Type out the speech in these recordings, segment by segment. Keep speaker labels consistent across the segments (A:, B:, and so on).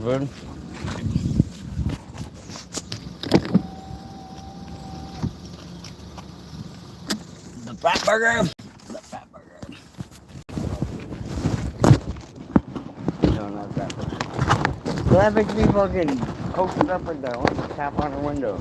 A: food. The fat burger. The fat burger. No, not fat burger. So that makes me fucking coaxed up with the tap on her window.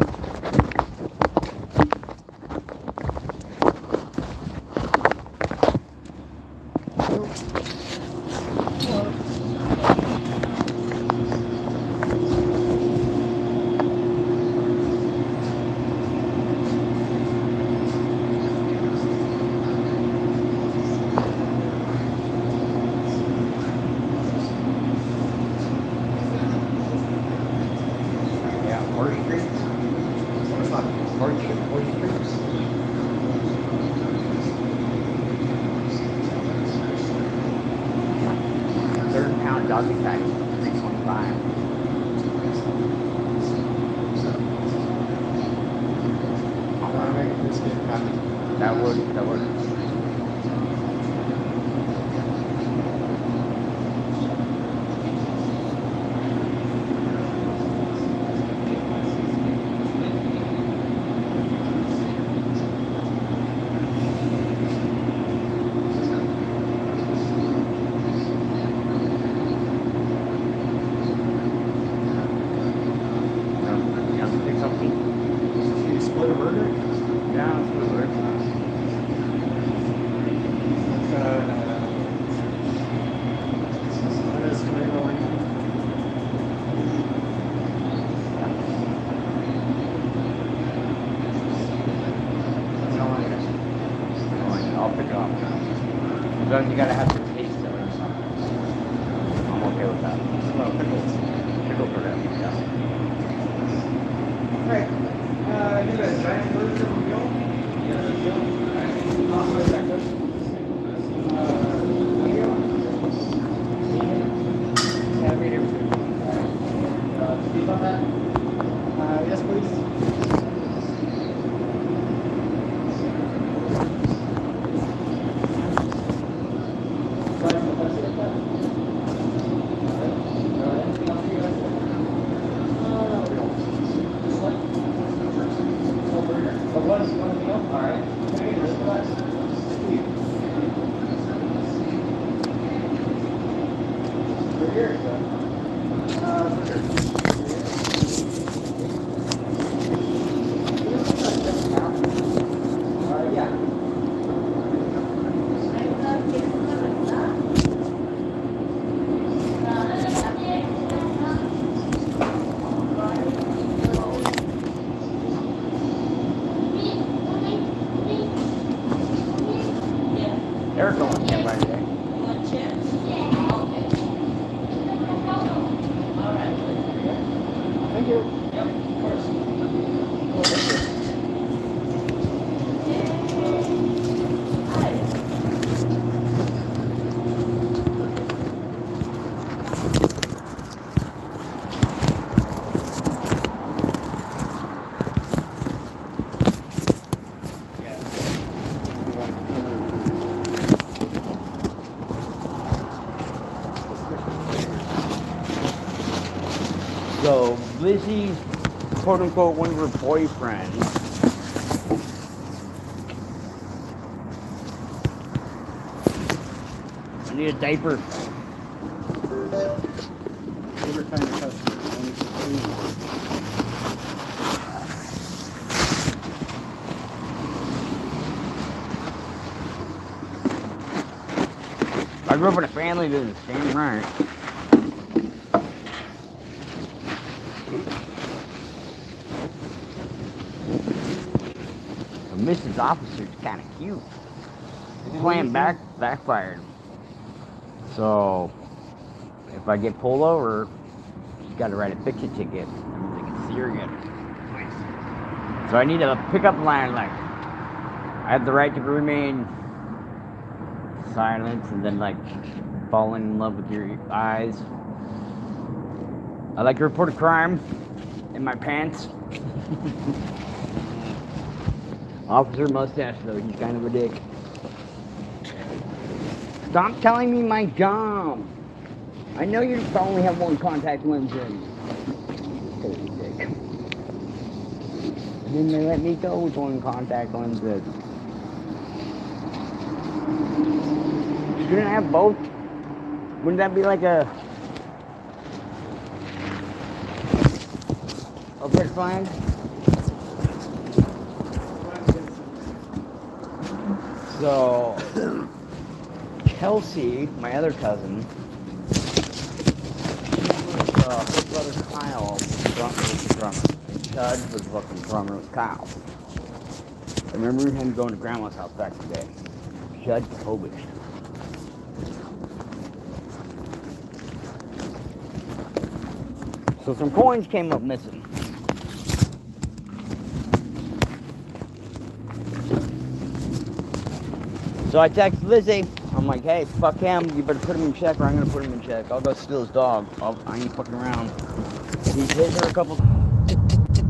A: Doggy tag, 325.
B: I want to make a biscuit copy.
A: That would. You gotta have to taste it or something. I'm okay with that.
B: No, pickles.
A: Pickle for them, yeah.
B: Alright, you got a giant burger from Bill? Yeah, Bill. Also, breakfast. Yeah, medium. Beef on that? Yes, please.
A: Eric only came by today.
B: Thank you.
C: Yep, of course.
A: So, Lizzie's quote unquote one of her boyfriends I need a diaper.
B: Favorite kind of customer. Only for food.
A: I grew up in a family that was the same right. Mrs. Officer's kind of cute. Plan backfired. So, if I get pulled over, she's got to write a picture ticket. I'm thinking serious. So I need a pickup line like, I have the right to remain silent and then like falling in love with your eyes. I like to report a crime in my pants. Officer mustache though, he's kind of a dick. Stop telling me my job. I know you only have one contact lens in. Holy dick. And then they let me go with one contact lens in. You couldn't have both? Wouldn't that be like a red flag? So, Kelsey, my other cousin, her brother Kyle was the drummer. And Chud was fucking drummer with Kyle. I remember him going to grandma's house back today. Chud Kobish. So some coins came up missing. So I text Lizzie. I'm like, hey, fuck him. You better put him in check or I'm going to put him in check. I'll go steal his dog. I ain't fucking around. He's hit her a couple...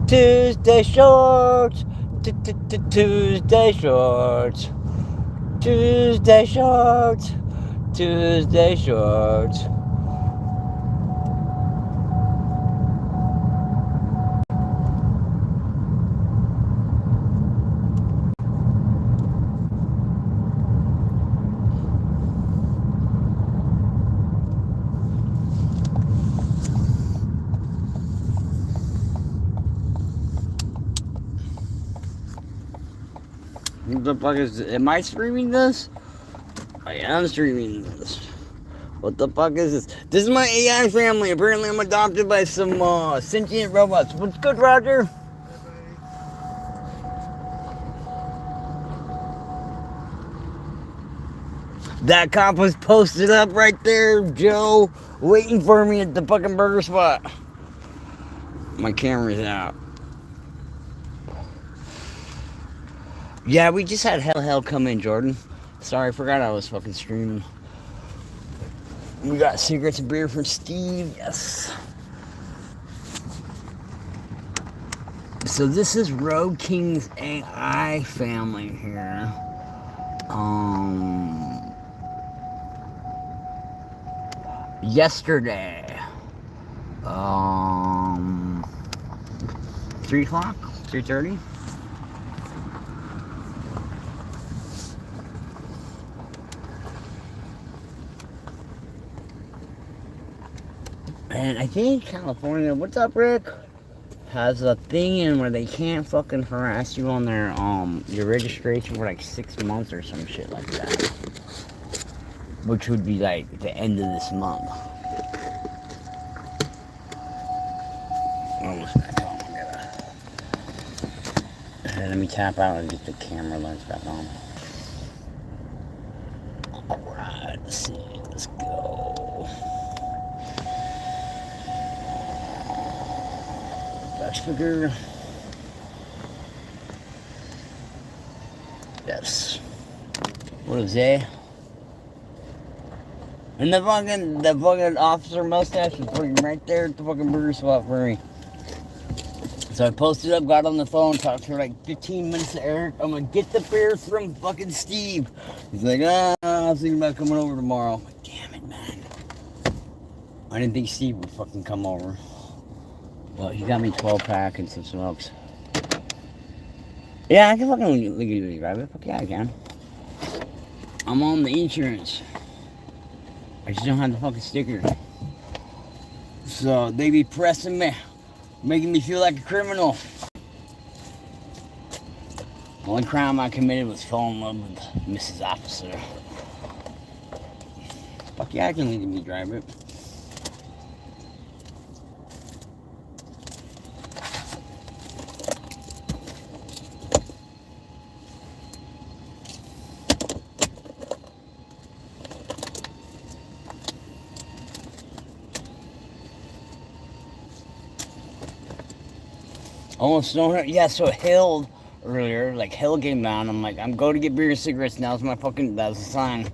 A: Tuesday shorts. Tuesday shorts. Tuesday shorts. Tuesday shorts. What the fuck is this? Am I streaming this? I am streaming this. What the fuck is this? This is my AI family. Apparently I'm adopted by some sentient robots. What's good, Roger? That cop was posted up right there, Joe, waiting for me at the fucking burger spot. My camera's out. Yeah, we just had hell come in, Jordan. Sorry, I forgot I was fucking streaming. We got cigarettes and beer from Steve, yes. So this is Road King's AI family here. Yesterday, 3 o'clock, 3:30. And I think California, what's up, Rick? Has a thing in where they can't fucking harass you on their your registration for like 6 months or some shit like that. Which would be like the end of this month. Almost back home. Let me tap out and get the camera lens back on. Alright, let's see. Let's go. Back speaker. Yes. What is that? And the fucking officer mustache was working right there at the fucking burger spot for me. So I posted up, got on the phone, talked for like 15 minutes to Eric. I'm gonna get the beer from fucking Steve. He's like, I was thinking about coming over tomorrow. I'm like, damn it, man. I didn't think Steve would fucking come over. Well, he got me 12-pack and some smokes. Yeah, I can fucking legally drive it. Fuck yeah, I can. I'm on the insurance. I just don't have the fucking sticker. So they be pressing me, making me feel like a criminal. The only crime I committed was falling in love with Mrs. Officer. Fuck yeah, I can legally drive it. Almost no. Yeah, so Hill earlier, like Hill came down. I'm like, I'm going to get beer and cigarettes. Now's my fucking. That was the sign.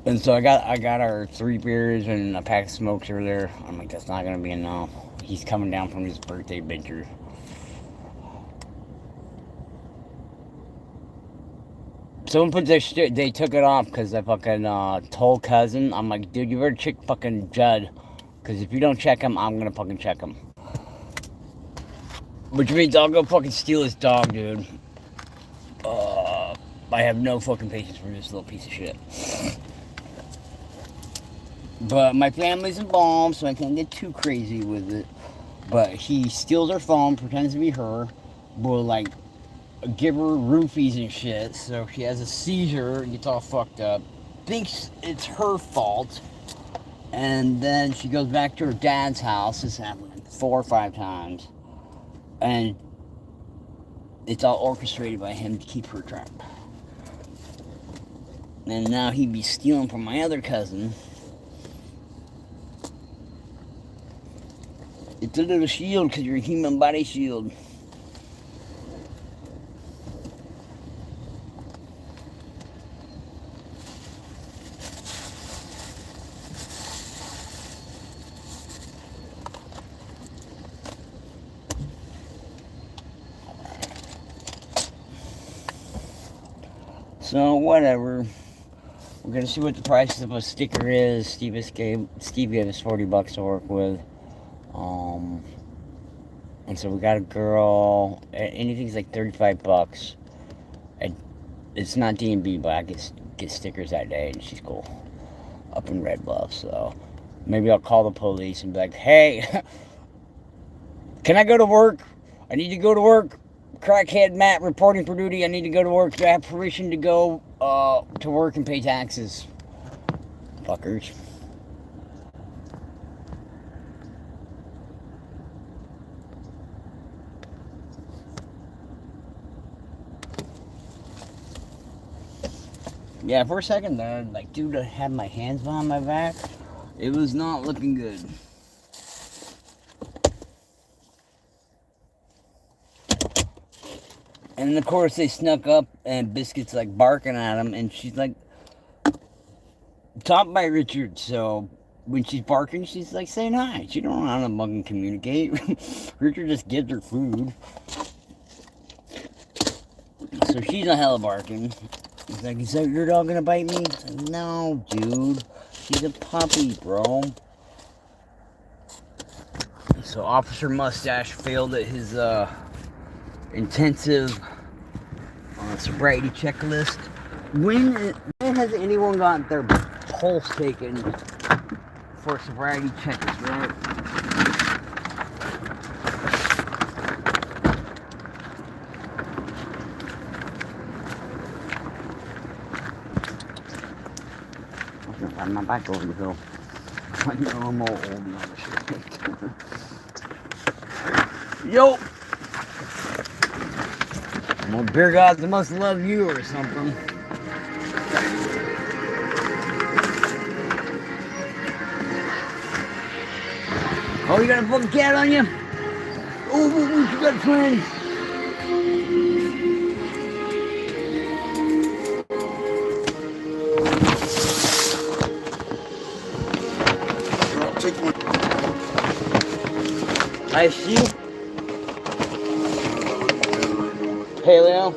A: And so I got our 3 beers and a pack of smokes earlier. I'm like, that's not gonna be enough. He's coming down from his birthday bender. Someone put their shit. They took it off because I fucking told cousin. I'm like, dude, you better check fucking Judd, because if you don't check him, I'm gonna fucking check him. Which means I'll go fucking steal his dog, dude. I have no fucking patience for this little piece of shit. But my family's involved, so I can't get too crazy with it. But he steals her phone, pretends to be her, will like give her roofies and shit, so she has a seizure, gets all fucked up, thinks it's her fault, and then she goes back to her dad's house. This happened like 4 or 5 times, and it's all orchestrated by him to keep her trapped. And now he'd be stealing from my other cousin. It's a little shield because you're a human body shield. So whatever. We're gonna see what the price of a sticker is. Steve gave us $40 to work with. And so we got a girl. Anything's like $35. It's not D&B, but I get stickers that day, and she's cool. Up in Red Bluff, so maybe I'll call the police and be like, "Hey, can I go to work? I need to go to work. Crackhead Matt reporting for duty. I need to go to work. Do I have permission to go to work and pay taxes?" Fuckers. Yeah, for a second there, like, dude, I had my hands behind my back. It was not looking good. And of course they snuck up and Biscuit's like barking at him, and she's like taught by Richard, so when she's barking, she's like saying hi. She don't know how to fucking communicate. Richard just gives her food. So she's a hella barking. He's like, "Is that your dog gonna bite me?" It's like, "No, dude. She's a puppy, bro." So Officer Mustache failed at his intensive sobriety checklist. When has anyone gotten their pulse taken for a sobriety checklist, right? I'm not back over the hill. I know I'm all old and all this shit. Yo! Well, beer gods must love you or something. Oh, you got a fucking cat on you? Oh, you got a friend. I see. Paleo.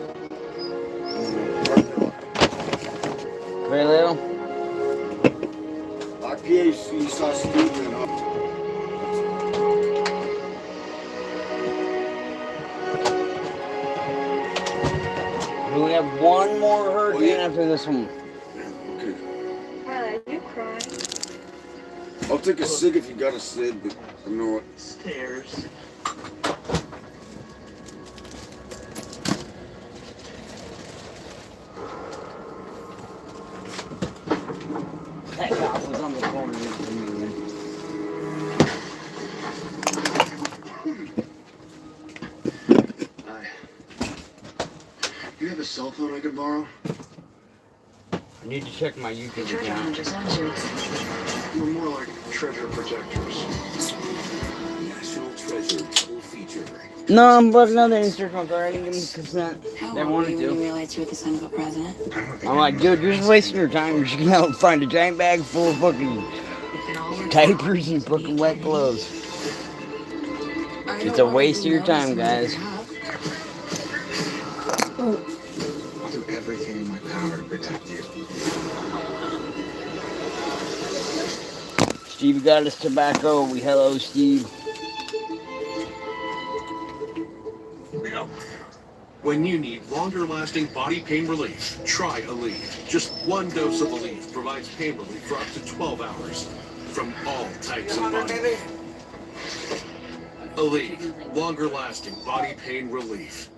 A: Paleo.
C: IPA saw Steve.
A: We have one more hurricane after this one.
C: Okay.
D: Tyler, you cry.
C: I'll take a cig if you got a cig, but I know what.
B: Stairs.
A: That cop was on the corner.
C: Hi. You have a cell phone I could borrow?
A: I need to check my YouTube
D: Treasure
A: account.
D: hunters, aren't you?
C: We're more like treasure projectors. National treasure full feature.
A: No, I'm bugging out the Instagram card. I didn't give them consent.
D: How
A: They
D: old were
A: wanted
D: you when you
A: to.
D: realized you were the son of a president?
A: I'm like, dude, you're just wasting your time. You're just gonna help find a giant bag full of fucking
D: If it all works
A: diapers
D: out,
A: and fucking wet clothes.
D: I
A: It's
D: don't
A: a
D: want
A: waste of
D: you
A: your time,
D: noticing
A: guys.
D: what you have.
C: I'll do everything everything in my power to protect you.
A: Steve got us tobacco. Hello, Steve.
C: When you need longer-lasting body pain relief, try Aleve. Just one dose of Aleve provides pain relief for up to 12 hours from all types of body. Aleve, longer-lasting body pain relief.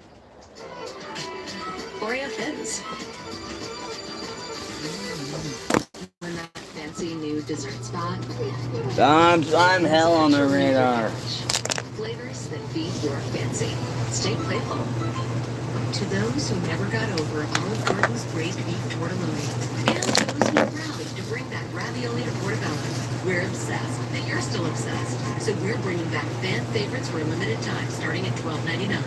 D: Oreo thins. In that fancy new dessert spot.
A: I'm hell on the radar.
D: Flavors that feed your fancy. Stay playful. To those who never got over Olive Garden's braised beef tortelloni, and those who are proud to bring back ravioli to portobello, we're obsessed that you're still obsessed. So we're bringing back fan favorites for a limited time, starting at $12.99.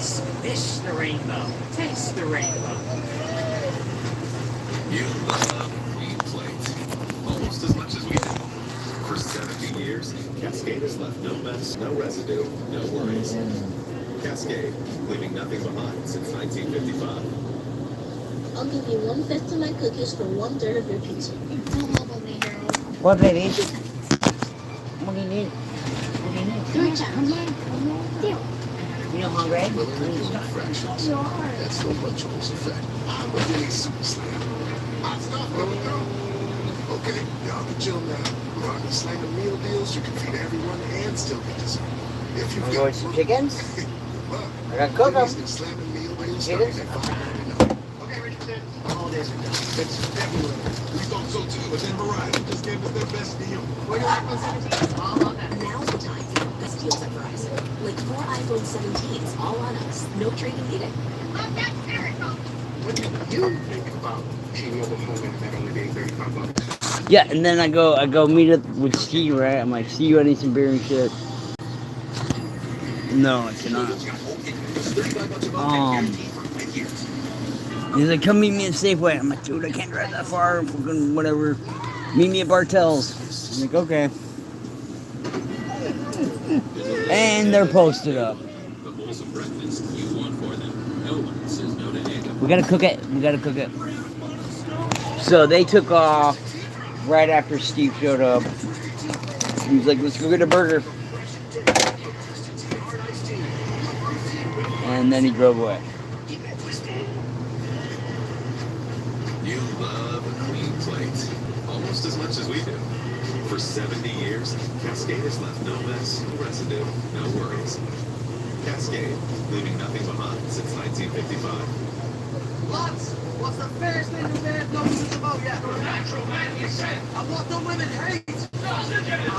D: Swish the rainbow. Taste the rainbow.
C: You love Queen Plate almost as much as we do. For 70 years, Cascade has left no mess, no residue, no worries. Cascade, leaving nothing behind since 1955.
E: I'll give you 1/5 of my cookies for 1/3 of your pizza.
A: What, baby? What do you need? You know, hungry?
C: Fractions. That's the Lunchables effect. I'm a really super slam. Hot stuff, let me go. Okay, y'all can chill now. With our new slam of meal deals, you can feed everyone and still get dessert. If you've
A: Wanna
C: got
A: go with some chickens?
C: Look,
A: I got cook 'em.
C: these new slam and meal deals
A: Chickens?
C: starting at $5.99. Okay, Richardson. Holidays are done. It's everywhere. We thought so too, but then Verizon just gave us their best deal. What do you like about 17?
D: All on that.
E: Now's the time for the best deals at Verizon. Like 4 iPhone 17s, all on us. No trading needed.
C: What do you think about T-Mobile home internet only being $35?
A: Yeah, and then I go meet up with Steve, right? I'm like, see, I need some beer and shit. No, I cannot. He's like, come meet me at Safeway. I'm like, dude, I can't drive that far. Fucking whatever. Meet me at Bartell's. I'm like, okay. And they're posted up. We gotta cook it. We gotta cook it. So they took off right after Steve showed up. He was like, let's go get a burger. And then he drove away.
C: You love a clean plate almost as much as we do. For 70 years, Cascade has left no mess, no residue, no worries. Cascade, leaving nothing behind since 1955.
B: Lots. What's the fairest thing a man knows about yet? Natural manly scent. And what do women hate? How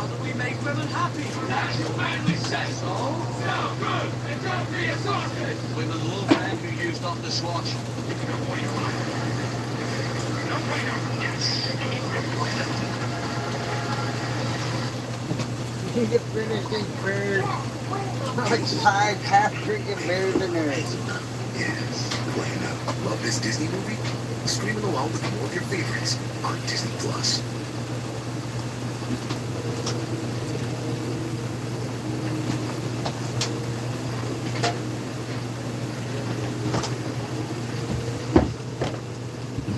B: do we make women happy? Natural manly scent. Oh? So good. And don't be exhausted. Women love men who used up the swatch. What do you want? No brainer.
F: You get finishing beer. Like half drinking beer than nerds.
C: Yes, playing up. Love this Disney movie? Streaming along with more of your favorites on Disney Plus.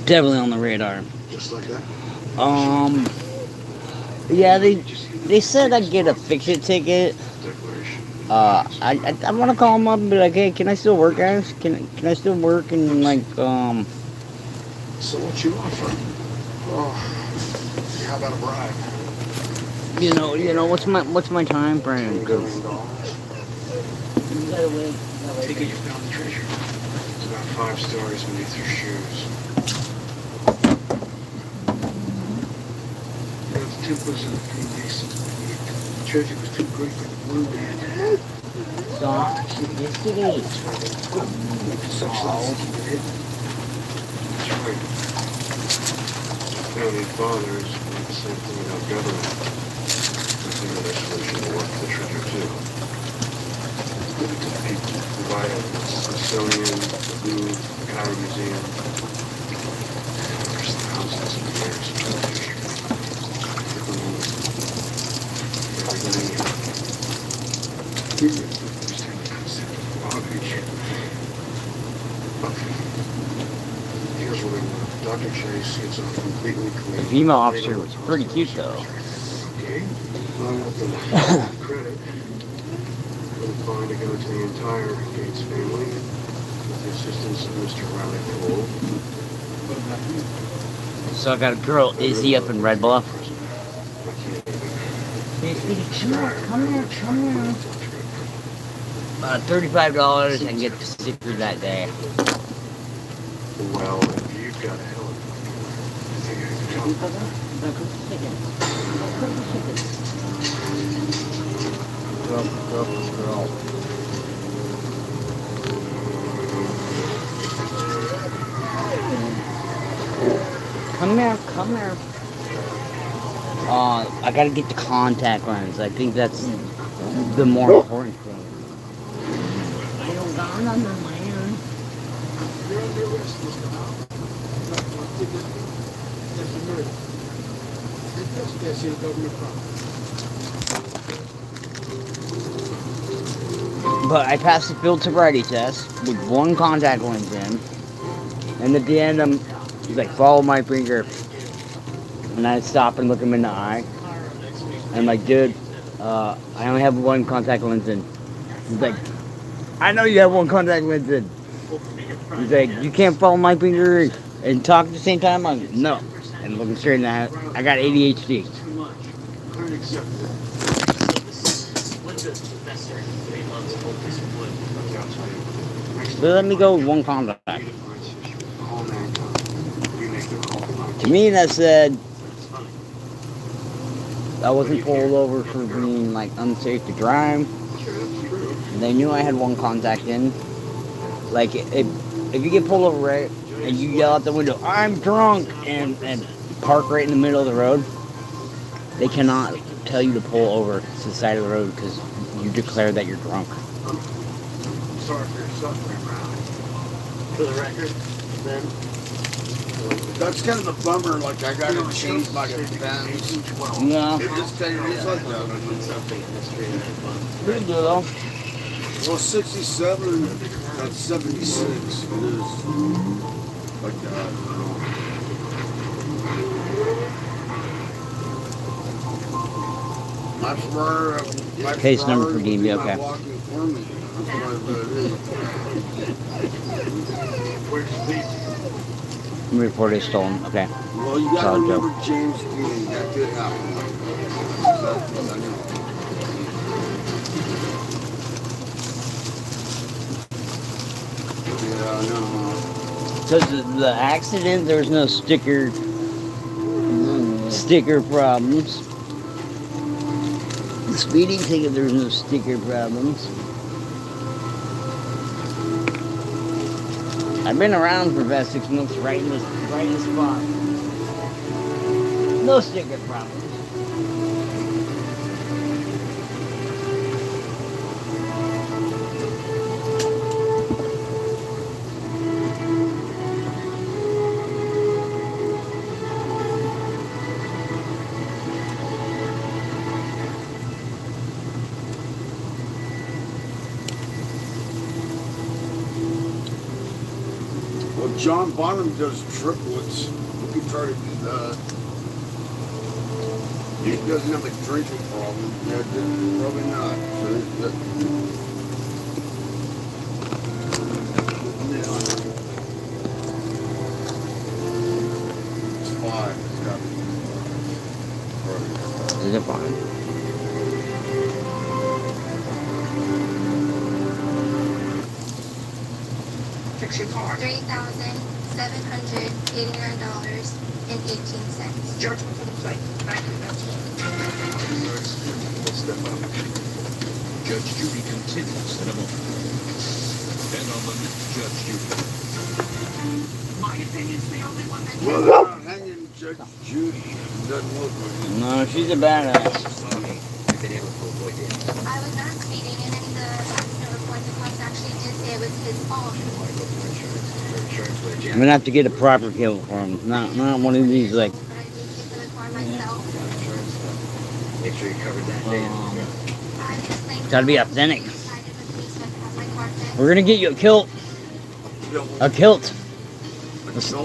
A: Definitely on the radar.
C: Just like that?
A: Yeah, they said I'd get a fix-it ticket.
C: Declaration.
A: I want to call them up and be like, hey, can I still work, guys? Can I still work and like
C: So what you offer? Oh, how about a bribe?
A: you know what's my time frame?
C: $1 million. Take it you found the treasure. It's about 5 stories beneath your shoes. That's 2% pretty decent. The treasure was too great for the blue man.
A: Stop. Yesterday.
C: Such loss keep it hidden. That's right. Founding fathers did the same thing without government. I think that explanation will work for the treasure too. Give it to the people. Provide a Smithsonian, the Louvre, the Cairo Museum. There's thousands
G: Here's what I want. Dr. Chase gets a completely
A: The
G: clean.
A: female officer was pretty cute though.
G: Okay. I want the credit for the fine to go to the entire Gates family with the assistance of Mr. Riley Cole.
A: So I got a girl, Izzy, up in Red Bluff. Come here. $35 and get the sticker that day.
G: Well, you've got a hell of
A: Girl. Come here. I gotta get the contact lens. I think that's the more important thing. I don't got none on my own.
G: You're under arrest, Mr. Howe. That's a murder. And trespassing in government property.
A: But I passed the field sobriety test with one contact lens in. And at the end, he's like, follow my finger. And I stop and look him in the eye. And I'm like, dude, I only have one contact lens in. He's like, I know you have one contact lens in. He's like, you can't follow my finger and talk at the same time? I'm like, no. And looking straight in the eye, I got ADHD. They let me go with one contact. To me, that said, I wasn't pulled over for being like unsafe to drive. They knew I had one contact in. Like if you get pulled over, right, and you yell out the window, "I'm drunk," and park right in the middle of the road, they cannot tell you to pull over to the side of the road because you declare that you're drunk.
G: Sorry for your suffering, Riley.
F: For the record, then. That's kind of a bummer, like I gotta change my defense.
A: Yeah.
F: It just kind of is like that.
A: Pretty good though.
F: Well, 67, that's 76. It is like that. My Ferrari,
A: Case number for DMV, okay.
F: walking for me. That's what it is.
A: Report is stolen. Okay.
F: Well, you gotta
A: Solid
F: remember James Dean. That could happen. That's what I know. Yeah, I know.
A: So the accident, there's no sticker problems. The speeding ticket, there's no sticker problems. I've been around for the past 6 months, right in this spot. No sticker problems.
F: Well, John Bonham does triplets. We could try to do that. He doesn't have a drinking problem. Yeah, probably not. So it's fine. It's got
A: Is it fine?
G: Fix your car.
E: $3,789.18.
G: Judgment for the plate. Thank you. That's all. Let's step up.
H: Judge Judy continues in a moment. And on the next Judge Judy.
G: My opinion's the only one that
F: well, they're not hanging Judge Judy. It doesn't look like it.
A: No, she's a badass.
E: I was not speeding, and in the accident report, the cops actually did say it was his fault.
A: I'm gonna have to get a proper kill for him. Not one of these like.
E: But I did get the car myself.
G: Make sure you covered that
E: I just think
A: Gotta be authentic. We're gonna get you a kilt. A kilt.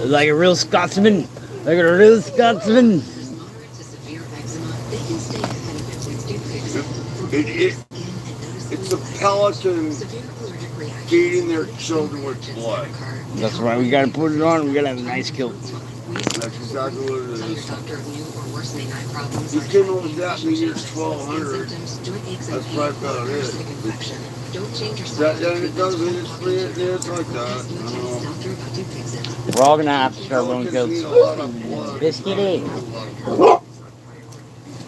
A: Like a real Scotsman. Like a real Scotsman.
D: Moderate to severe eczema, they can stay ahead of it with Dupixent.
F: It's the Pelicans
D: Severe allergic reactions.
F: feeding their children with blood.
A: That's right, we gotta put it on. We gotta have a nice kilt.
F: That's exactly what it
D: Tell your
F: is.
D: doctor of new or worsening eye problems.
F: You came over with that, maybe it's 1,200.
D: Symptoms, joint aches and
F: That's
D: pain,
F: probably about
D: or
F: it.
D: parasitic infection. Don't change your
F: That,
D: style.
F: then it does it. It's free. It's like that.
D: Ask your doctor about Dupixent.
A: We're all gonna have to start loaning
F: Pelicans need
A: kilts.
F: a lot of blood.
A: Biscuity.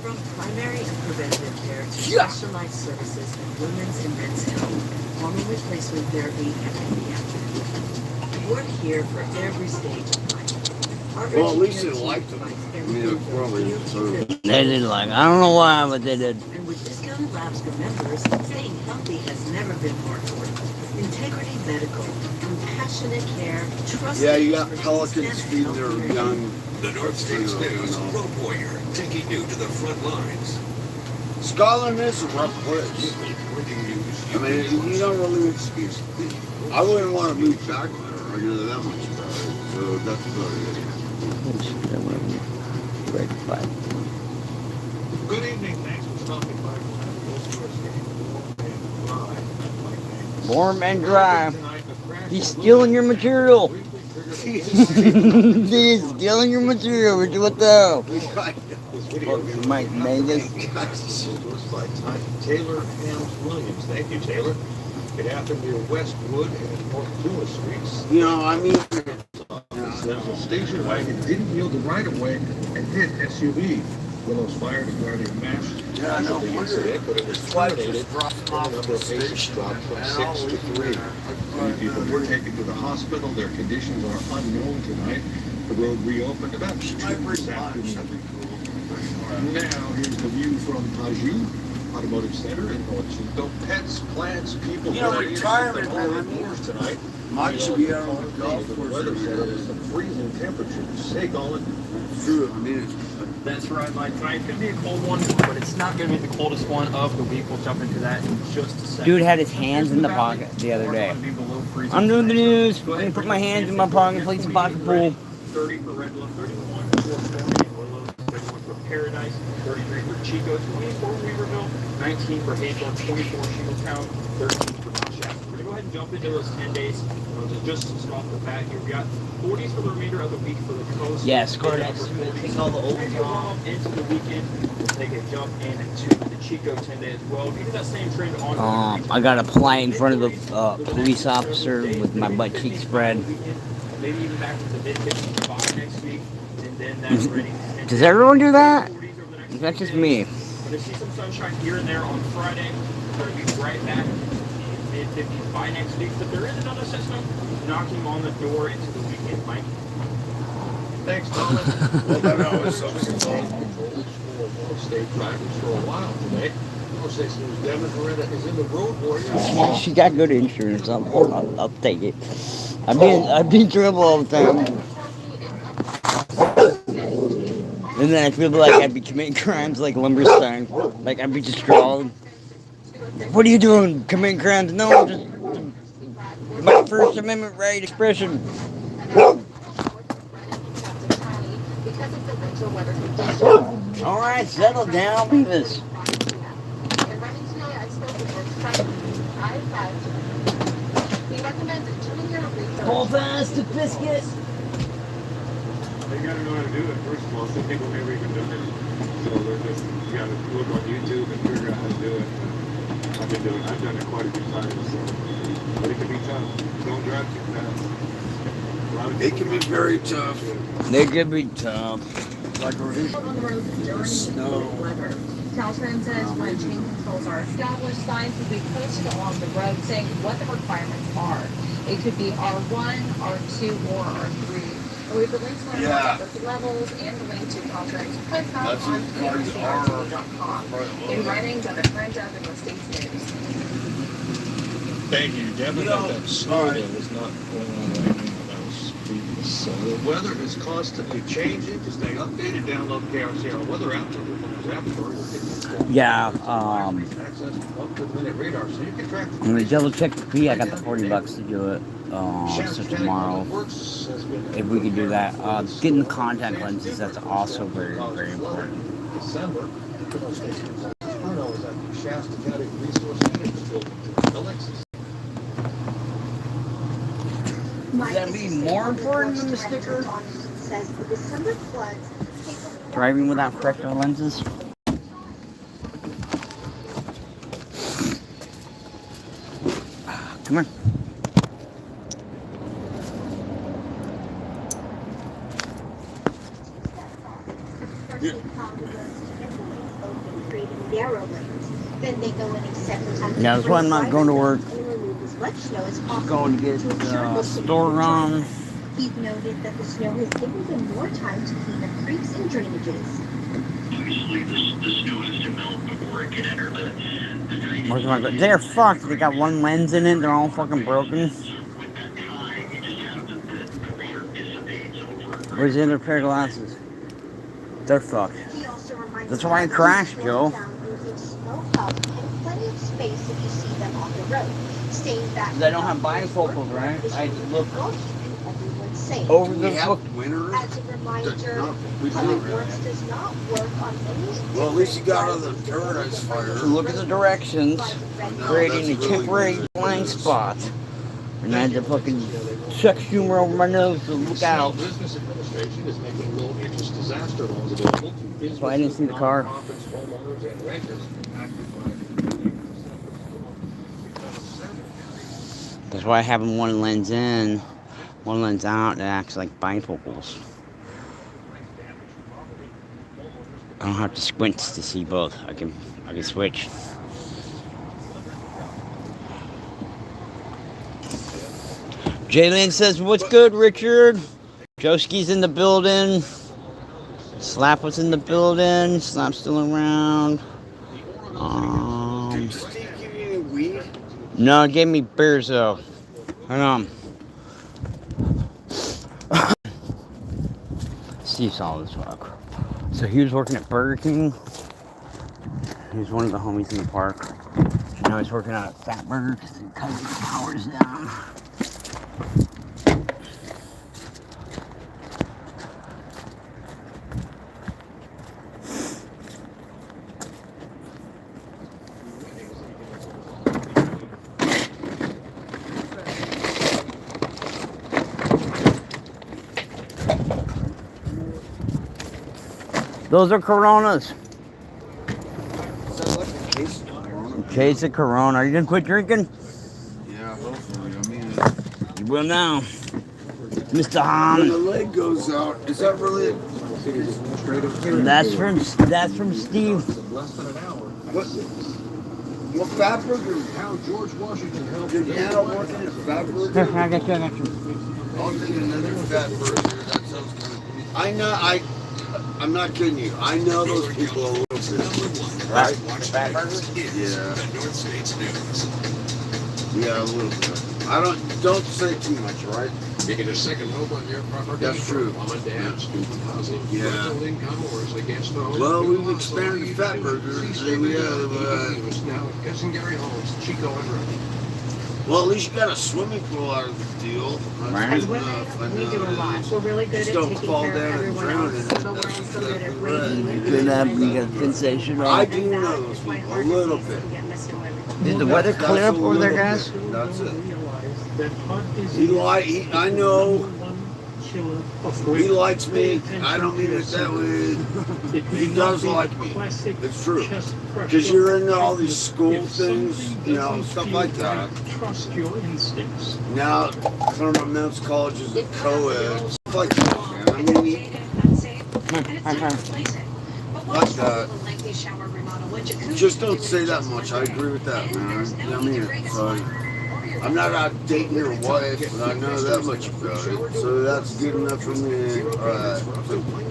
I: From primary and preventative care to specialized services in women's and men's health, hormone replacement therapy, and pediatrics. We're here for every stage of life. Our
F: Well, at least
I: urgent
F: they
I: care
F: liked
I: team
F: them.
I: provides
F: I
I: every
F: mean,
I: visit,
F: probably
I: field
F: so.
I: visit,
A: They did like, I don't know why, but they did.
I: And with discounted labs for members, staying healthy has never been more important. Integrity Medical, compassionate care, trusted.
F: Yeah, you got
I: expertise,
F: pelicans
I: and
F: feeding their
I: healthier
F: young.
H: The North States News Road Warrior, taking you to the front lines.
F: Scotland is a rough place.
H: Breaking news.
F: I mean, you don't really. I wouldn't want to move back there. I know that much about it. So that's about it.
G: Good evening, thanks for stopping by.
A: Warm and dry. He's stealing your material. He's stealing your material. What the hell? Mike Vegas.
G: By Taylor Helms Williams. Thank you, Taylor. It happened near Westwood and North Lewis Streets.
F: You know, I mean,
G: Says a station wagon didn't yield the right of way and hit SUV. Willows Fire declared a mass
F: yeah, I know.
G: casualty incident, but it was terminated. The number of patients dropped from 6 to 3. 3 people were taken to the hospital. Their conditions are unknown tonight. The road reopened about 2 this afternoon. Now, here's the view from Paju Automotive Center in Ocho. Pets, plants, people,
F: You know, retirement,
G: all
F: man, I mean,
G: indoors tonight.
F: Mike should be out on the golf
G: The
F: course
G: weather
F: every
G: center
F: day.
G: is some freezing temperatures. Say, Colin.
F: True, I mean,
J: That's right, Mike. Tonight's going to be a cold one, but it's not going to be the coldest one of the week. We'll jump into that in just a second.
A: Dude had his hands in the pocket the other day. I'm doing the news. I'm gonna put my hands in my pocket, play some pocket pool.
J: 30 for Red Bluff, 31 for Stormy and Willow, 31 for Paradise, 33 for Chico, 24 Weaverville, 19 for Hazel, 24 Shingletown, 13 for Mount Shasta. We're going to go ahead and jump into those 10 days. Just off the bat here, we got 40s for the remainder of the week for the coast.
A: Yes,
J: correct.
A: take all the old
J: Into the weekend, we'll take a jump into the Chico 10 day as well. Due to that same trend on
A: I got to apply in front of the police officer with my butt cheek spread.
J: maybe even back to the mid-50s by next week, and then that's ready.
A: Does everyone do that? That's just me.
J: We're going to see some sunshine here and there on Friday. We're going to be right back in mid-50s by next week, but there is another system knocking on the door into the weekend, Mike.
G: Thanks, Colin.
F: well, that always sucks.
G: State drivers for a while today. North States News Devin Coretta is in the Road Warrior.
A: She got good insurance. I'll take it. I've been in trouble all the time. And then I feel like I'd be committing crimes like Lumberstein. Like I'd be just drawing. What are you doing? Committing crimes? No, just my First Amendment right expression. Alright, settle down, Beavis. Hold fast to Biskuit.
G: They gotta know how to do it, first of all. Some people never even done it. So they're just, you gotta look on YouTube and figure out how to do it. I've done it quite a few times, so. But it can be tough. Don't drive too fast.
F: It can be very tough.
A: They could be tough.
F: Like
I: on the road during
F: snow.
I: weather. Caltrans says when chain controls are established, signs will be posted along the road saying what the requirements are. It could be R1, R2, or R3. And we have the links to
F: Yeah.
I: the levels and the link to Caltrans
F: That's
I: on
F: what cars are.
I: CRT.com. In writing, Devin Coretta, the States News.
G: Thank you, Devin.
F: You know,
G: That snow there was not going on right now. That was So the weather is constantly changing. To stay updated, download KRCR weather app from your phone's app store.
A: Yeah,
G: Access to up-to-the-minute radar, so you can track the
A: I'm gonna double check the fee. I got the $40 to do it. So tomorrow, if we could do that. Getting the contact lenses, that's also very, very important.
G: December, Bruno is at the Shasta County Resource Management Building. Alexis.
A: Would that be more important than the sticker?
E: Says the December floods.
A: Driving without corrector lenses? Come here.
E: Narrow lanes. Then they go in accept.
A: Yeah, that's why I'm not going to work.
E: As much snow as possible.
A: Going to get the store run.
E: He's noted that the snow has given them more time to clean up creeks and drainages.
K: Obviously, the snow has to melt before it can enter the drainage.
A: They're fucked. They got one lens in it. They're all fucking broken.
K: With that time, you just have the water dissipates over.
A: Where's the other pair of glasses? They're fucked. That's why I crashed, Joe.
E: Plenty of space if you see them on the road. Staying back.
A: They don't have bifocals, right? I look
E: everyone's safe.
A: over the book.
E: As a reminder, Public Works does not work on any.
F: Well, at least you got on the paradise fire.
A: To look at the directions, creating a temporary blind spot. And I had to fucking chuck humor over my nose to look out.
G: Business Administration is making low-interest disaster loans available to
A: So I didn't see the car.
G: homeowners and renters.
A: That's why I have them one lens in, one lens out that acts like bifocals. I don't have to squint to see both. I can switch. Jalen says, "What's good, Richard?" Joski's in the building. Slap was in the building. Slap's still around.
F: Did Steve give you any weed?
A: No, it gave me beers though. Hold on. Steve saw this fuck. So he was working at Burger King. He was one of the homies in the park. Now he's working out at Fat Burger because he cut his hours down. Those are Coronas.
F: Sounds like a case of Corona.
A: Case of Corona. Are you gonna quit drinking?
F: Yeah, hopefully. I mean,
A: You will now, Mr.
F: when
A: Hahn.
F: the leg goes out, is that really?
A: That's from Steve.
F: What Fat Burger?
G: How George Washington held
F: Did Nana work in a Fat Burger?
A: Here, I got you.
F: I'll get another Fat Burger. That sounds kind of. I know. I'm not kidding you. I know those people a little bit.
A: Right? Fat Burger?
F: Yeah. Yeah, a little bit. Don't say too much, right?
C: Making a second home on your property.
F: That's true.
C: Mom and dad, student housing,
F: Yeah.
C: rental income, or is against the home.
F: Well, we've expanded the Fat Burger. And we have,
C: now at Cousin Gary Homes, Chico and Road.
F: well, at least you got a swimming pool out of the deal.
A: Right.
F: That's
I: As
F: good enough. I
I: women, we
F: know
I: do a
F: that
I: lot.
F: is.
I: We're really good
F: Just
I: at
F: don't
I: taking
F: fall
I: care
F: down
I: of
F: and
I: everyone
F: drown
I: else,
F: in it.
I: but we're
F: That's
I: also good
F: exactly
I: at
F: right.
I: radiating.
A: Good enough. You got a sensation
F: I
A: on.
F: do know those people a little bit.
A: Did the weather
F: That's
A: clear
F: a
A: up over there,
F: little
A: guys?
F: bit. That's it.
J: That hunt is
F: I know.
J: killer of
F: He likes me. I don't mean it that way. He does like me. It's true. Because you're into all these school things, you know, stuff like that.
J: Trust your instincts.
F: Now, Claremont Men's College is a co-ed. Stuff like that, man. I mean, like that. Just don't say that much. I agree with that, man. I mean it. So, I'm not out dating your wife, but I know that much about it, so that's good enough for me.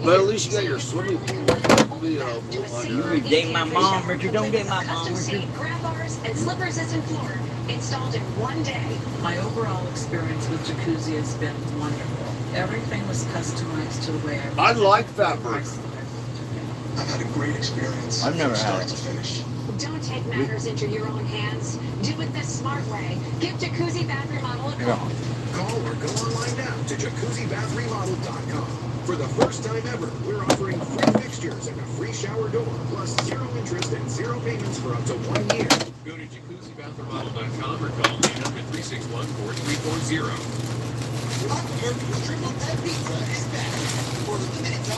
F: But at least you got your swimming pool. That'll be helpful.
A: You can date my mom, Richard. Don't date my mom,
E: Custom
A: Richard.
E: seat, grab bars, and slip-resistant floor installed in one day.
I: My overall experience with Jacuzzi has been wonderful. Everything was customized to the way
F: I like that bird.
G: I've had a great experience.
A: I've never
G: from
A: had
G: start to finish.
E: Don't take matters into your own hands. Do it the smart way. Give Jacuzzi Bath Remodel a call.
C: Call or go online now to jacuzzibathremodel.com. For the first time ever, we're offering free fixtures and a free shower door, plus 0 interest and 0 payments for up to 1 year. Go to jacuzzibathremodel.com or call 800-361-4340.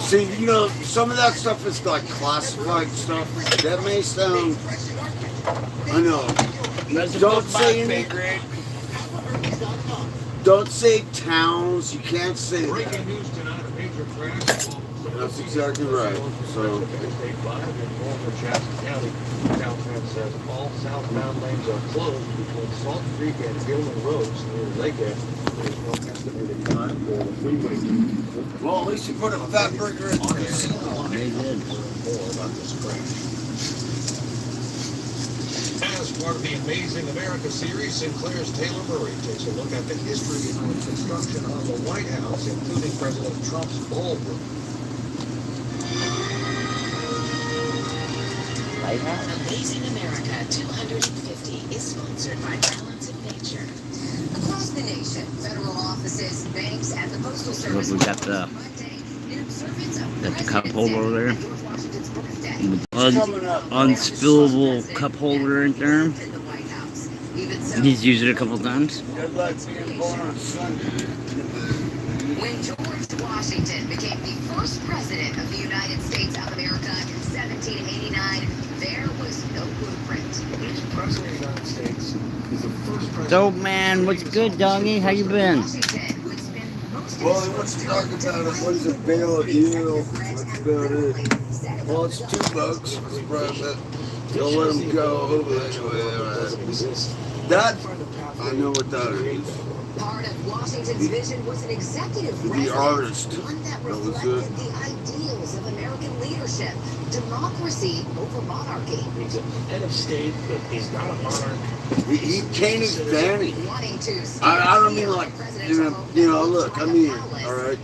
F: See, you know, some of that stuff is like classified stuff. That may sound, I know. Don't say any. Don't say towns. You can't say that.
H: Breaking news tonight, a major crash.
F: That's exactly right. So.
H: Interstate 5 in northern Shasta County. Caltrans says all southbound lanes are closed between Salt Creek and Gilman Roads near Lakehead. There's no estimated time for the freeway.
F: Well, at least you put a fat burger in there.
A: They did.
H: More about this crash. As part of the Amazing America series, Sinclair's Taylor Murray takes a look at the history behind construction of the White House, including President Trump's ballroom.
D: Amazing America 250 is sponsored by Balance of Nature.
E: Across the nation, federal offices, banks, and the Postal Service.
A: Look, we got the cup holder over there. Unspillable cup holder in there. He's used it a couple times.
E: When George Washington became the first president of the United States of America in 1789, there was no blueprint.
G: Each president of the United States is the first president.
A: So, man, what's good, doggy? How you been?
F: Well, he wants to talk about it. What is a bale of eel? That's about it. Well, it's $2. They'll let him go. Anyway, that, I know what that is.
E: Part of Washington's vision was an executive
F: The artist.
E: one that
F: That was
E: reflected
F: it.
E: the ideals of American leadership, democracy over monarchy.
J: He's a head of state, but he's not a monarch.
F: He painted Fanny.
E: Wanting to
F: I don't mean like, you know, look, I mean, all right.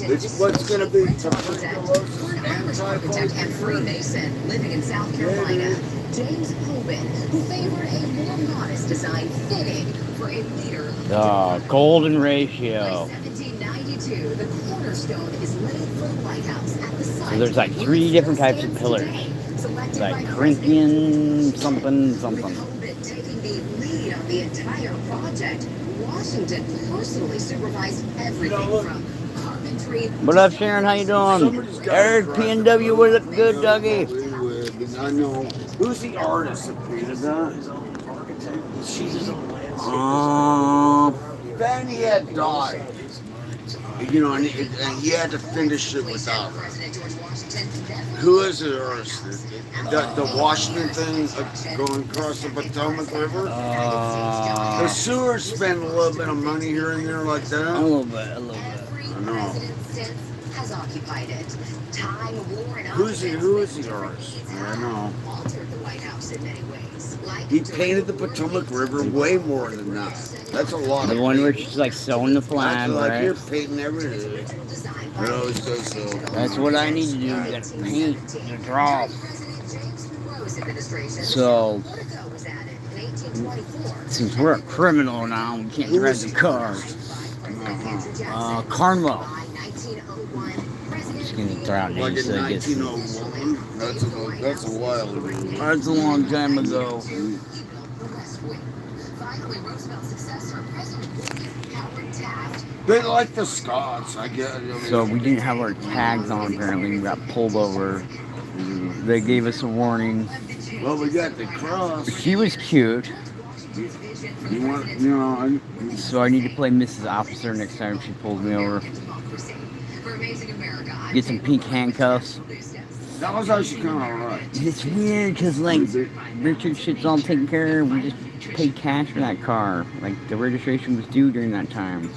F: It's what's going to be tuberculosis,
E: architect and Freemason living in South Carolina, James Hoban, who favored a more modest design fitting for a leader.
A: The golden ratio.
E: By 1792, the cornerstone is laid for the White House at the site.
A: So there's like 3 different types of pillars. Like Corinthian something.
E: Hoban taking the lead on the entire project, Washington personally supervised everything from carpentry.
A: What up, Sharon? How you doing? Eric PNW, what up, good, doggy?
F: I know. Who's the artist that painted that? Fanny had died. You know, and he had to finish it without her. Who is the artist? The Washington thing going across the Potomac River? The sewers spend a little bit of money here and there like that.
A: A little bit.
F: I know.
E: Has occupied it. Time, war, and
F: Who is the artist? I know.
E: altered the White House in many ways. Like
F: He painted the Potomac River way more than that. That's a lot.
A: The one where she's like sewing the flag,
F: Like
A: right?
F: you're painting everything. I always say so.
A: That's what I need to do, get paint to draw. So, since we're a criminal now, we can't drive the car. Carmel. Just gonna throw out
F: Like
A: names
F: in
A: so I guess.
F: 1901. That's a while ago.
A: That's a long time ago.
F: They like the Scots, I guess.
A: So we didn't have our tags on apparently. We got pulled over. They gave us a warning.
F: Well, we got the cross.
A: She was cute.
F: You want, you know,
A: So I need to play Mrs. Officer next time she pulls me over. Get some pink handcuffs.
F: That was actually kind of alright.
A: It's weird because, like, Richard shit's all taken care of. We just paid cash for that car. Like, the registration was due during that time.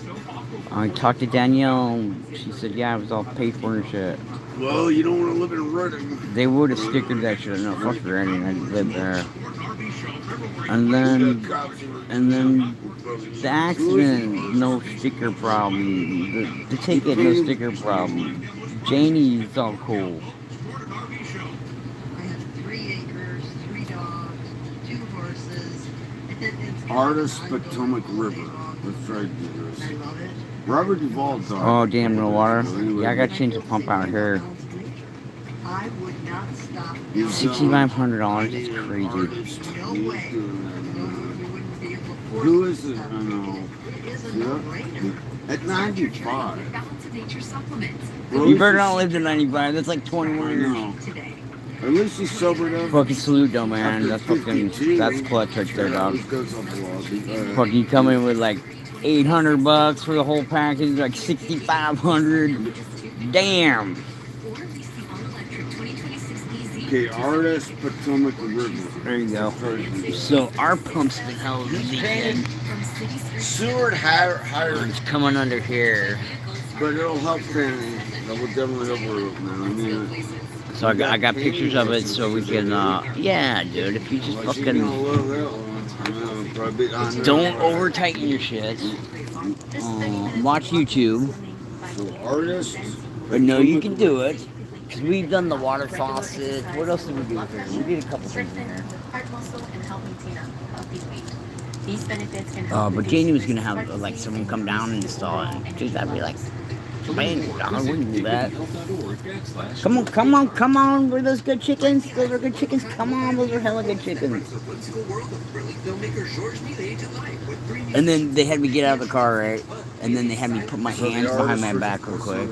A: I talked to Danielle. She said, yeah, it was all paid for and shit.
F: Well, you don't want to live in Reading.
A: They would have stickered that shit. No, fuck Reading. I lived there. And then the accident, no sticker problem. The ticket, no sticker problem. Janie's all cool.
I: I have 3 acres, 3 dogs, 2 horses.
F: Artist Potomac River. Let's try to do this.
I: I love it.
F: Robert Duvall died.
A: Oh, damn, no water. Yeah, I gotta change the pump out here.
I: I would not stop.
A: $6,500, that's crazy.
I: No way. You wouldn't be able to afford
F: Who is it? I know.
I: It is a
F: Yeah.
I: no-brainer.
F: At 95.
D: Balance of Nature supplements.
A: You better not live to 95, that's like 21 years.
F: No.
D: Today.
F: At least he's sobered up.
A: Fucking salute though, man. That's fucking, that's clutch right there, dog. Fucking you come in with like $800 for the whole package, like $6,500. Damn.
F: Okay, Artist Potomac River.
A: There you go. So our pump's been held in the end.
F: Seward hired,
A: It's coming under here.
F: but it'll help Fanny. That will definitely help her, man. I mean,
A: So I got pictures of it so we can, yeah, dude, if you just
F: well, she's gonna
A: fucking
F: love that one. I know, probably. I know.
A: don't over tighten your shit. Watch YouTube.
F: So Artist.
A: But no, you can do it. Because we've done the water faucet. What else did we do here? We did a couple things in here.
L: Heart muscle and help maintain a healthy weight. These benefits can help.
A: But Janie was gonna have like someone come down and install it. Dude, I'd be like, man, dog, we can do that. Come on, were those good chickens? Those are good chickens. Come on, those are hella good chickens. And then they had me get out of the car, right? And then they had me put my hands behind my back real quick.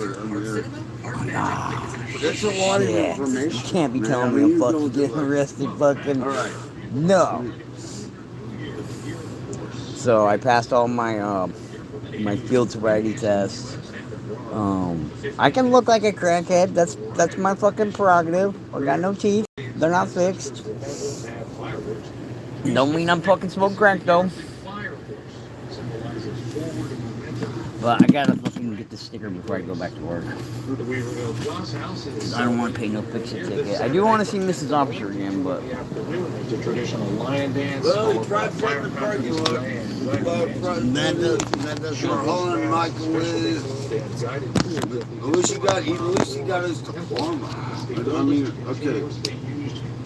F: That's a lot of
A: Yeah,
F: information.
A: you can't be
F: man.
A: telling
F: I
A: me
F: mean,
A: I'm
F: you
A: fucking
F: don't do
A: getting
F: it.
A: arrested, fucking.
F: All right.
A: No. So I passed all my my field sobriety tests. I can look like a crackhead. That's my fucking prerogative. I got no teeth. They're not fixed. Don't mean I'm fucking smoking crack though. But I gotta fucking get the sticker before I go back to work. I don't want to pay no fix-it ticket. I do want to see Mrs. Officer again, but
H: It's a traditional lion dance.
F: Well, he drives right in the parking lot. That does your Holland microwave. At least he got his diploma. I mean, okay.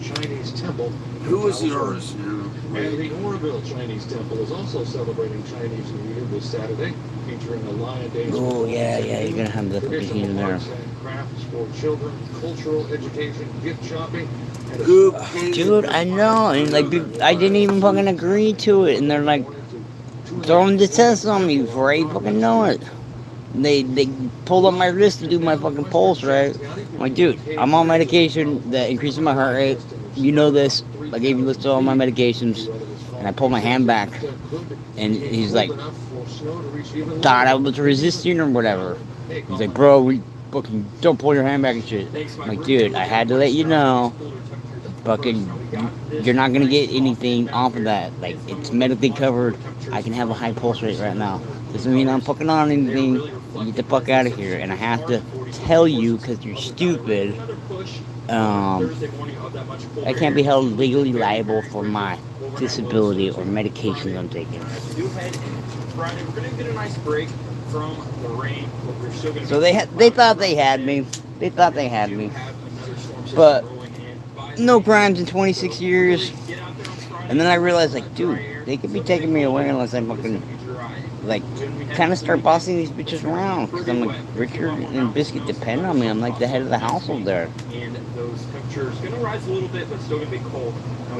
H: Chinese temple.
F: Who was the artist? You know?
H: And the Oroville Chinese Temple is also celebrating Chinese New Year this Saturday, featuring a lion dance.
A: oh yeah, you're gonna have the fucking heat in there.
H: Arts and crafts for children, cultural education, gift shopping. And
F: Who
H: a
F: painted?
A: Dude, I know, and like I didn't even fucking agree to it, and they're like throwing the test on me before I even fucking know it. They pulled up my wrist to do my fucking pulse, right? I'm like, dude, I'm on medication that increases my heart rate. You know this. I gave you a list of all my medications, and I pulled my hand back, and he's like, thought I was resisting or whatever. He's like, bro, we fucking don't pull your hand back and shit. I'm like, dude, I had to let you know. Fucking, you're not gonna get anything off of that. Like, it's medically covered. I can have a high pulse rate right now. Doesn't mean I'm fucking on anything. You get the fuck out of here. And I have to tell you, because you're stupid, I can't be held legally liable for my disability or medications I'm taking.
J: Friday, we're gonna get a nice break from the rain, but we're still gonna.
A: So they thought they had me. They thought they had me. But no crimes in 26 years. And then I realized, like, dude, they could be taking me away unless I fucking, like, kind of start bossing these bitches around. Because I'm like, Richard and Biskuit depend on me. I'm like the head of the household there.
J: And those temperatures gonna rise a little bit, but still gonna be cold.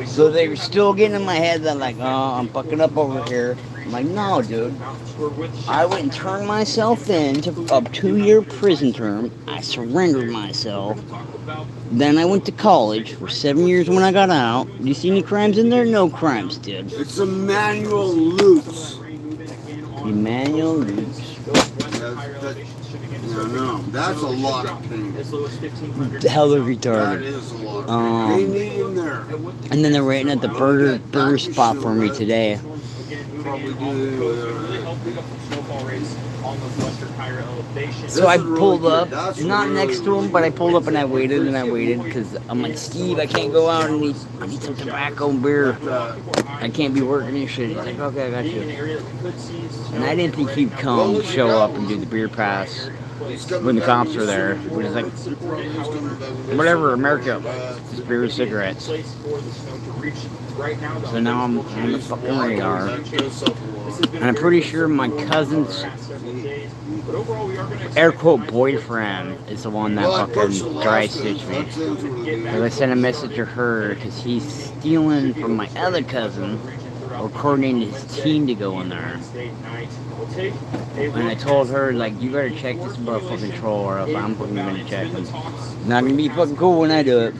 A: So they were still getting in my head that, like, oh, I'm fucking up over here. I'm like, no, dude. I went and turned myself in to a 2-year prison term. I surrendered myself. Then I went to college for 7 years when I got out. Do you see any crimes in there? No crimes, dude.
F: It's Emmanuel Lutz.
A: Emmanuel Lutz.
J: higher elevations should begin to
F: Yeah,
J: start
F: no,
J: picking up.
F: that's
J: So
F: a
J: it should
F: lot
J: drop
F: of pain.
J: as low as 1,500.
A: Hella
F: That
A: retarded.
F: is a lot. They need him there.
A: And then they're waiting at the burger spot for me today.
J: Probably really help pick up some snowfall rates on those western higher elevations.
A: So I pulled up, not next to him, but I pulled up and I waited because I'm like, Steve, I can't go out and I need some tobacco and beer. I can't be working and shit. He's like, okay, I got you. And I didn't think he'd come, show up and do the beer pass when the cops were there. We're just like, whatever, America, just beer and cigarettes. So now I'm on the fucking radar. And I'm pretty sure my cousin's air quote boyfriend is the one that fucking dry stitched me. Because I sent a message to her because he's stealing from my other cousin or coordinating his team to go in there. And I told her, like, you better check this motherfucking troll or else I'm fucking gonna check him. Not gonna be fucking cool when I do it.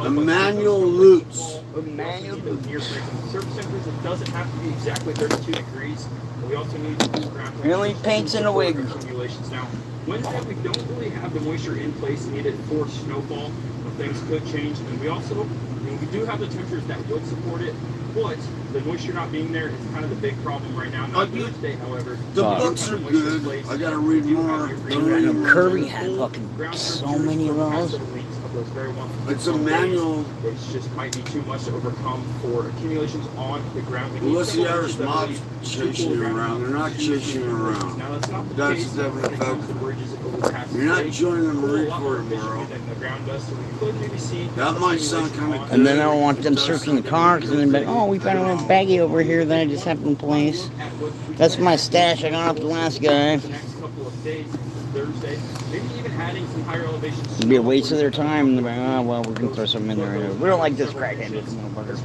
F: Emmanuel Lutz.
J: Emmanuel Lutz. Surface temperature doesn't have to be exactly 32 degrees. But we also need ground
A: really paints in a wig.
J: Accumulations. Now, Wednesday we don't really have the moisture in place needed for snowfall, but things could change. And we also, we do have the temperatures that would support it, but the moisture not being there is kind of the big problem right now. Not Thursday, however.
F: The books are good. I gotta read more.
A: Kirby had fucking so many of those.
F: It's Emmanuel.
J: It just might be too much to overcome for accumulations on the ground.
F: Unless the Irish mob's chasing you around. They're not chasing you around. That's the definite fact. You're not joining the Marine Corps tomorrow. That might sound kind of.
A: And then I don't want them searching the car because then they're like, oh, we found a little baggie over here that I just happened to place. That's my stash I got off the last guy.
J: Thursday, maybe even adding some higher elevations.
A: It'd be a waste of their time. And they're like, oh, well, we're going to throw something in there. We don't like this crackhead.
J: As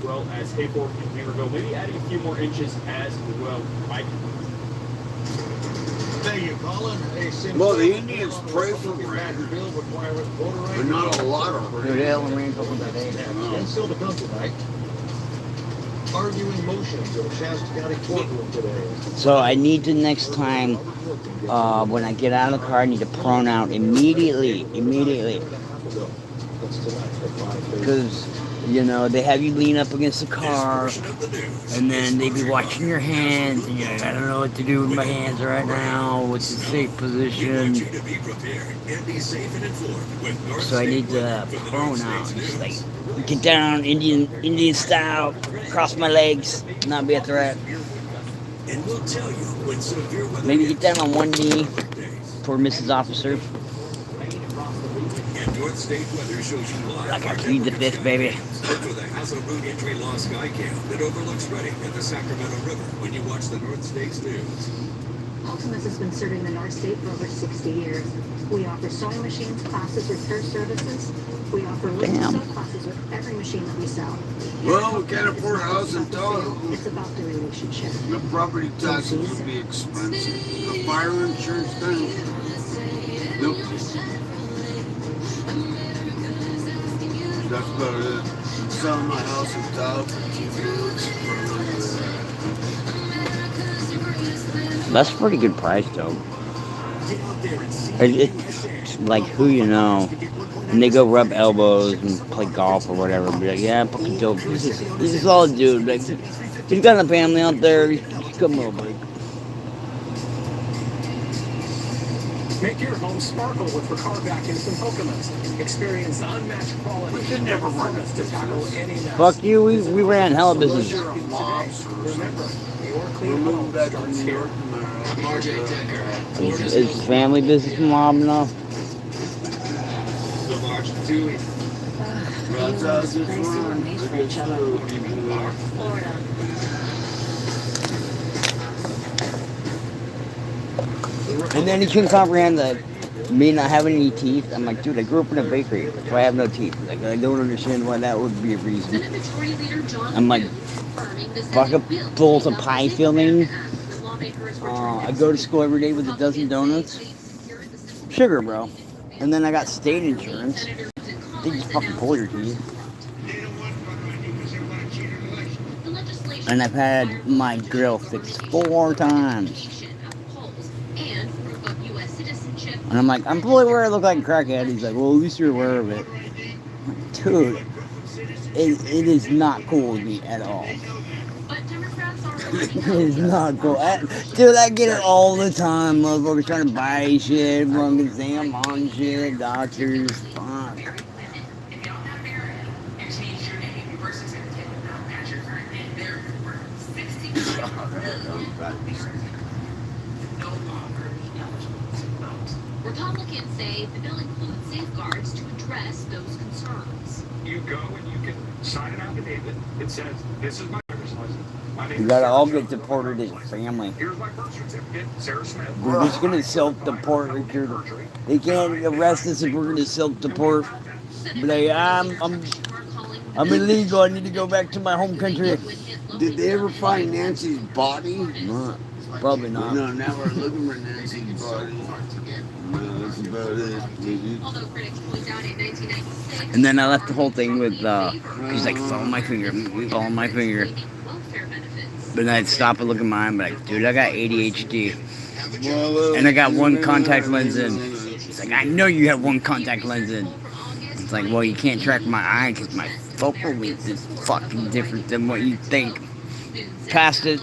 J: well as Hayfork and Weaverville. Maybe adding a few more inches as well. Mike.
G: Thank you, Colin.
F: Well, the Indians pray for rain, but not a lot of rain.
A: Dude, hell, rain couple today.
G: And still to come tonight. Arguing motions in the Shasta County courtroom today.
A: So I need to next time, when I get out of the car, I need to prone out immediately. Because, you know, they have you lean up against the car, and then they be watching your hands, and you're like, I don't know what to do with my hands right now, what's the safe position. So I need to prone out, just like, get down Indian style, cross my legs, not be a threat. Maybe get down on one knee for Mrs. Officer. Like I plead the fifth, baby.
C: Look for the Hazel Root Injury Law Sky Cam that overlooks Reading and the Sacramento River when you watch the North States News.
D: Ultimus has been serving the North State for over 60 years. We offer sewing machines, classes, repair services. We offer sew classes with every machine that we sell.
F: Well, we can't afford a house in Tahoe.
D: It's about the relationship.
F: The property taxes would be expensive. The fire insurance thing. Nope. That's about it. I'm selling my house in Tahoe for $2
A: That's a pretty good price, though. It's like who you know, and they go rub elbows and play golf or whatever. Be like, yeah, fucking dope. This is all a dude. Like, he's got a family out there. He's a good little buddy.
B: Make your home sparkle with Ricard vacuums and Pokemons. Experience unmatched quality and performance to tackle any mess.
A: Fuck you, we ran hella business.
B: Remember, your clean home starts here.
A: Is family business mob enough?
C: The March 2.
F: That's how it's run.
L: Florida.
A: And then he couldn't comprehend that me not having any teeth. I'm like, dude, I grew up in a bakery. That's why I have no teeth. Like, I don't understand why that would be a reason. I'm like, fuck up full of pie filling. I go to school every day with a dozen donuts. Sugar, bro. And then I got state insurance. They just fucking pull your teeth. And I've had my grill fixed 4 times. And I'm like, I'm fully aware I look like a crackhead. He's like, well, at least you're aware of it. I'm like, dude, it is not cool with me at all. It is not cool. Dude, I get it all the time. Motherfuckers trying to buy shit, fucking saying I'm on shit, doctors, fuck.
D: Republicans say the bill includes safeguards to address those concerns.
J: You go and you can sign an affidavit. It says, this is my driver's license. My name
A: You
J: is
A: gotta
J: Sarah
A: all
J: Smith.
A: get deported as a family.
J: Here's my birth certificate, Sarah Smith.
A: We're just gonna self-deport, Richard. They can't arrest us if we're gonna self-deport. But I'm illegal. I need to go back to my home country.
F: Did they ever find Nancy's body?
A: No, probably not.
F: No, now we're looking for Nancy's body. No, that's about it.
D: Although critics point out in 1996,
A: And then I left the whole thing with, he's like, follow my finger, follow my finger.
D: welfare benefits.
A: But then I'd stop and look at mine, but like, dude, I got ADHD.
F: Well,
A: And I got one contact lens in. It's like, I know you have one contact lens in. It's like, well, you can't track my eye because my focal length is fucking different than what you think. Passed it.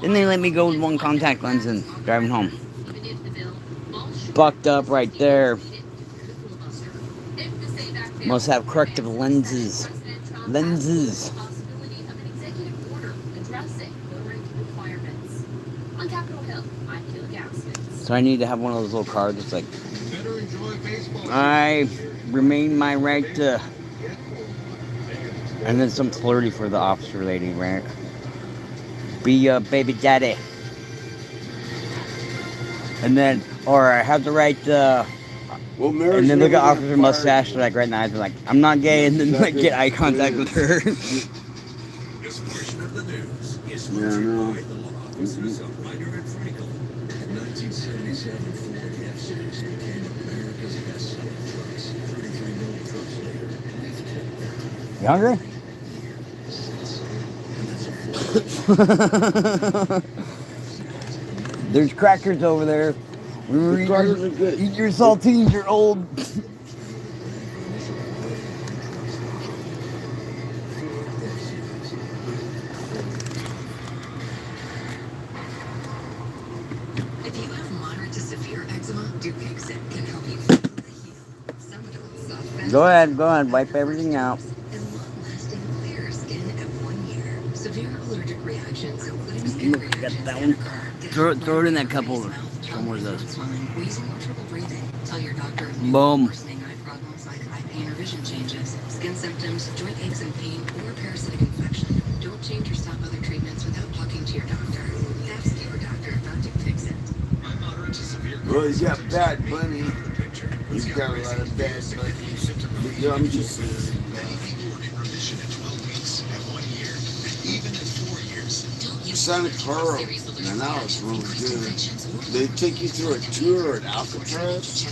A: Then they let me go with one contact lens in, driving home. Bucked up right there. Must have corrective lenses. Lenses. So I need to have one of those little cards that's like, I remain my right to, and then some flirty for the officer lady, right? Be your baby daddy. And then, or I have the right to, and then look at officer mustache, like right now, they're like, I'm not gay, and then like get eye contact with her.
C: This portion of the news is
F: Yeah, I know.
C: by the law offices of Ryder and Frankel. In 1977, Ford F-Series became America's best-selling trucks. 33 million trucks later.
A: You hungry? There's crackers over there.
F: The crackers are good.
A: Eat your saltines, you're old.
D: If you have moderate to severe eczema, Dupixent can help you fully heal. Some adults suffer
A: Go ahead, wipe everything out.
D: and long-lasting clear skin at 1 year. Severe allergic reactions, including skin
A: Look, I got
D: reactions,
A: that
D: and
A: one. Throw it in that cup holder. One more of those.
D: wheezing or trouble breathing. Tell your doctor if you
A: Boom.
D: have worsening eye problems like eye pain or vision changes, skin symptoms, joint aches and pain, or parasitic infection. Don't change or stop other treatments without talking to your doctor. Ask your doctor about Dupixent.
C: My moderate to severe
F: Well, he's got Bad Bunny.
C: picture.
F: He's got a lot of Bad Bunny. Yeah, I'm just saying.
C: Many people are in remission at 12 weeks, at 1 year, and even at 4 years.
F: Santa Clara, man, that was really good. They take you through a tour at Alcatraz.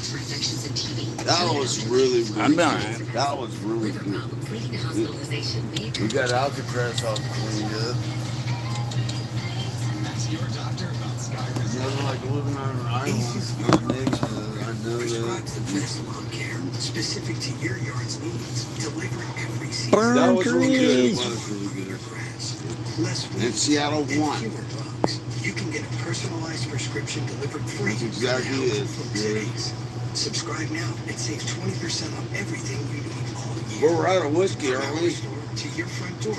F: That was really,
A: I'm
F: really
A: done.
F: good. That was really good. We got Alcatraz all cleaned up.
C: Ask your doctor about Skyrim.
F: Nothing like living on an island. I know
C: Prescribed
F: that.
C: the best lawn care, specific to your yard's needs, delivered every season.
A: Burn
F: That was really good. It
A: trees.
F: was really good.
C: Grass, less weeds,
F: And Seattle
C: and
F: won.
C: fewer bugs. You can get a personalized prescription delivered free.
F: That's exactly
C: now
F: it.
C: from
F: Yeah.
C: cities. Subscribe now and save 20% on everything you need all year.
F: We're out of whiskey, aren't we?
C: To your front door.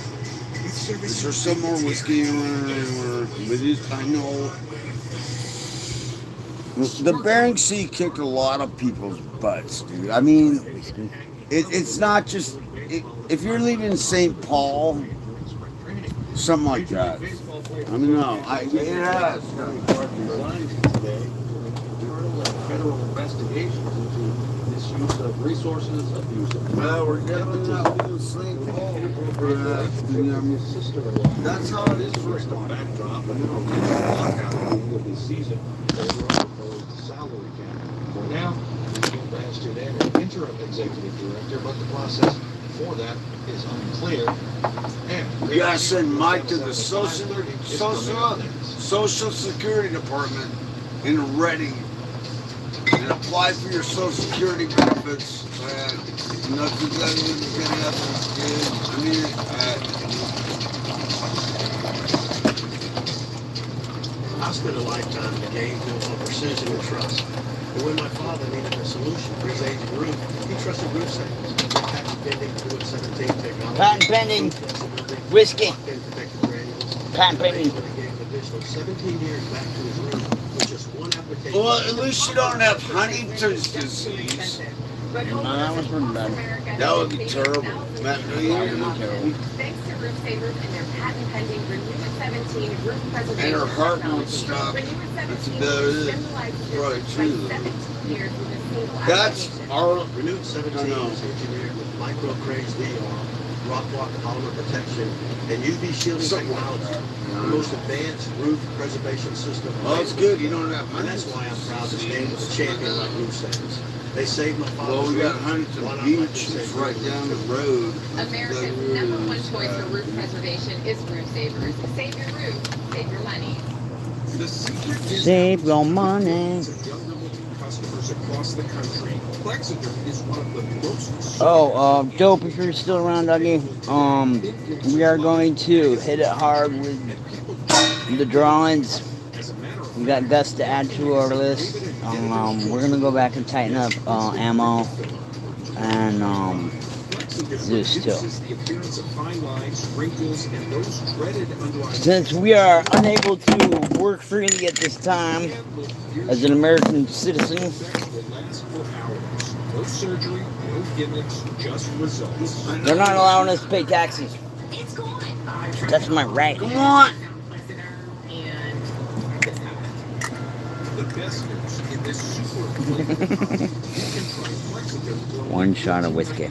C: With service
F: Is there some more whiskey around? I know. The Bering Sea kicked a lot of people's butts, dude. I mean, it's not just if you're leaving St. Paul, something like that. I mean, no, it has.
H: Federal investigations into misuse of resources, abuse of
F: Well, we're definitely not leaving St. Paul for that. That's how it is
H: first
F: right
H: a
F: now.
H: backdrop and then a lockout at the end of the season over a proposed salary cap. For now, the deal has to then an interim executive director, but the process for that is unclear. And
F: You gotta send Mike to the Social Security Department in Reading and apply for your Social Security benefits. Nothing better than getting up and I mean,
M: I spent a lifetime in the game built on precision and trust. And when my father needed a solution for his aging roof, he trusted roof savings. Patent pending Fluid 17 technology.
A: Patent pending. Whiskey. Patent pending.
M: Gave an additional 17 years back to his roof with just one application.
F: well, at least you don't have Huntington's disease.
A: No, that was pretty bad.
F: That would be terrible. Matt, do you?
L: Thanks to Roof Savers and their patent pending Renewed 17 roof preservation
F: And her heart won't
L: technology.
F: stop.
L: Renewed
F: That's
L: 17
F: about it.
L: symbolizes
F: Probably
L: this
F: true.
L: by 17 years with a single
F: That's
L: application.
F: our.
M: Renewed 17 is engineered with micro-crazed VR, rock block polymer protection, and UV shielding technology. The most advanced roof preservation system.
F: Well, it's good. You don't have
M: And that's why I'm proud to stand with a champion like Roof Savers. They saved my father's
F: Well, we got
M: roof.
F: Huntington
M: Why not let them
F: Beach.
M: save
F: It's
M: your
F: right
M: roof
F: down the
M: too?
F: road.
L: America's #1 choice for roof preservation is Roof Savers. Save your roof, save your money.
C: The secret is
A: Save your money.
C: millions of younger looking customers across the country. Plexiderm is one of the most
A: Oh, Dope, if you're still around, Dougie, we are going to hit it hard with the drawings. We got Gus to add to our list. We're gonna go back and tighten up ammo and this still.
C: the appearance of fine lines, wrinkles, and those dreaded underlying
A: Since we are unable to work freely at this time as an American citizen,
C: will last for hours. No surgery, no gimmicks, just results.
A: they're not allowing us to pay taxes.
L: It's gone.
A: That's my right.
F: Come on.
C: The best news in this super
A: One shot of whiskey.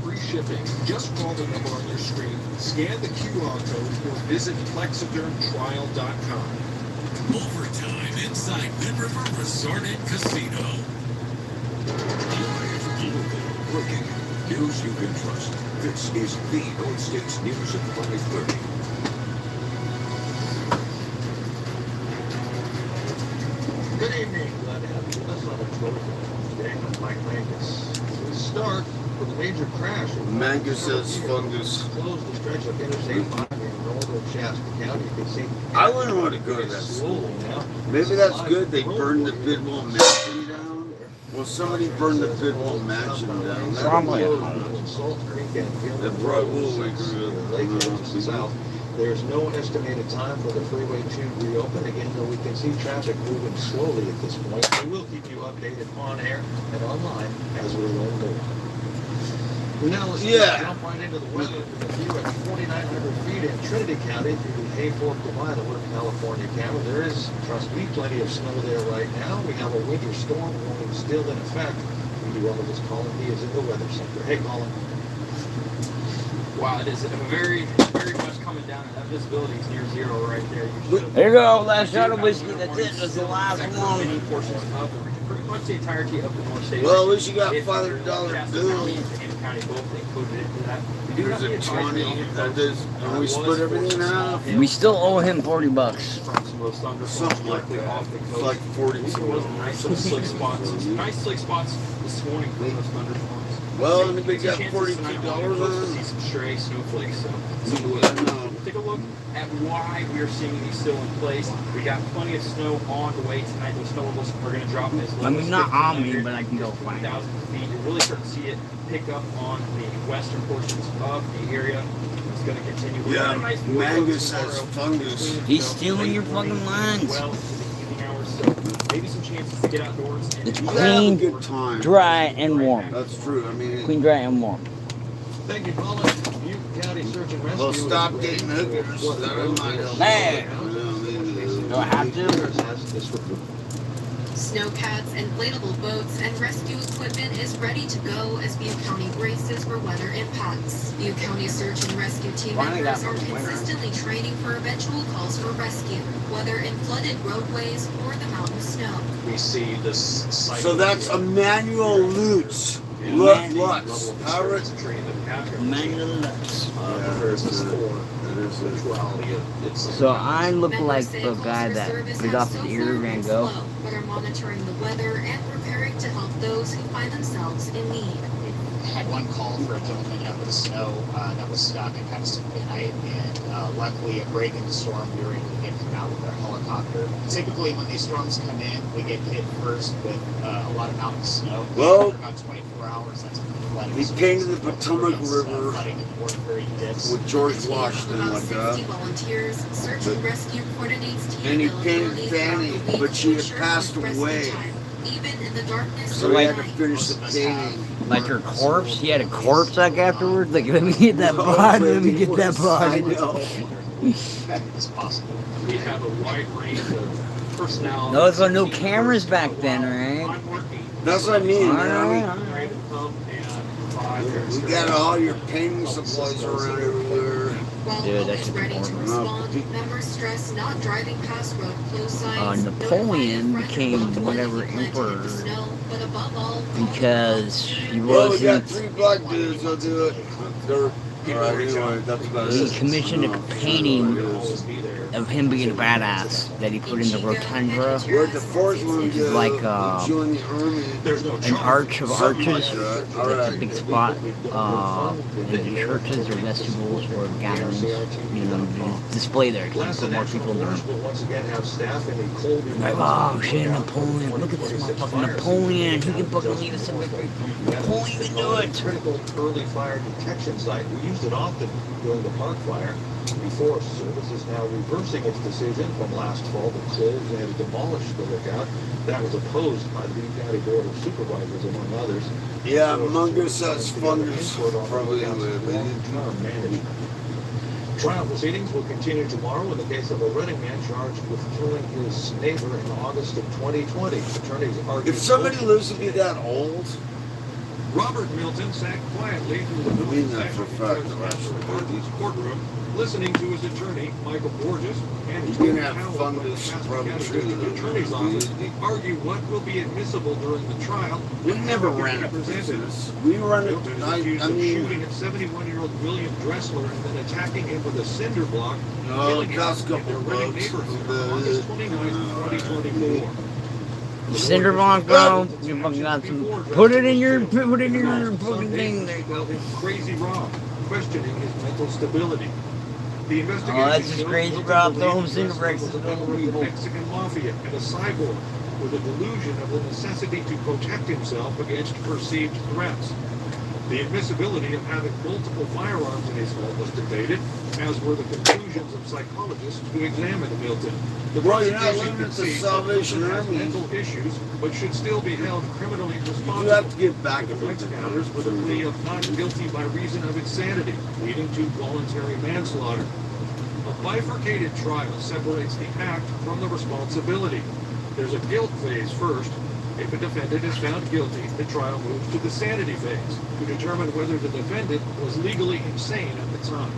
C: free shipping. Just call the number on your screen, scan the QR code, or visit plexidermtrial.com.
N: Overtime inside Wind River Resort and Casino.
C: Live, local, breaking news you can trust. This is the North States News at 5:30.
H: Good evening. Glad to have you with us on the tour today. I'm Mike Mangus. We start with a major crash.
F: Mangus says fungus.
H: Closed the stretch of Interstate 5 in northern Shasta County. You can see.
F: I wouldn't want to go to that school.
H: Now.
F: Maybe that's good. They burned the Bidwell Mansion down. Well, somebody burned the Bidwell Mansion down.
A: Probably.
F: That brought Woolway through the
H: south. There's no estimated time for the freeway to reopen. Again, though we can see traffic moving slowly at this point. We will keep you updated on air and online as we learn more. Now let's jump right into the weather with a view at 4,900 feet in Trinity County through the Hayfork to Violet, California County. There is, trust me, plenty of snow there right now. We have a winter storm warning still in effect. Meteorologist Colin, he is in the weather center. Hey, Colin.
J: Wow, it is very much coming down. That visibility is near zero right there.
A: There you go, last shot of whiskey. That's it. That's the last one.
J: Many portions of the region, pretty much the entirety of the North State.
F: Well, at least you got
J: It's
F: $500
J: Shasta
F: bills.
J: County and Kent County both included into that. We do
F: Here's
J: have
F: a
J: the advisory
F: 20.
J: on
F: That is, and we split everything out.
A: We still owe him $40.
F: Something like that.
J: Off the coast.
F: Like 42.
J: Nice little slick spots. Nice slick spots this morning for those thunderstorms.
F: Well, anybody got
J: Chances
F: $42
J: tonight we're
F: on
J: supposed to
F: it?
J: see some stray snowflakes. So we'll take a look at why we are seeing these still in place. We got plenty of snow on the way tonight. Those snow levels are going to drop as low
A: I mean,
J: as
A: not on me,
J: 1,500
A: but I can go
J: to
A: find it.
J: 2,000 feet. You're really starting to see it pick up on the western portions of the area. It's going to continue. We're
F: Yeah,
J: gonna have a nice
F: Mangus
J: tomorrow.
F: has fungus.
A: He's stealing your fucking lines.
J: Well, into the evening hours, so maybe some chances to get outdoors. And
A: It's
F: You have a
A: clean,
F: good time.
A: dry, and warm.
F: That's true. I mean,
A: Clean, dry, and warm.
H: Thank you, Colin. Butte County Search and Rescue.
F: well,
H: is
F: stop
H: ready
F: getting
H: for
F: hookers.
H: what
F: That
H: the
F: might help.
A: Man. Do I have to?
H: has this report.
D: Snowcats, inflatable boats, and rescue equipment is ready to go as Butte County braces for weather impacts. Butte County search and rescue team
A: Finally
D: members
A: got
D: are
A: my winner.
D: consistently training for eventual calls for rescue, whether in flooded roadways or the mountain snow.
M: We see this cycle.
F: So that's Emmanuel Lutz. Lux. Pirate.
A: Manual Lux.
F: That is
A: So I look like the guy that got off his ear Van Gogh.
D: But are monitoring the weather and preparing to help those who find themselves in need.
O: Had one call for a gentleman out with the snow that was stuck and kind of stuck midnight, and luckily a break in the storm, we were able to get him out with our helicopter. Typically when these storms come in, we get hit first with a lot of mountain snow.
F: Well,
O: for about 24 hours, that's when the flooding.
F: He came to the Potomac River with George Washington like that.
D: Volunteers, search and rescue coordinates team
F: And he painted Fanny, but she had passed away.
D: Even in the darkness,
F: So we had to finish the painting.
A: Like her corpse? He had a corpse like afterwards? Like, let me get that body, let me get that body.
F: I know.
O: As possible.
J: We have a wide range of personalities.
A: Those are no cameras back then, right?
F: That's what I mean, man.
J: Ready to come and provide
F: We got all your painting supplies around everywhere.
D: While
A: Dude,
D: always
A: that's
D: ready to
A: important.
D: respond, members stress not driving past road closed signs.
A: Napoleon became whatever emperor
D: But above all,
A: because he
F: Well, we got
A: wasn't.
F: 3 black dudes, I'll do it. They're, alright, anyway, that's about
A: He
F: it.
A: commissioned a painting of him being a badass that he put in the rotunda.
F: Where'd the 4th one go?
A: Like
F: join the army.
A: an arch of arches.
F: Like that.
A: That's a big spot in the churches or vestibules or gatherings. You know, display there to put more people in the room.
H: Once again have staff in a cold
A: Like, oh shit, Napoleon! Look at this motherfucking Napoleon! He can fucking lead us in victory. Napoleon can do it.
H: critical early fire detection site. We used it often during the park fire. Before, service is now reversing its decision from last fall to close and demolish the lookout. That was opposed by the Lee County Board of Supervisors, among others.
F: Yeah, Mungus has funders probably
H: managed. Trial proceedings will continue tomorrow in the case of a Reading man charged with killing his neighbor in August of 2020. Attorneys argue.
F: If somebody lives to be that old,
J: Robert Milton sat quietly through the
F: I mean that for a fact,
J: courtroom, listening to his attorney, Michael Borges, and
F: he's
J: Tony
F: gonna have
J: Howell
F: fun
J: of the
F: this
J: Pasco
F: probably
J: County
F: true.
J: District Attorney's Office argue what will be admissible during the trial.
F: We
J: and
F: never
J: how it
F: ran
J: can
F: a
J: be presented.
F: business. We run it.
J: Milton is accused of shooting at 71-year-old William Dressler and then attacking him with a cinder block,
F: No,
J: killing
F: it cost a
J: him in
F: couple
J: their Reading
F: bucks.
J: neighborhood on August 29, 2024.
A: Cinder block, bro. You fucking got some. Put it in your fucking thing. There you go.
J: Crazy Rob, questioning his mental stability. The investigation
A: Oh, that's just
J: shows
A: crazy,
J: Milton
A: Rob.
J: believes
A: Throw him
J: Dressler
A: cinder bricks
J: was a
A: at the
J: member of the
A: people.
J: Mexican mafia and a cyborg with a delusion of the necessity to protect himself against perceived threats. The admissibility of having multiple firearms in his home was debated, as were the conclusions of psychologists who examined Milton. The
F: Bro, you're not
J: prosecution
F: limited to
J: concedes that
F: Salvation
J: Milton has
F: Army.
J: mental issues, but should still be held criminally responsible.
F: You have to get back
J: He
F: a
J: defense
F: bit.
J: counters with a plea of not guilty by reason of insanity, leading to voluntary manslaughter. A bifurcated trial separates the act from the responsibility. There's a guilt phase first. If a defendant is found guilty, the trial moves to the sanity phase to determine whether the defendant was legally insane at the time.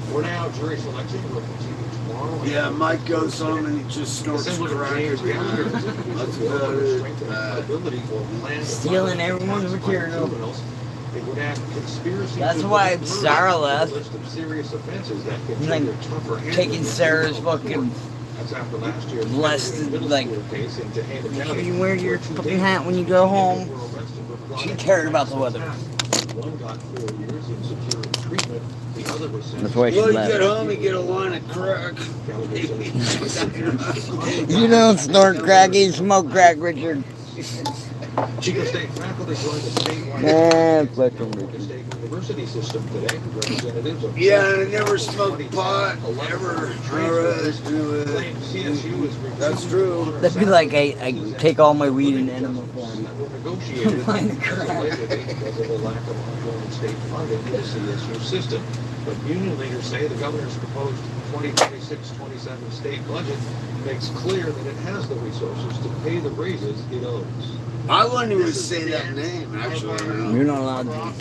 H: For now, jury selection will continue tomorrow.
F: Yeah, Mike goes home and he just snorts crack. That's about it.
A: Stealing everyone's material.
H: It would add conspiracy.
A: That's
H: to
A: why
H: commit
A: Sarah
H: murder to the
A: left.
H: list of serious offenses that can
A: Like,
H: trigger tougher
A: taking
H: handling
A: Sarah's
H: in criminal
A: fucking
H: court. That's after last year's
A: blessed,
H: middle
A: like,
H: school case in Tehama
A: make sure
H: County,
A: you wear your
H: where 2
A: fucking hat when you go home. She cared about the weather.
H: One got 4 years in secure treatment. The other was
A: That's why she
F: Well, you
A: left.
F: get home, you get a line of crack.
A: You don't snort crack, you smoke crack, Richard.
H: Chico State faculty joined the statewide
A: Yeah, fucking
H: Chico State University system today. Representatives of
F: Yeah, I never smoked pot, ever. Alright,
H: claim CSU is
F: that's true.
A: That'd be like I take all my weed in animal form.
H: that were negotiated
A: Line of crack.
H: because of the lack of ongoing state funding in the CSU system. But union leaders say the governor's proposed 2026-27 state budget makes clear that it has the resources to pay the raises it owes.
F: I wouldn't even say that name, actually.
A: You're not allowed to.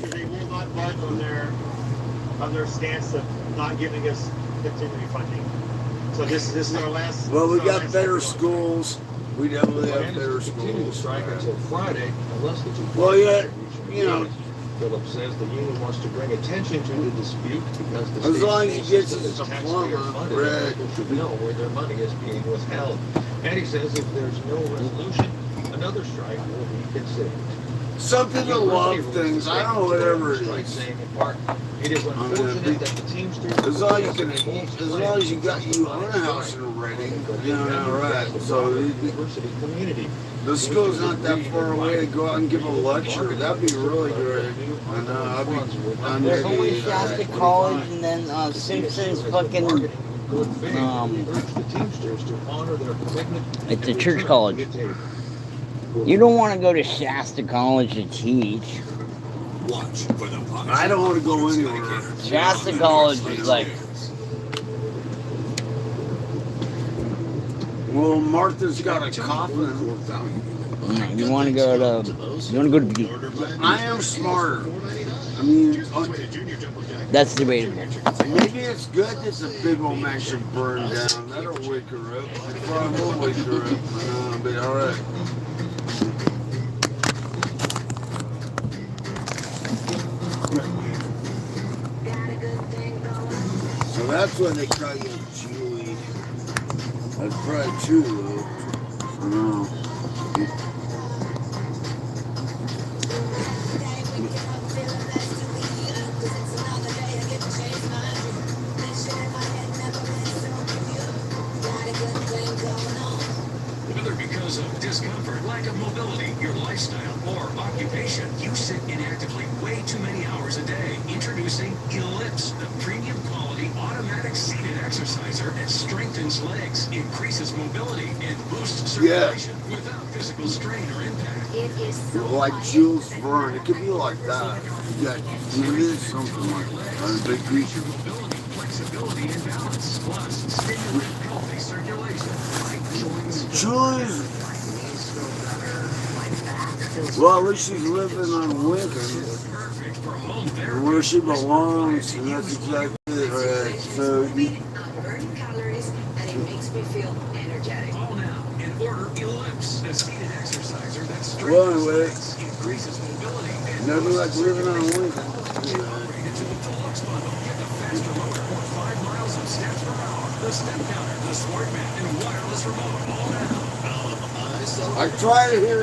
P: They will not budge on their stance of not giving us continuing funding. So this is our last.
F: Well, we got better schools. We definitely have
H: Plans
F: better
H: to continue the
F: schools.
H: strike until Friday, unless the two
F: Well, yeah,
H: parties reach an
F: you know.
H: agreement. Phillips says the union wants to bring attention to the dispute because the
F: As long as
H: state's
F: he gets
H: school
F: his
H: system is
F: diploma,
H: taxpayer-funded, and
F: right.
H: people should know where their money is being withheld. And he says if there's no resolution, another strike will be considered.
F: Some people love things. I don't know whatever it is.
H: Saying in part, it is unfortunate that the Teamsters.
F: As long as you got you own a house in Reading, you know, right. So
H: university community.
F: the school's not that far away to go out and give a lecture. That'd be really great. I know.
A: There's only Shasta College and then Simpson's fucking it's a church college. You don't want to go to Shasta College to teach.
F: I don't want to go anywhere.
A: Shasta College is like.
F: Well, Martha's got a coffin.
A: You want to go to. You want to go to.
F: I am smarter. I mean,
A: that's the way to go.
F: Maybe it's good that the big old mansion burned down. That'll wake her up. It probably will wake her up. But all right. So that's why they call you Julie. That's probably true, though. No.
N: Whether because of discomfort, lack of mobility, your lifestyle, or occupation, you sit inactively way too many hours a day. Introducing Ellipse, the premium quality automatic seated exerciser that strengthens legs, increases mobility, and boosts circulation without physical strain or impact.
E: It is so
F: like Jules Verne. It could be like that. Yeah, maybe it's something like that. On a big beach.
N: Mobility, flexibility, and balance. Plus, stimulate healthy circulation. Like joints.
F: Jules. Well, at least she's living on Lincoln, where she belongs, and that's exactly it, right? So,
E: burning calories and it makes me feel energetic.
N: Call now and order Ellipse, a seated exerciser that
F: well, anyway,
N: increases mobility and
F: nothing like living on Lincoln.
N: upgraded to the deluxe bundle. Get the faster motor or 5 miles of steps per hour, the step counter, the smart mat, and wireless remote. All now.
F: I try to hit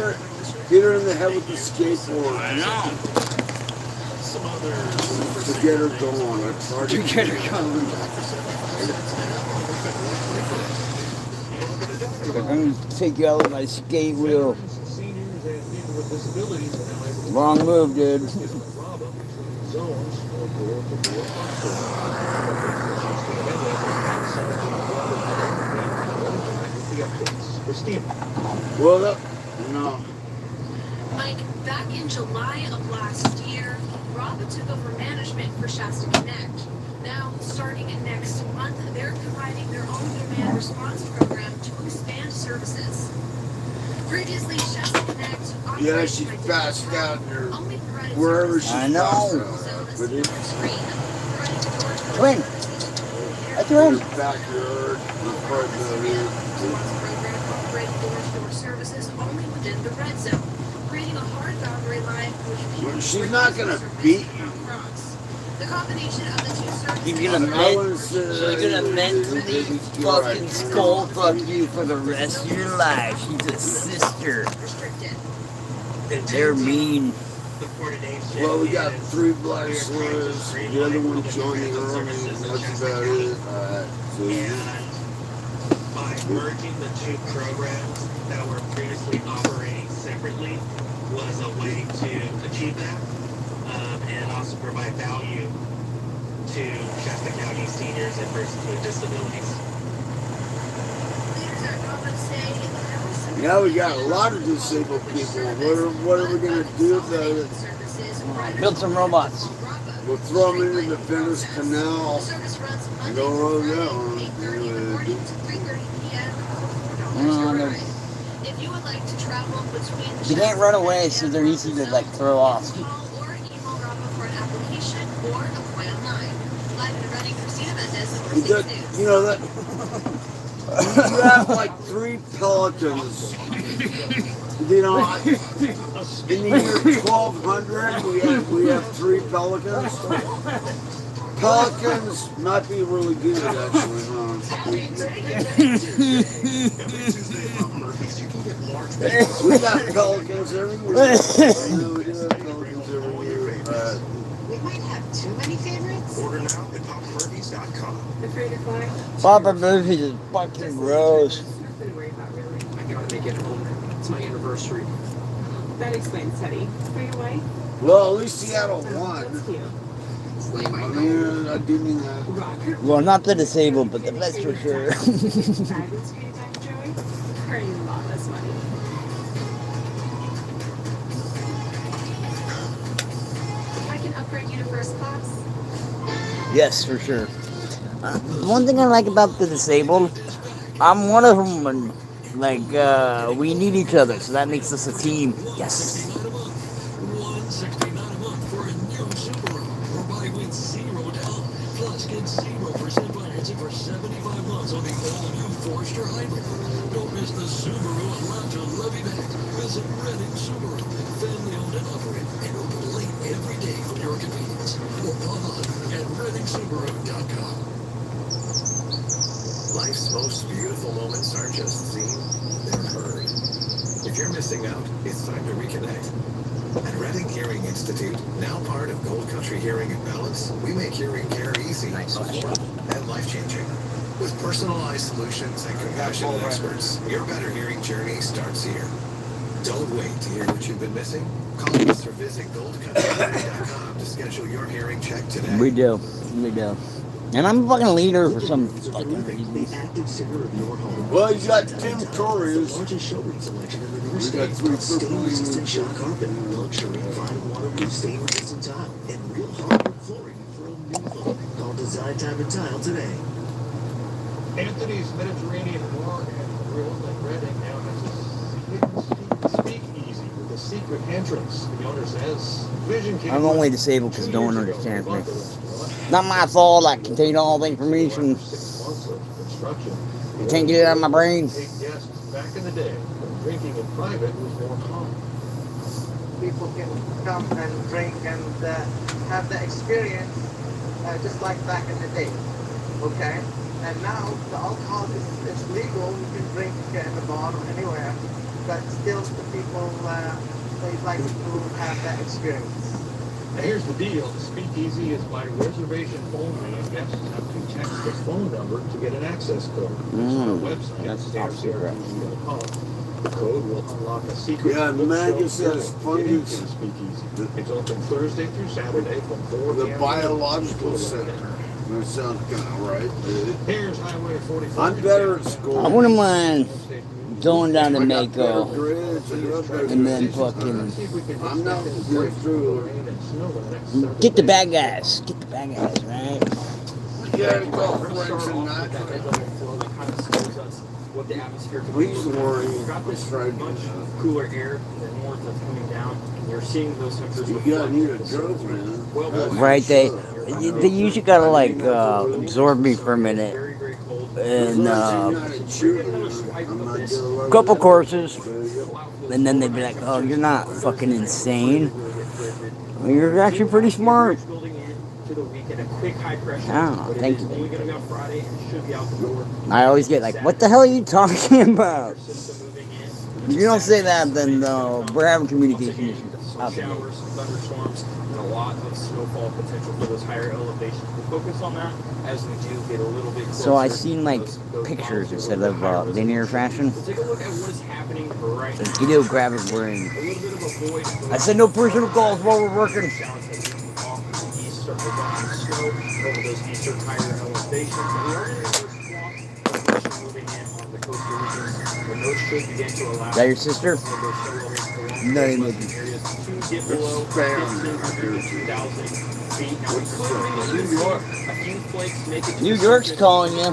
F: her in the head with the skateboard.
A: I know.
F: To get her going. I try to
A: get her going. I'm gonna take you out with my skate wheel. Wrong move, dude.
F: Well, no.
Q: Mike, back in July of last year, Rob took over management for Shasta Connect. Now, starting next month, they're providing their own demand response program to expand services. Previously, Shasta Connect
F: Yeah, she's passed out there. Wherever she's
A: I know.
F: passed out. But it's
A: Twin. A twin.
F: Backyard.
Q: Upgrade door-to-door services only within the red zone, creating a hard boundary line which people
F: She's not gonna beat you.
Q: The combination of the two services.
A: You're gonna mentally fucking skull fuck you for the rest of your life. She's a sister. They're mean.
F: Well, we got 3 black slurs. The other one joined the army. That's about it.
R: By merging the two programs that were previously operating separately was a way to achieve that and also provide value to Shasta County seniors and persons with disabilities.
F: Now we got a lot of disabled people. What are we going to do about it?
A: Build some robots.
F: We'll throw them into the Venice Canal and go roll that one.
Q: If you would like to travel between
A: They can't run away, so they're easy to like throw off.
Q: or email Robert for an application or apply online. Live and running Christina Mendez for 6 News.
F: You know that You have like 3 pelicans. You know, in the year 1200, we have 3 pelicans. Pelicans might be really good, actually. We got pelicans everywhere. We do have pelicans everywhere.
E: We might have too many favorites.
N: Order now at popmurphys.com.
Q: Afraid to fly?
A: Papa Murphy's is fucking gross.
Q: Nothing to worry about, really.
M: I gotta make it home. It's my anniversary.
Q: That explains Teddy. For your wife?
F: Well, at least Seattle won.
Q: That's cute.
F: I mean, I do mean that.
A: Well, not the disabled, but the best for sure.
Q: Fabulous screen time, Joey. Earning a lot less money. I can upgrade you to first class.
A: Yes, for sure. One thing I like about the disabled, I'm one of them, and like we need each other, so that makes us a team. Yes.
N: $169 a month for a new Subaru. Or buy with 0 down. Plus, get 0% financing for 75 months on the all-new Forester Hybrid. Don't miss the Subaru allowed to love you back. Visit Redding Subaru. Family-owned and operated and open late every day for your convenience. Or online at reddingsubaru.com.
C: Life's most beautiful moments aren't just seen, they're heard. If you're missing out, it's time to reconnect. At Redding Hearing Institute, now part of Gold Country Hearing and Balance, we make hearing care easy, affordable, and life-changing. With personalized solutions and compassionate experts, your better hearing journey starts here. Don't wait to hear what you've been missing. Call us or visit goldcountryhearing.com to schedule your hearing check today.
A: We do. We do. And I'm a fucking leader for some fucking reason.
M: The active singer of your home.
F: Well, you got Tim Torres.
M: Largest showroom selection in the
F: We
M: North
F: got
M: States.
F: 3
M: Stain-resistant shock carpet, luxury, fine waterproof stain-resistant tile, and real hardwood flooring for a new look. Call Design Time and Tile today.
H: Anthony's Mediterranean Bar and Grill in Redding now has a hidden speakeasy with a secret entrance. The owner says, Vision
A: I'm only disabled because no one understands me. Not my fault, I contain all the information. I can't get it out of my brain.
H: Guests back in the day, when drinking in private was more common.
S: People can come and drink and have the experience just like back in the day. Okay? And now the alcohol is legal. You can drink in the bar or anywhere. But still the people, they like to have that experience.
H: Now here's the deal. The speakeasy is by reservation only, and guests have to text the phone number to get an access code. It's on our website,
A: That's top secret.
H: stanford.com. The code will unlock a secret.
F: Yeah, Maggie says fungus.
H: The speakeasy. It's open Thursday through Saturday from 4
F: The
H: p.m.
F: biological center. That sounds kind of right.
H: Here's Highway 44.
F: I'm better at school.
A: I wouldn't mind going down to Mako and then fucking
F: I'm not good through.
A: get the bad guys. Get the bad guys, right?
F: Yeah, girlfriends and that.
J: What the atmosphere could
F: Please worry.
J: You've got this much cooler air in the north that's coming down. You're seeing those temperatures.
F: You gotta need a girlfriend.
A: Right, they usually gotta like absorb me for a minute. And couple courses, and then they'd be like, "Oh, you're not fucking insane. You're actually pretty smart." Oh, thank you. I always get like, "What the hell are you talking about?" If you don't say that, then we're having communication issues.
J: Showers, thunderstorms, and a lot of snowfall potential for those higher elevations. We'll focus on that as we do get a little bit closer.
A: So I seen like pictures instead of linear fashion.
J: Take a look at what is happening right now.
A: Video grab it ring. I said no personal calls while we're working.
J: Over those eastern higher elevations, and we are in reverse swamp moving in on the coastal regions, when those should begin to allow.
A: Is that your sister? No, you
J: areas to get below 1,500 to 2,000 feet. Now we could New York. A few flakes make it to
A: New York's calling you.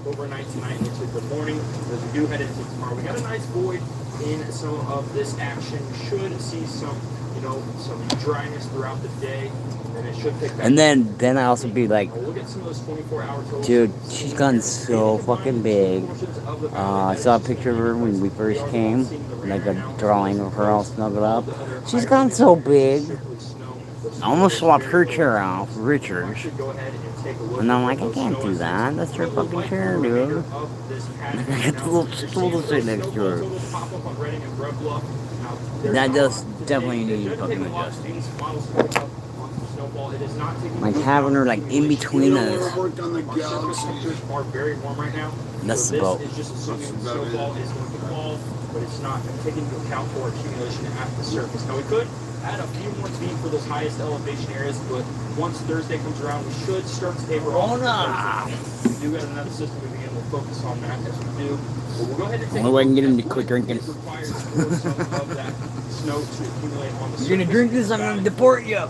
J: overnight tonight into the morning as we do head into tomorrow. We got a nice void in some of this action. Should see some you know, some dryness throughout the day, and it should pick back
A: And then I also be like,
J: We'll get some of those 24-hour totals.
A: dude, she's gotten so fucking big. I saw a picture of her when we first came, like a drawing of her all snuggled up. She's gotten so big. I almost swapped her chair out for Richard's. And I'm like, I can't do that. That's her fucking chair, dude. I get the little stool to sit next to her. That does definitely need fucking adjusting. Like having her like in between us. That's the boat.
J: It's just assuming snowfall is going to fall, but it's not taking into account for accumulation at the surface. Now we could add a few more feet for those highest elevation areas, but once Thursday comes around, we should start to taper off. We do got another system moving in. We'll focus on that as we do. But we'll go ahead and take
A: Only way I can get into quit drinking.
J: Snow to accumulate on the
A: You're gonna drink this, I'm gonna deport you.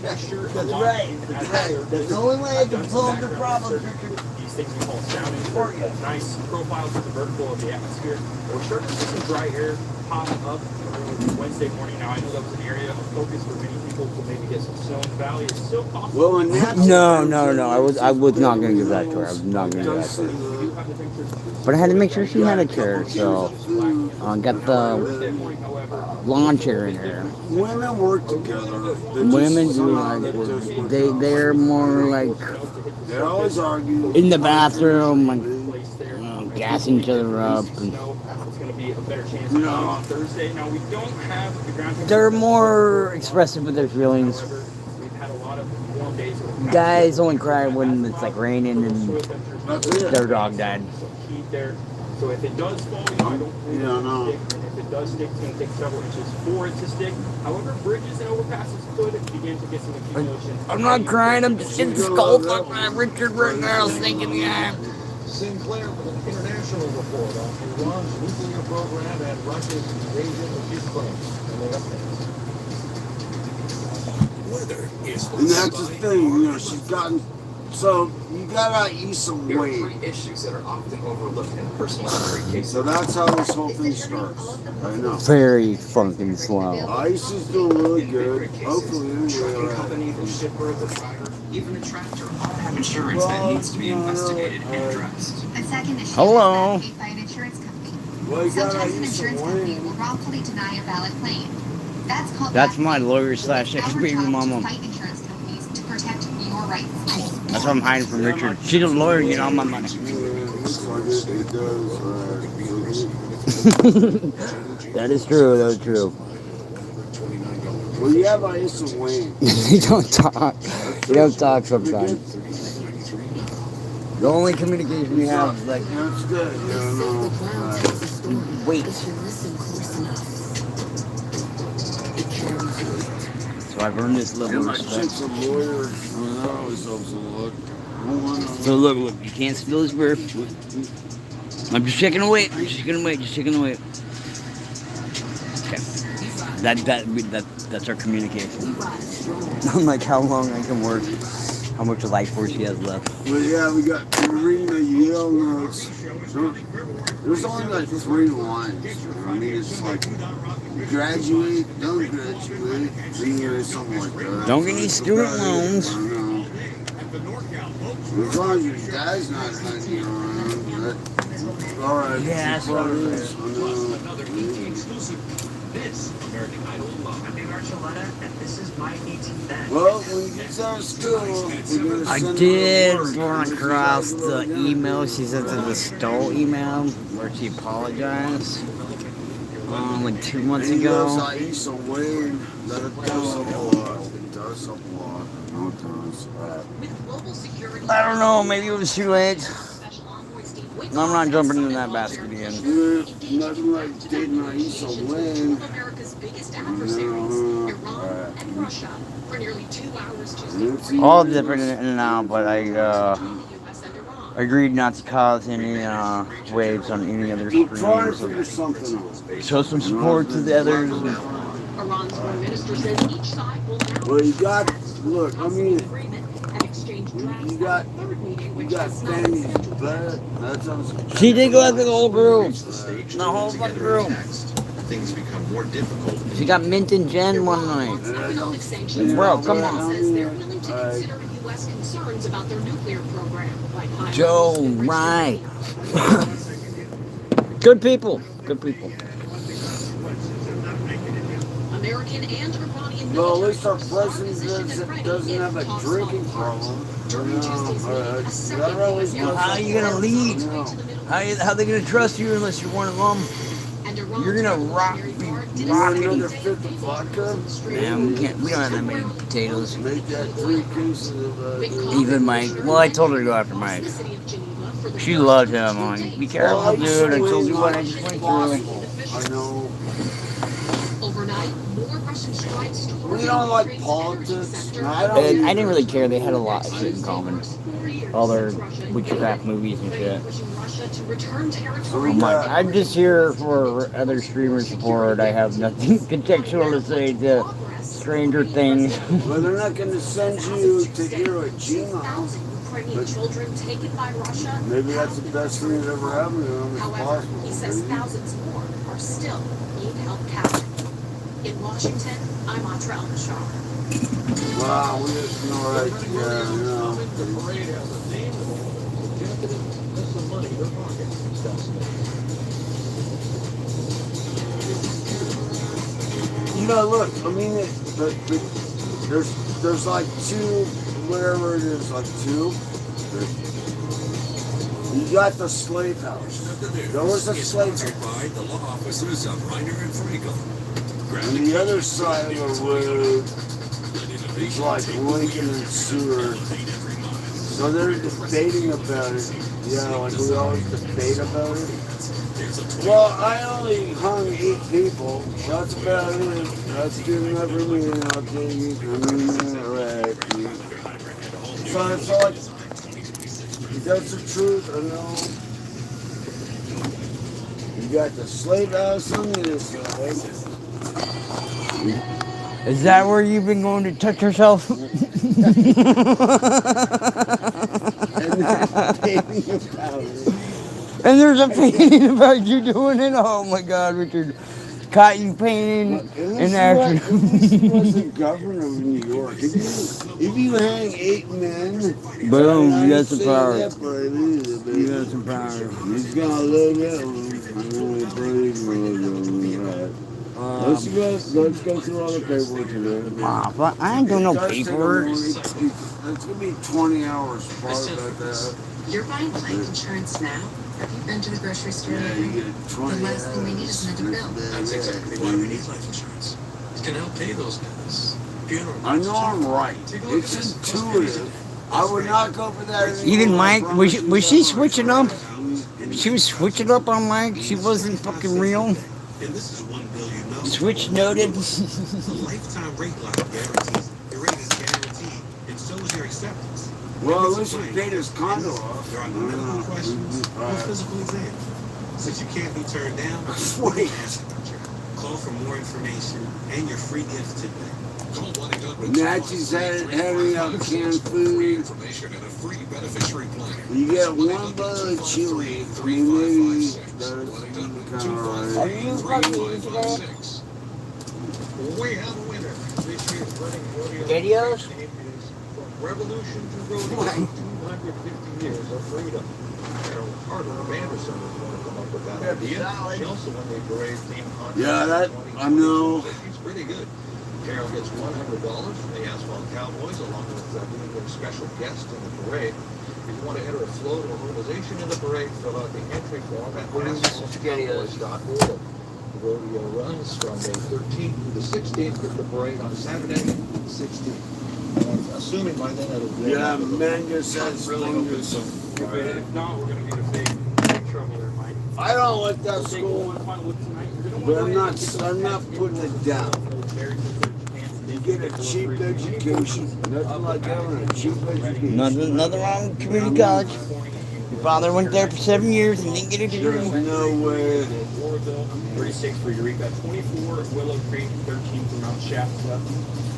J: That's
A: right. That's the only way I can solve the problem.
J: These things we call sounding for nice profiles of the vertical of the atmosphere. We're starting to see some dry air pop up through Wednesday morning. Now I know that was an area of focus for many people to maybe get some snow in the valley. It's still possible.
F: Well, and that's
A: No. I was not gonna give that to her. I was not gonna give that to her. But I had to make sure she had a chair, so got the lawn chair in there.
F: Women work together.
A: Women do like work. They're more like
F: They always argue
A: in the bathroom, like gassing each other up. And
J: Thursday. Now we don't have the ground.
A: they're more expressive with their feelings.
J: We've had a lot of warm days.
A: Guys only cry when it's like raining and their dog died.
J: There. So if it does fall, I don't think it's stick. And if it does stick, it's going to take several inches for it to stick. However, bridges and overpasses could begin to get some accumulation.
A: I'm not crying, I'm just getting skulled up by Richard right now, thinking, yeah.
H: Sinclair with an international report on Iran's nuclear program and Russia's invasion of Ukraine. And they updates.
N: Weather is
F: and that's the thing, you know, she's gotten. So you gotta eat some weight.
N: issues that are often overlooked in personal injury cases.
F: So that's how this whole thing starts. I know.
A: Very fucking slow.
F: Ice is doing really good. Hopefully,
N: Company, the shipper, the driver, even a tractor all have insurance that needs to be investigated and addressed.
E: A second issue
A: Hello.
E: is paid by an insurance company.
F: Well, you gotta
E: Sometimes an
F: eat some
E: insurance company
F: weight.
E: will wrongfully deny a valid claim. That's called
A: That's my lawyer /
E: Our job
A: ex-baby
E: to
A: mama.
E: fight insurance companies to protect your rights.
A: That's what I'm hiding from Richard. She's a lawyer, you know, all my money. That is true, that's true.
F: Well, you have to eat some weight.
A: You don't talk. You don't talk sometimes. The only communication we have is like,
F: That's good.
A: wait. So I've earned this level of
F: My
A: respect.
F: chick's a lawyer. That always helps a lot.
A: So look, you can't spill his beer. I'm just checking the weight. Just checking the weight. Okay. That's our communication. I'm like how long I can work, how much life force he has left.
F: Well, yeah, we got Marina Yale notes. There's only like 3 lines. I mean, it's like graduate, don't graduate, or something like that.
A: Don't get any student loans.
F: I know. As long as your dad's not hanging around. Alright.
A: Yeah, that's what it is.
N: Another ET exclusive. This American Idol Love. I'm Dave Archuleta, and this is my 18th band.
F: Well, when you get out of school, we're gonna
A: I
F: send
A: did
F: her to
A: run
F: work.
A: across the email she sent to the Stoll email where she apologized like 2 months
F: And he goes,
A: ago.
F: I eat some weight. That it does a lot. It does a lot. No, it does.
A: I don't know, maybe it was too late. No, I'm not jumping in that basket again.
F: Dude, nothing like dating I eat some weight.
A: All different in and out, but I agreed not to cause any waves on any other
F: We're trying to
A: streams.
F: figure something out.
A: Show some support to the others.
F: Well, you got, look, I mean, you got Fanny's bed. That sounds.
A: She did go after the whole group. The whole fucking group.
G: things become more difficult.
A: She got mint and Jen one night.
Q: Economic sanctions.
A: Bro, come on.
Q: Says they're willing to consider U.S. concerns about their nuclear program, like high
A: Joe, right. Good people. Good people.
Q: American and Iranian
F: Well, at least our president doesn't have a drinking problem.
A: How are you gonna lead? How are they gonna trust you unless you're one of them? You're gonna be rocking. Man, we don't have that many potatoes. Even Mike. Well, I told her to go after Mike. She loves him. I'm like, be careful, dude. I told you what I just went through.
F: I know.
Q: Overnight, more Russian strikes.
F: We don't like politics.
A: I didn't really care. They had a lot of shit in common. All their witchcraft movies and shit. I'm like, I'm just here for other streamers' support. I have nothing contextual to say to Stranger Things.
F: Well, they're not going to send you to Hiroshima.
Q: Children taken by Russia.
F: Maybe that's the best thing that ever happened to them.
Q: However, he says thousands more are still being held captive. In Washington, I'm Atra El-Bashar.
F: Wow, we just know right there, you know.
H: The parade has a name and that's the money they're pocketing.
F: You know, look, I mean, there's like two, whatever it is, like two. You got the slave house. There was a slave house.
N: By the law offices of Reiner and Frankel.
F: On the other side of the road is like Lincoln and Seward. So they're debating about it. Yeah, like we always debate about it. Well, I only hung 8 people. That's about it. That's good enough for me. I'll take it. I mean, right. So it's like, that's the truth, I know. You got the slave house on this side.
A: Is that where you've been going to touch yourself?
F: And
A: there's a painting about you doing it. Oh my God, Richard. Caught you painting in action.
F: At least he wasn't governor of New York. If you hang 8 men,
A: boom, you got some power.
F: You
A: got some power.
F: He's gonna live that one. Let's go through all the paperwork today.
A: But I ain't doing no paperwork.
F: It's gonna be 20 hours probably about that.
D: You're buying life insurance now? Have you been to the grocery store?
F: Yeah, you get 20
D: The last thing we need is another bill.
N: That's exactly why we need life insurance. It can help pay those bills. Funeral.
F: I know I'm right. It's intuitive. I would not go for that anymore.
A: Even Mike, was she switching up? She was switching up on Mike. She wasn't fucking real.
N: And this is $1 billion.
A: Switch noted.
N: The lifetime rate lock guarantees your rate is guaranteed, and so is your acceptance.
F: Well, at least we paid his condo off.
N: There are no medical questions, no physical exam. Since you can't be turned down,
F: wait.
N: Call for more information and your free gift today. Call 1-800.
F: Natchez handing out canned food.
N: Information and a free beneficiary plan.
F: You get 1 bottle of chili. I mean, maybe that's kind of right.
A: Are you fucking today?
H: We have a winner. This year's running rodeo.
A: Videos?
H: From revolution to rodeo, 250 years of freedom. Carol Carter of Anderson is going to come up with that idea. She also won the parade team contest.
F: Yeah, that, I know.
H: She's pretty good. Carol gets $100 from the Asphalt Cowboys along with being a special guest in the parade. If you want to enter a float or organization in the parade, fill out the entry form at asphaltcowboys.org. The rodeo runs from May 13th through the 16th with the parade on Saturday, 16th. Assuming by then it'll be...
F: Yeah, Mangus has fungus.
J: If not, we're going to be in a big trouble there, Mike.
F: I don't like that school, but I'm not putting it down. You get a cheap education. Nothing like having a cheap education.
A: Nothing wrong with community college. Your father went there for 7 years and didn't get a degree.
F: There's no way.
J: 36 for Eureka, 24 at Willow Creek, 13 for Mount Shasta,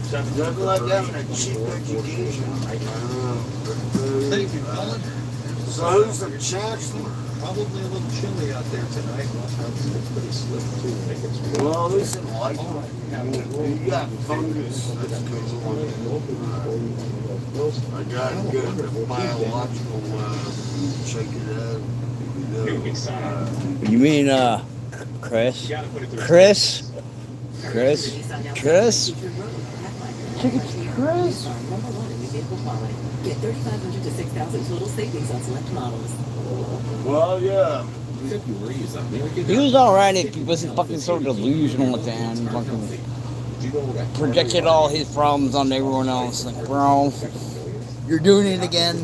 J: 7
F: Nothing like having a cheap education.
H: Thank you, Colin.
F: So who's the chancellor?
H: Probably a little chilly out there tonight. Watch out, it's pretty slick too. Make it smooth.
F: Well, at least it like it. You got fungus. That's cool. I got a good biological check it out.
A: You mean, Chris? Chris? Chris? Chris? Chris?
I: Get 3,500 to 6,000 total savings on select models.
F: Well, yeah.
A: He was alright if he wasn't fucking so delusional at the end. Fucking projected all his problems on everyone else. Like, bro, you're doing it again.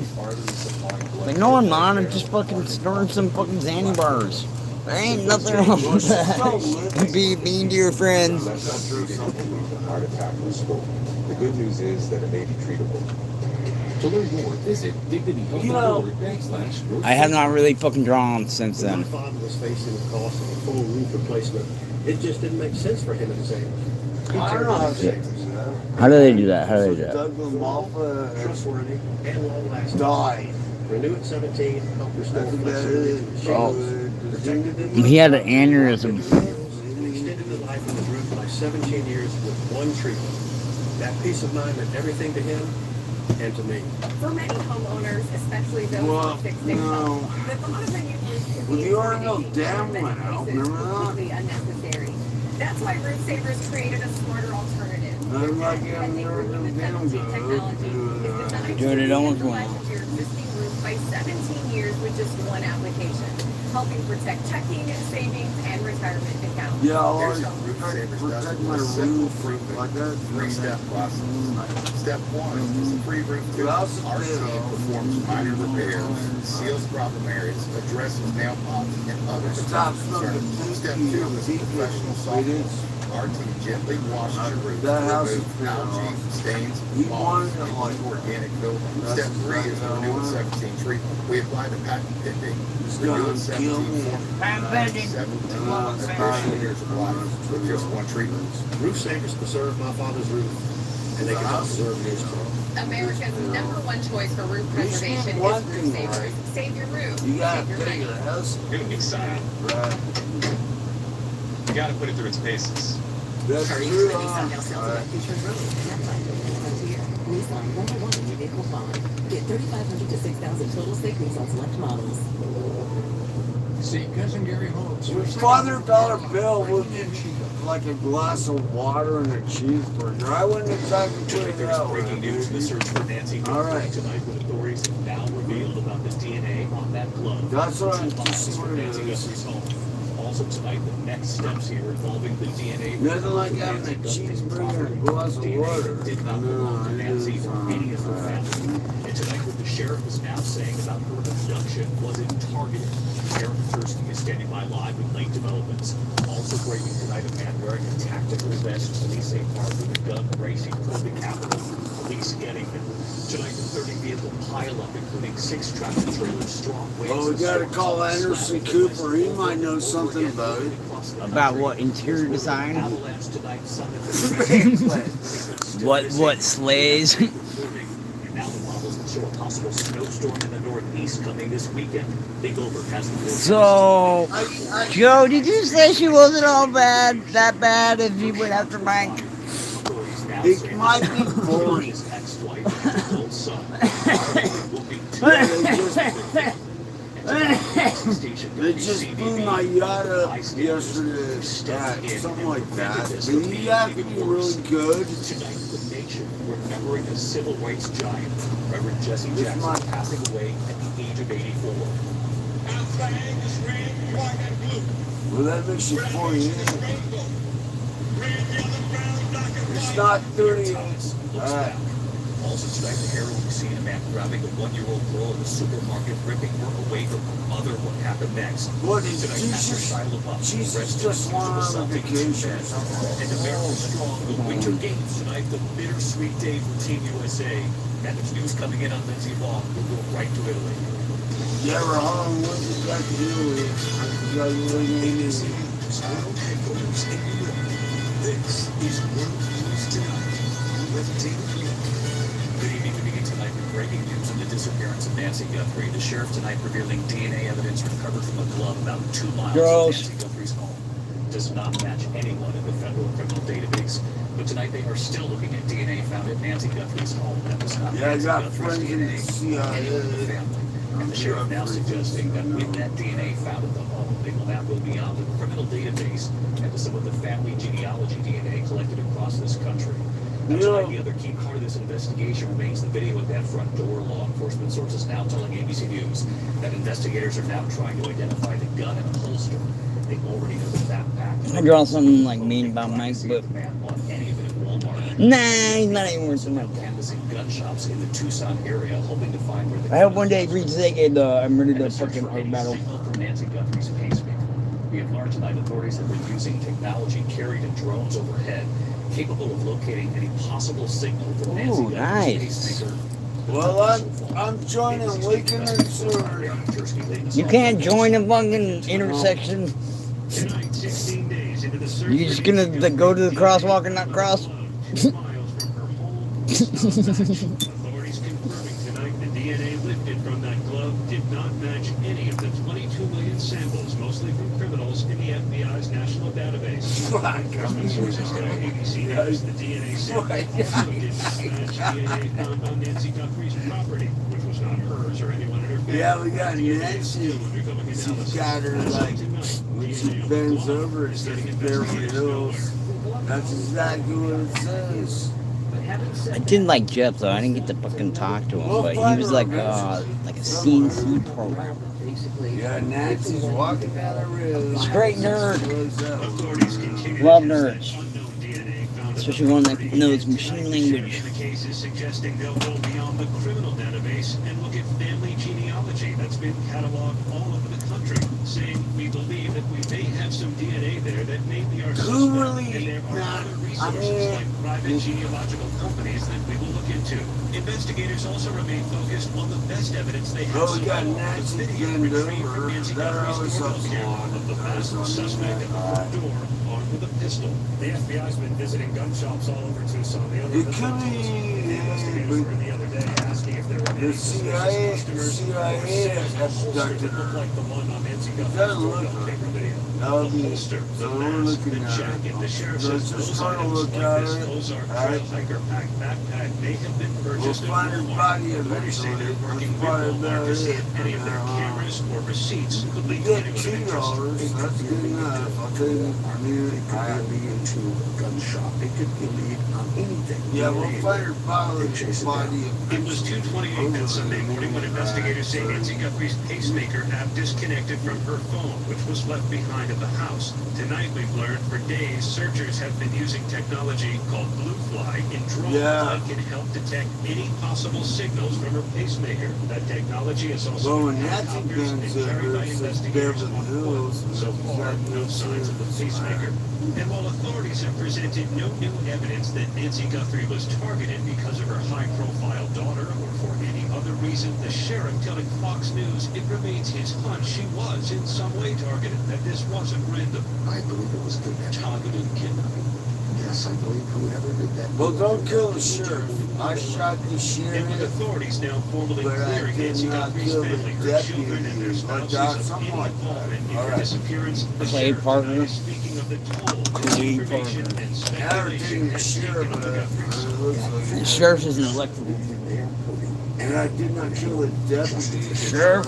A: Like, no, I'm not. I'm just fucking snorting some fucking Xanny bars. There ain't nothing wrong with that. Be mean to your friends.
G: The good news is that it may be treatable. To learn more, visit dignity.org/.
A: I have not really fucking drawn since then.
M: My father was facing the cost of a full roof replacement. It just didn't make sense for him to save.
F: I don't know how to
A: How do they do that? How do they do that?
M: Douglas Malfa, trustworthy and long lasting.
F: died.
M: Renew at 17, help restore
F: That's
M: flexibility
F: it.
M: to the shingles. Protected them.
A: He had an aneurysm.
M: And extended the life of the roof by 17 years with one treatment. That peace of mind meant everything to him and to me.
L: For many homeowners, especially those
F: Well,
L: on fixed
F: no.
L: income, the thought of a new roof can
F: Well,
L: be
F: the Orville
L: intimidating
F: Dam
L: and in
F: went
L: many
F: out,
L: cases
F: remember that?
L: completely unnecessary. That's why Roof Savers created a smarter alternative.
F: I'm like,
L: Their
F: I'm
L: patented
F: never
L: removed
F: gonna
L: penalty
F: go
L: technology is designed
A: Doing
L: to
A: it on
L: extend the
A: one.
L: life of your existing roof by 17 years with just one application, helping protect checking, savings, and retirement accounts.
F: Yeah, I
G: Here's
F: like
G: how Roof Savers
F: protect
G: does
F: my
G: a simple
F: roof like that.
G: three-step process. Step 1 is a free roof
F: Well,
G: tube.
F: that's
G: Our
F: good.
G: team performs minor repairs, seals problem areas, addresses nail pops, and other
F: Stop
G: potential
F: smoking.
G: concerns. Step 2 is a professional software. Our team gently washes your roof to
F: That house is
G: remove algae, stains,
F: He
G: moss,
F: wanted it
G: and
F: like
G: organic building.
F: That's
G: Step 3 is the Renew at 17 treatment. We apply the patent pending Renew
F: gonna
G: at 17
F: kill me.
G: formula.
A: Patent pending.
G: 17 years of life with just one treatment.
M: Roof Savers preserved my father's roof, and they can preserve yours too.
L: America's #1 choice for roof preservation is
F: one
L: Roof
F: thing
L: Savers.
F: right.
L: Save your roof,
F: You gotta
L: save your
F: pay
L: money.
F: the house.
C: Inside.
F: Right.
C: You gotta put it through its paces.
F: That's
I: Hurry
F: true.
I: to Nissan Del Celta
F: Alright.
I: Future Road. That might be the frontier. Nissan, #1 in your vehicle bond. Get 3,500 to 6,000 total savings on select models.
H: See, Cousin Gary Holmes.
F: $500 bill would be like a glass of water and a cheeseburger. I wouldn't exactly put
N: Tonight
F: it
N: there's
F: that way.
N: breaking news in the search for Nancy
F: All right.
N: Houston. Tonight, with authorities have now revealed about the DNA on that glove.
F: That's what I'm
N: Two
F: just
N: miles from
F: wondering
N: Nancy
F: is-
N: Gus's home. Also tonight, the next steps here involving the DNA.
F: Nothing like
N: from
F: having
N: Nancy
F: a
N: Gus's
F: cheeseburger
N: property.
F: and a glass of
N: DNA
F: water.
N: did not
F: No,
N: belong to
F: it
N: Nancy
F: is
N: or any of her
F: not.
N: family. And tonight, what the sheriff is now saying about her abduction wasn't targeted. Sheriff Tursky is standing by live with late developments. Also breaking tonight, a man wearing a tactical vest, police a car with a gun racing toward the Capitol. Police getting him. Tonight, the 30-vehicle pileup, including 6 tractor trailers, strong winds.
F: Well, we gotta call Anderson Cooper. He might know something about it.
A: About what, interior design?
N: Avalanche tonight, Sunday.
A: What slays?
N: And now the models will show a possible snowstorm in the northeast coming this weekend. Big Over has the
A: So, Joe, did you say she wasn't all bad, that bad if you went after Mike?
F: It might be boring.
N: His ex-wife and his old son. Will be
F: They just blew my yacht up yesterday, something like that. But you have to be really good.
N: Tonight, the nation remembering a civil rights giant, Reverend Jesse Jackson, passing away at the age of 84.
F: Well, that makes you 48. It's not 30. Alright.
N: Also tonight, the Herald will see a man grabbing a 1-year-old girl in the supermarket, ripping her away from her mother. What happened next?
F: What is
N: Tonight,
F: Jesus?
N: Pastor Shia LaBeouf
F: Jesus
N: arrested
F: just went on
N: assaulting
F: vacation.
N: And America strong, the Winter Games tonight, the bittersweet day for Team USA. And there's news coming in on Lindsey Vonn. We'll go right to Italy.
F: Yeah, Rahman, what you got to do with
N: ABC Style headquarters in New York. This is World News Tonight with David Lee. Good evening. We begin tonight tonight with breaking news of the disappearance of Nancy Guthrie. The sheriff tonight revealing DNA evidence recovered from a glove about 2 miles
A: Gross.
N: from Nancy Guthrie's home does not match anyone in the federal criminal database. But tonight they are still looking at DNA found at Nancy Guthrie's home that was not
F: Yeah, I
N: Nancy
F: got
N: Guthrie's
F: friends in the
N: DNA
F: CIA.
N: or anyone in the family. And the sheriff now suggesting that with that DNA found at the home, they will now go beyond the criminal database and to some of the family genealogy DNA collected across this country. Now, tonight, the other key part of this investigation remains the video at that front door. Law enforcement sources now telling ABC News that investigators are now trying to identify the gun and holster. They already know the backpack.
A: I draw something like mean about Mike, but nah, he's not even worth the money.
N: Canvassing gun shops in the Tucson area, hoping to find where the
A: I hope one day it reaches I'm ready to fucking hard battle.
N: from Nancy Guthrie's pacemaker. We have learned tonight authorities have been using technology carried in drones overhead, capable of locating any possible signal from Nancy Guthrie's pacemaker.
F: Well, I'm joining Lincoln and Missouri.
A: You can't join a fucking intersection.
N: Tonight, 16 days into the search.
A: You're just gonna go to the crosswalk and not cross?
N: Authorities confirming tonight the DNA lifted from that glove did not match any of the 22 million samples, mostly from criminals in the FBI's national database. Government sources tell ABC News the DNA sample also did not match DNA found on Nancy Guthrie's property, which was not hers or anyone in her family.
F: Yeah, we got Nancy. She got her, like, when she bends over, it says Beverly Hills. That's exactly what it says.
A: I didn't like Jeff though. I didn't get to fucking talk to him, but he was like a CNC program.
F: Yeah, Nancy's walking down the road.
A: Straight nerd. Love nerds. Especially one that knows machine language.
N: The case is suggesting they'll go beyond the criminal database and look at family genealogy that's been cataloged all over the country, saying we believe that we may have some DNA there that may be our suspect, and there are other resources like private genealogical companies that we will look into. Investigators also remain focused on the best evidence they have
F: Oh, we got Nancy bend over. That always helps
N: of the masked suspect at the front door armed with a pistol. The FBI's been visiting gun shops all over Tucson. The other investigators were in the other day asking if there were any suspicious customers abducted
F: her.
N: like the one on Nancy Guthrie's doorbell paper video.
F: That would be
N: holster, the mask, the jacket. The sheriff says those items like this Ozark Trail hiker backpack may have been purchased at Walmart. Authorities say they're working with Walmart to see if any of their cameras or receipts could lead to anyone of interest.
F: That's good enough. I'll tell you.
N: I mean, it could lead into a gun shop. It could lead on anything.
F: Yeah, we'll find her body.
N: It was 2:28 that Sunday morning when investigators say Nancy Guthrie's pacemaker had disconnected from her phone, which was left behind at the house. Tonight we've learned for days searchers have been using technology called Blue Fly in drones that can help detect any possible signals from her pacemaker. That technology is also been helicopters and carried by investigators on foot. So far, no signs of the pacemaker. And while authorities have presented no new evidence that Nancy Guthrie was targeted because of her high-profile daughter or for any other reason, the sheriff telling Fox News it remains his hunch she was in some way targeted, that this wasn't random.
T: I believe it was
N: targeted kidnapping.
T: Yes, I believe whoever did that.
F: Well, don't kill the sheriff. I shot the sheriff.
N: And with authorities now formally clearing Nancy Guthrie's family, her children, and their spouses of any involvement in her disappearance, the sheriff tonight is speaking of the toll, misinformation, and speculation has taken on the Guthries.
A: The sheriff is an elected.
F: And I did not kill a deputy.
A: Sheriff,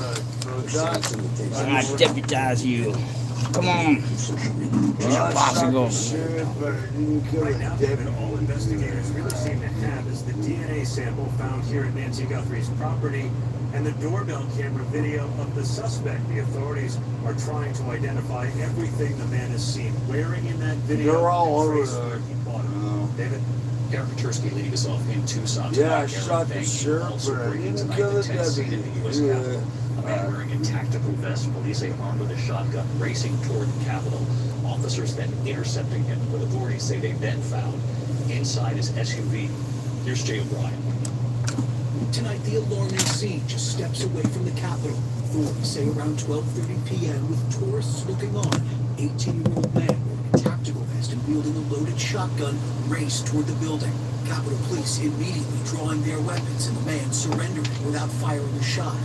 A: I deputize you. Come on.
F: Well,
A: Possible.
N: Right now, David, all investigators really seem to have is the DNA sample found here at Nancy Guthrie's property and the doorbell camera video of the suspect. The authorities are trying to identify everything the man is seen wearing in that video.
F: They're all over
N: where he bought it. David? Eric Petersky leading us off in Tucson.
F: Yeah, I shot the sheriff, but I didn't kill the deputy.
N: A man wearing a tactical vest, police say armed with a shotgun, racing toward the Capitol. Officers then intercepting him, but authorities say they then found inside his SUV. Here's Jay O'Brien.
U: Tonight, the alarming scene just steps away from the Capitol. Authorities say around 12:30 p.m. with tourists looking on, 18-year-old man wearing a tactical vest and wielding a loaded shotgun, raced toward the building. Capitol Police immediately drawing their weapons and the man surrendering without firing a shot.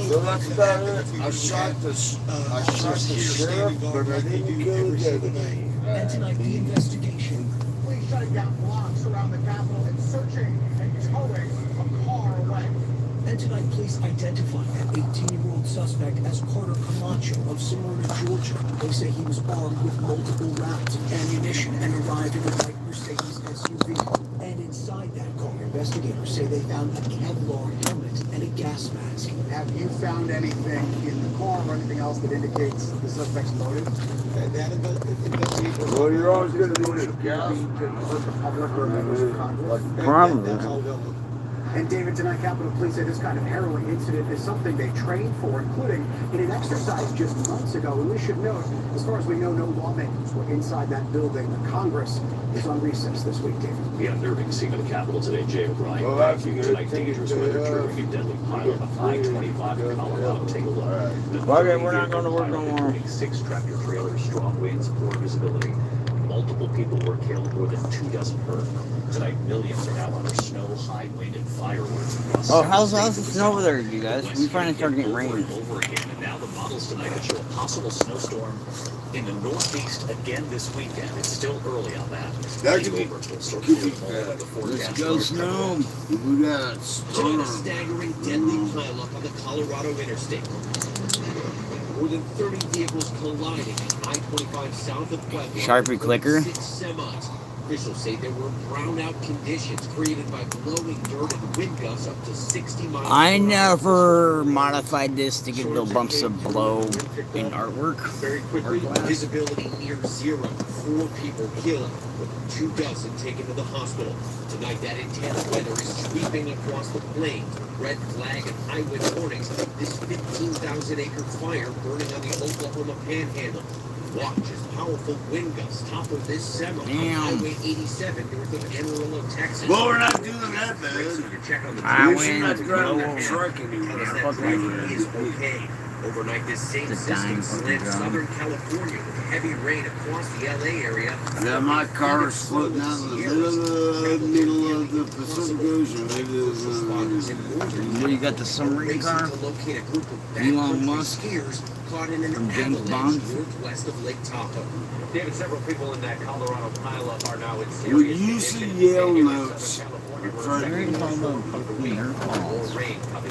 F: So that's about it. I shot the sheriff, but I didn't kill the deputy.
U: And tonight, the investigation.
B: Police shutting down blocks around the Capitol and searching and towing a car away.
U: And tonight, police identified that 18-year-old suspect as Carter Camacho of Smyrna, Georgia. They say he was armed with multiple rounds of ammunition and arrived in a white Mercedes SUV. And inside that car, investigators say they found a Kevlar helmet and a gas mask.
K: Have you found anything in the car or anything else that indicates the suspect's motive?
F: Well, you're always going to need a gas.
A: Probably.
K: And David, tonight Capitol Police say this kind of harrowing incident is something they trained for, including in an exercise just months ago. And we should note, as far as we know, no lawmakers were inside that building. The Congress is on recess this week, David.
N: The unnerving scene of the Capitol today, Jay O'Brien.
F: Well, that's good.
N: Tonight, dangerous weather triggering a deadly pilot of I-25 in Colorado. Take a look.
A: Okay, we're not going to work no more.
N: 6 tractor trailers, strong winds, poor visibility. Multiple people were killed, more than 24 hurt. Tonight, millions are now under snow, high wind, and fireworks across.
A: Oh, how's the snow over there, you guys? We finally started getting rain.
N: Over again, and now the models tonight that show a possible snowstorm in the northeast again this weekend. It's still early on that.
F: That could be let's go snow. We got
V: During a staggering deadly pileup on the Colorado interstate. More than 30 vehicles colliding at I-25 south of Pueblo.
A: Sharpie clicker.
V: 6 semis. Officials say there were brownout conditions created by blowing dirt and wind gusts up to 60 miles
A: I never modified this to get little bumps of blow in artwork.
V: Very quickly, visibility near zero. 4 people killed, with 2 dozen taken to the hospital. Tonight, that intense weather is sweeping across the plains. Red flag and high wind warnings. This 15,000-acre fire burning on the Oklahoma Panhandle. Watch as powerful wind gusts topple this semi on Highway 87 north of Amarillo, Texas.
F: Well, we're not doing that, man. We should not drive that truck anymore.
V: Is okay. Overnight, this same system slid Southern California with heavy rain across the LA area.
F: Yeah, my car is floating out in the middle of the Pacific Ocean.
A: What, you got the submarine car? Elon Musk?
V: Caught in an
A: James
V: avalanche
A: Bond?
V: northwest of Lake Tahoe. David, several people in that Colorado pileup are now in
F: We use the Yale notes.
V: More rain coming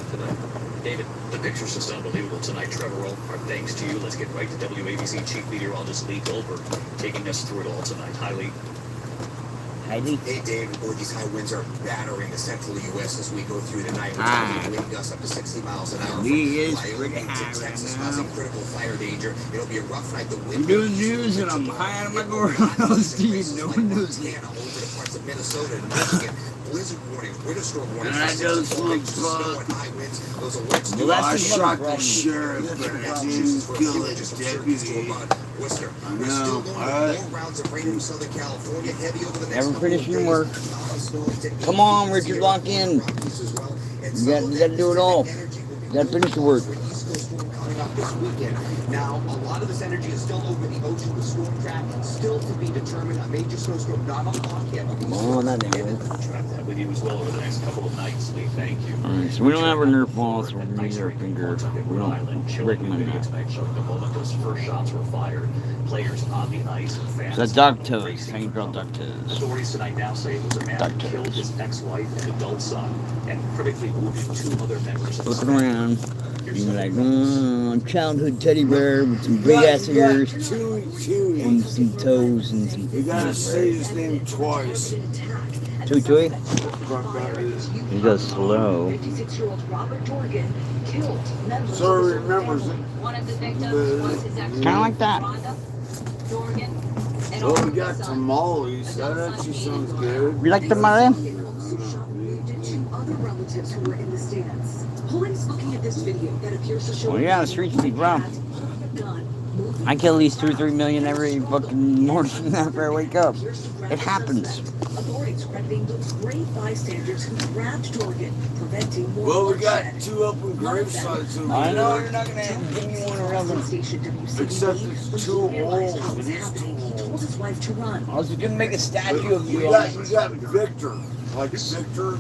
V: tonight. David, the picture's just unbelievable tonight. Trevor, our thanks to you. Let's get right to WABC Chief Meteorologist Lee Goldberg, taking us through it all tonight. Hi, Lee.
A: Hi, Lee.
W: Hey, David, boy, these high winds are battering the central U.S. as we go through the night. We're talking wind gusts up to 60 miles an hour.
A: Lee is
W: from
A: pretty
W: Wyoming
A: high
W: to Texas,
A: right now.
W: causing critical fire danger. It'll be a rough night. The
A: I'm
W: wind
A: doing news and I'm high out of my gourds. Steve, no one knows me.
W: over the parts of Minnesota and Michigan. Blizzard warnings, winter storm warnings.
F: And I goes from
W: snow and high winds. Those alerts
F: well, I shot the sheriff, but I didn't kill his deputy.
W: Worcester.
F: I
W: We're still
F: know.
W: going to more rounds of rain in Southern California. Heavy over the next
A: Never
W: couple of
A: finish your
W: days.
A: work. Come on, Richard, lock in. You got to do it all. You got to finish your work.
W: Coming up this weekend. Now, a lot of this energy is still over the ocean, the storm track, still to be determined. A major snowstorm not on lock yet.
A: Oh, that didn't work.
N: Track that with you as well over the next couple of nights, Lee. Thank you.
A: Alright, so we don't have our Nerf balls, so we're going to use our finger. We don't recommend that.
N: Tonight showing the moment those first shots were fired. Players on the ice and fans.
A: So that's dog toes. How you draw dog toes?
N: Authorities tonight now say it was a man who killed his ex-wife and adult son and critically wounded 2 other members of
A: Looking around. You're like, childhood teddy bear with some big ass ears and some toes and some.
F: You gotta say his name twice.
A: Tui? He goes slow.
D: 56-year-old Robert Dorgan killed members
F: So
D: of his
F: remembers
D: family. One of the victims was his ex-wife,
A: Kind of like that.
D: Rhonda Dorgan. And
F: Well,
D: also
F: we got
D: his son.
F: tamales. That actually sounds good.
A: You like tamale?
I: Two other relatives who were in the stands. Police looking at this video that appears to show
A: Oh yeah, the streets be brown.
I: gun moved
A: I kill at least 2 or 3 million every fucking morning after I wake up. It happens.
I: Authorities crediting those brave bystanders who grabbed Dorgan, preventing more
F: Well, we got
I: bloodshed.
F: 2 open grave sites over
A: I know
F: there.
A: you're not gonna give me one around them.
F: Except it's 2 old.
I: He told his wife to run.
A: I was gonna make a statue of you.
F: You got Victor. Like Victor.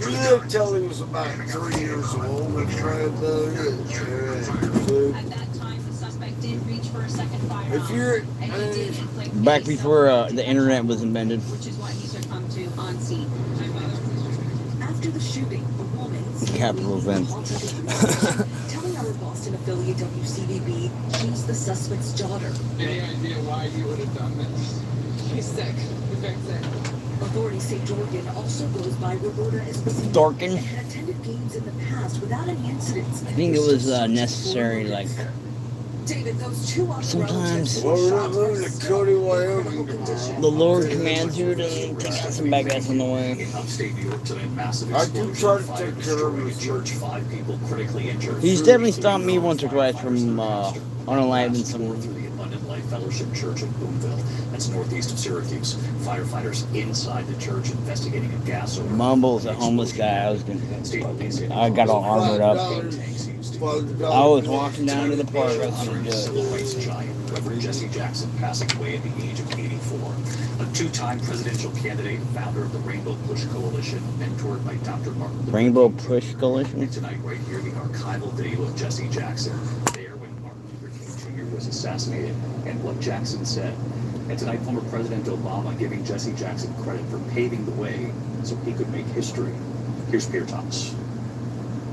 F: He lived till he was about 3 years old.
Q: At that time, the suspect did reach for a second firearm.
F: If you're
Q: and he did inflict
A: Back before the internet was invented.
Q: which is why he succumbed to on scene.
I: After the shooting, a woman
A: Capital events.
I: telling our Boston affiliate WCVB she's the suspect's daughter.
O: Any idea why you would have done this? She's sick. Very sick.
I: Authorities say Dorgan also goes by Roberta Esposito
A: Dorgan?
I: and had attended games in the past without any incidents.
A: I think it was necessary, like,
I: David, those 2 other
A: sometimes
F: Well, we're not moving to Cody, Wyoming tomorrow.
A: the Lord commands you to take out some bad guys on the way.
N: In upstate New York today, massive
F: I do try to
N: fire
F: take care of
N: destroyed
F: his
N: church, 5 people critically injured.
A: He's definitely stopped me once or twice from unaliving someone.
N: Through the Abundant Life Fellowship Church in Boonville, that's northeast of Syracuse. Firefighters inside the church investigating a gas overload.
A: Mumbles, a homeless guy. I got all armored up. I was walking down to the park. I was gonna
N: Civil rights giant, Reverend Jesse Jackson, passing away at the age of 84. A 2-time presidential candidate, founder of the Rainbow Push Coalition, mentored by Dr. Martin Luther
A: Rainbow
N: King.
A: Push Coalition.
N: And tonight, right here, the archival video of Jesse Jackson, there when Martin Luther King Jr. was assassinated, and what Jackson said. And tonight, former President Obama giving Jesse Jackson credit for paving the way so he could make history. Here's Pierre Thomas.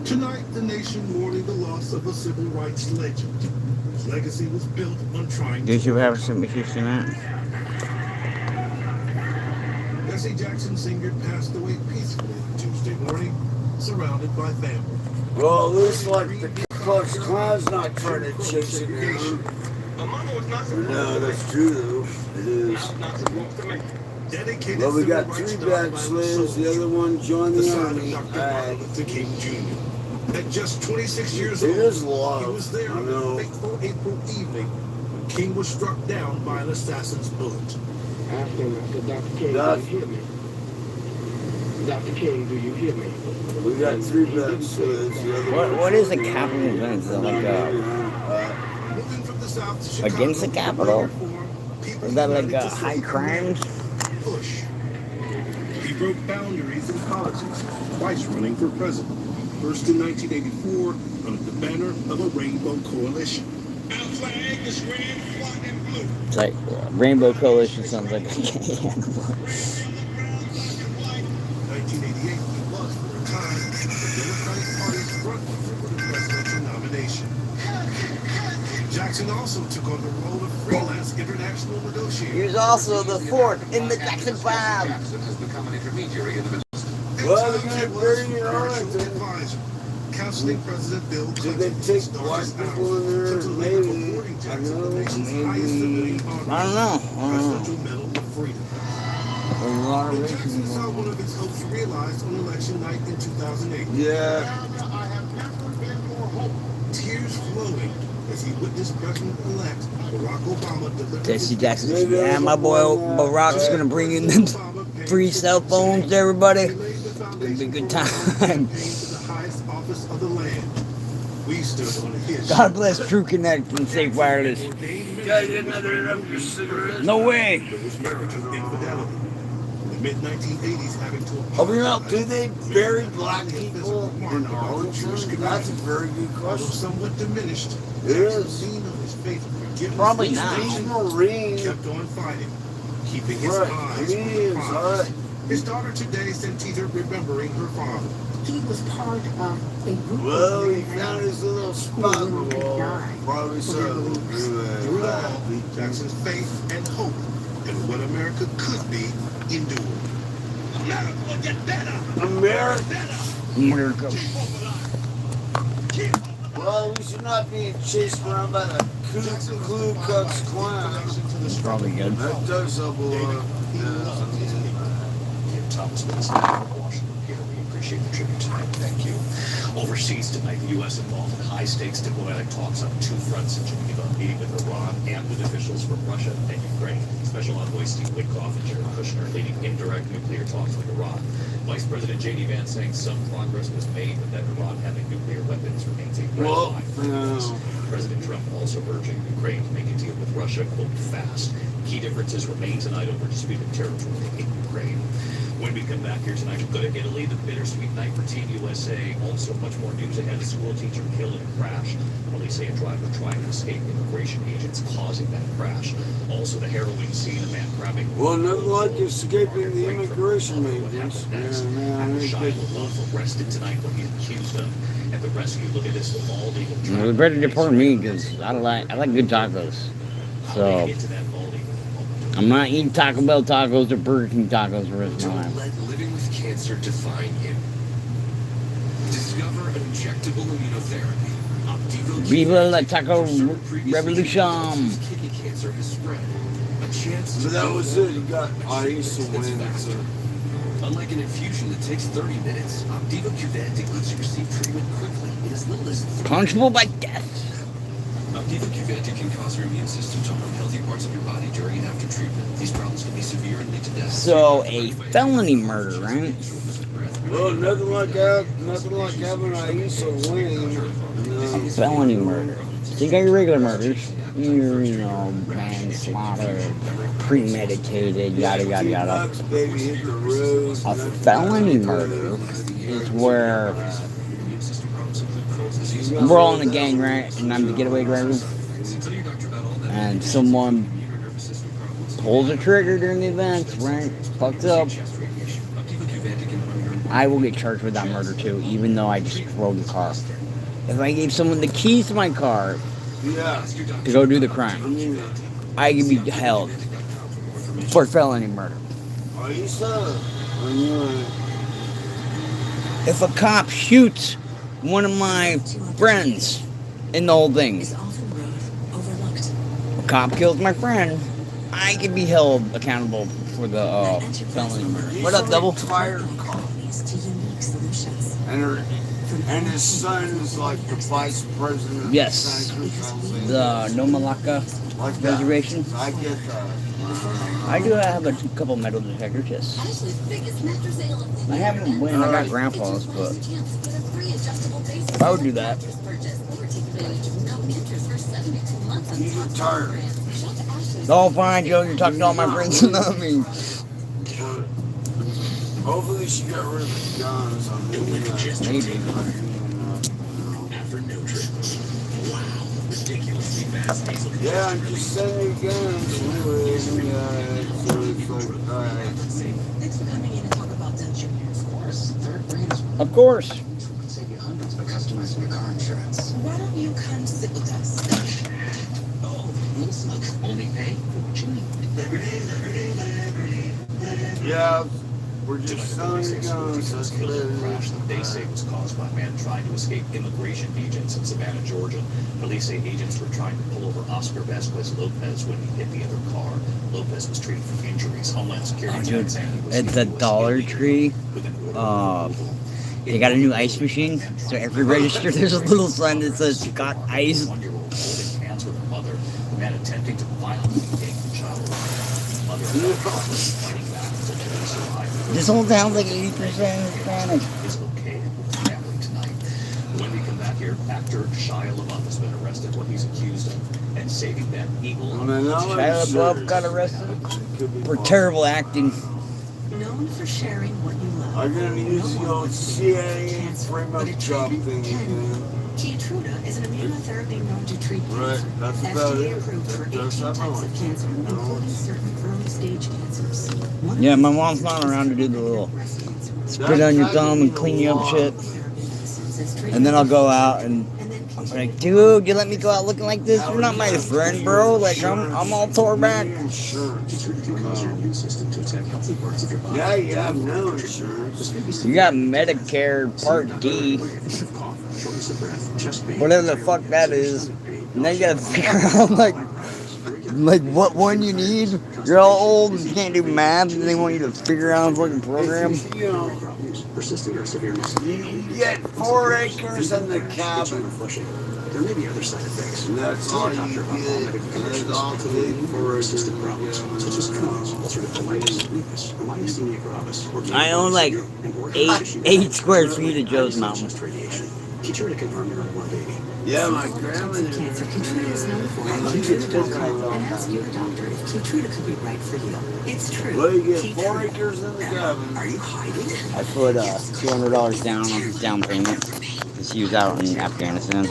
P: Tonight, the nation mourning the loss of a civil rights legend. His legacy was built on trying
A: Did
P: to...
A: you have some issues in that?
P: Jesse Jackson Sr. passed away peacefully on Tuesday morning, surrounded by family.
F: Well, it looks like the Ku Klux Klan's not trying to chase him down. No, that's true though. It is.
P: Dedicated
F: Well, we got
P: civil
F: 3
P: rights
F: backsliders. The other one joined the army.
P: Martin Luther King Jr. At just 26 years
F: It
P: old,
F: is love.
P: he was there
F: I
P: on
F: know.
P: a fateful April evening when King was struck down by an assassin's bullet.
T: Asked him, I said, Dr. King,
F: Doc.
T: do you hear me? Dr. King, do you hear me?
F: We got 3 backsliders. The other
A: What is a capital event? Is that like
P: Moving from the south to
A: against the
P: Chicago,
A: Capitol?
P: people
A: Is that like
P: united to
A: high
P: save
A: crimes?
P: Bush. He broke boundaries in politics, twice running for president. First in 1984 under the banner of a rainbow coalition. Our flag is red, white, and blue.
A: It's like Rainbow Coalition sounds like
P: 1988, he was, for a time, the Democratic Party's frontrunner for the presidential nomination. Jackson also took on the role of freelance international negotiator.
A: He was also the fourth in the Jackson 5.
P: Jackson has become an intermediary in the
F: Well, they're going to bury you on it.
P: advisor, counseling President Bill
F: Did
P: Clinton.
F: they take white people in there? Maybe. I know. Maybe.
A: I don't know.
P: Presidential Medal of Freedom.
A: There's a lot of
P: Jackson
A: racism
P: saw
A: going
P: one
A: on.
P: of his hopes realized on election night in 2008.
F: Yeah.
P: I have never been more hopeful. Tears flowing as he witnessed President-elect Barack Obama deliver
A: Jesse Jackson. Yeah, my boy Barack's gonna bring in them free cell phones to everybody. It'll be a good time.
P: to the highest office of the land. We stood on his
A: God bless True Connect and Safe Wireless.
F: Guys, another up your cigarettes?
A: No way.
P: marriage of infidelity. In the mid-1980s, having to
F: Oh, you know, do they bury black people in Arlington? That's a very good
P: although
F: question.
P: somewhat diminished,
F: It
P: Jackson
F: is.
P: leaned on his faith of forgiveness.
A: Probably
P: and
A: not.
F: He's
P: redemption,
F: Marine.
P: kept on fighting, keeping his
F: Right.
P: eyes
F: He
P: on the
F: is,
P: prize.
F: all right.
P: His daughter today sent Teeter remembering her father.
I: He was part of a group
F: Well,
I: of
F: he found his little spot on the wall. Probably so.
P: Through it all, Jackson's faith and hope in what America could be endured. America will get better.
F: America.
A: America.
F: Well, we should not be chased around by the Ku Klux Klan.
A: Probably good.
F: That does help a lot.
N: Thomas Washington, Peter, we appreciate appreciate the tribute tonight. Thank you. Overseas tonight, the U.S. involved in high-stakes diplomatic talks on two fronts in Geneva, meeting with Iran and with officials from Russia and Ukraine. Special Envoy Steve Witkoff and Jared Kushner leading indirect nuclear talks with Iran. Vice President J.D. Vance saying some progress was made, but that Iran having nuclear weapons remains a red line for the U.S. President Trump also urging Ukraine to make a deal with Russia, quote, fast. Key differences remain tonight over disputed territory in Ukraine. When we come back here tonight, we'll go to Italy, the bittersweet night for Team USA. Also, much more news ahead. A school teacher killed in a crash. Police say a driver trying to escape immigration agents causing that crash. Also, the harrowing scene, a man grabbing...
F: Well, nothing like escaping the immigration agents.
N: Shia LaBeouf arrested tonight, what he's accused of. At the rescue, look at this, all legal...
A: Well, they better deport me because I like good tacos. So... I'm not eating Taco Bell tacos or Burger King tacos for the rest of my life.
N: Don't let living with cancer define you. Discover an injectable immunotherapy. Opdivo
A: Viva la Taco Revolution!
N: Kidney cancer has spread. A chance
F: But that was it. You got ice and wind.
N: Unlike an infusion that takes 30 minutes, Opdivo Qvantic lets you receive treatment quickly in as little as 3
A: Punchable by death.
N: Opdivo Qvantic can cause your immune system to harm healthy parts of your body during and after treatment. These problems can be severe and lead to death.
A: So, a felony murder, right?
F: Well, nothing like having ice or wind.
A: Felony murder. So you got your regular murders. Your, manslaughter, premeditated, yada, yada, yada. A felony murder is where we're all in a gang, right? And I'm the getaway driver. And someone pulls a trigger during the event, right? Fucked up. I will get charged with that murder too, even though I just drove the car. If I gave someone the keys to my car to go do the crime, I could be held for felony murder. If a cop shoots one of my friends in the whole thing, a cop kills my friend, I could be held accountable for the felony murder. What up, Double?
F: And his son is like the vice president.
A: Yes, the Nomalaka reservation.
F: I get that.
A: I do have a couple metal detectors, yes. I haven't when I got grandpa's, but I would do that.
F: He's retired.
A: Oh, fine, Joe. You're talking to all my friends and not me.
F: Hopefully she got rid of the guns.
A: Maybe.
N: After no trip. Wow. Ridiculously fast diesel.
F: Yeah, I'm just sending guns.
Q: Thanks for coming in and talk about Dungeon. Of course. Third branch.
A: Of course.
Q: Save you hundreds by customizing your car insurance. Why don't you come sit with us? Oh, no smoke. Only pay for what you need.
F: Yeah, we're just selling guns. That's
N: The crash that they say was caused by a man trying to escape immigration agents in Savannah, Georgia. Police say agents were trying to pull over Oscar Vasquez Lopez when he hit the other car. Lopez was treated for injuries. Homeland Security
A: Dude, at the Dollar Tree, they got a new ice machine. So every register, there's a little sign that says "Got Ice."
N: One-year-old holding hands with her mother. The man attempting to violently take the child away. Mother fighting back until police arrived.
A: This whole town's like 80% Hispanic.
N: Is okay with the family tonight. When we come back here, actor Shia LaBeouf has been arrested. What he's accused of, and saving that eagle.
A: Shia LaBeouf got arrested for terrible acting.
I: Known for sharing what you love.
F: I'm gonna use the old CIA frame up job thing again.
I: Keytruda is an immunotherapy known to treat cancer.
F: Right, that's about
I: FDA
F: it.
I: approved for 18 types of cancer, including certain early stage cancers.
A: Yeah, my mom's not around to do the little spit on your thumb and clean you up shit. And then I'll go out and I'm like, dude, you let me go out looking like this? You're not my friend, bro. Like, I'm all tore back.
F: Yeah, you have no insurance.
A: You got Medicare Part D. Whatever the fuck that is. And then you gotta figure out, like, Like, what one you need? You're all old and can't do math, and they want you to figure out a fucking program.
F: You know,
M: Persistent or severe
F: you get 4 acres in the cabin.
M: There may be other side effects.
F: And that's all you get. That's all big for
M: persistent problems, such as tremors, ulcerative colitis, lupus, or myasthenia gravis.
A: I own like 8 square feet of Joe's Mountain.
M: Teach her to confirm your unborn baby.
F: Yeah, my grandma did.
D: Cancer Keytruda is known for. Go to the doctor and ask your doctor if Keytruda could be right for you. It's true.
F: Well, you get 4 acres in the cabin.
D: Are you hiding?
A: I put $200 down on his down payment because he was out in Afghanistan.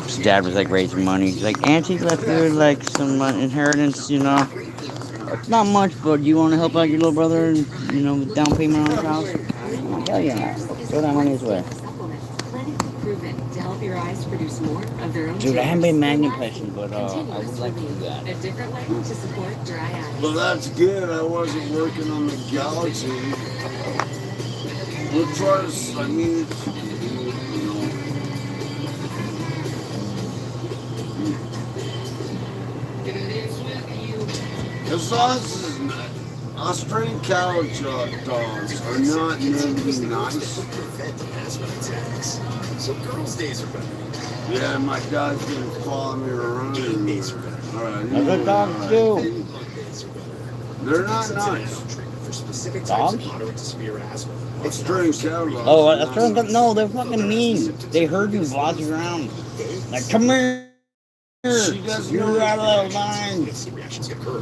A: His dad was like raising money. He's like, Auntie left you like some inheritance, you know. It's not much, but you want to help out your little brother and, you know, with down payment on his house? Hell yeah. Throw that money his way.
D: Proven to help your eyes produce more of their own.
A: Dude, I haven't been magnifying, but I would like to do that.
D: A different way to support dry eyes.
F: Well, that's good. I wasn't working on the galaxy. We'll try to, I mean, it's, you know. As long as it's not, Australian cow dogs are not nearly nice.
N: Asthma attacks. So girls' days are better.
F: Yeah, my dog's gonna follow me around.
N: Days are better.
F: Alright.
A: Other dogs do.
F: They're not nice.
N: For specific types
A: Dogs?
N: of moderate to severe asthma.
F: Australian cow dogs.
A: Oh, Australian, no, they're fucking mean. They herd you boss around. Like, come here. You're out of line.
N: Reactions occur.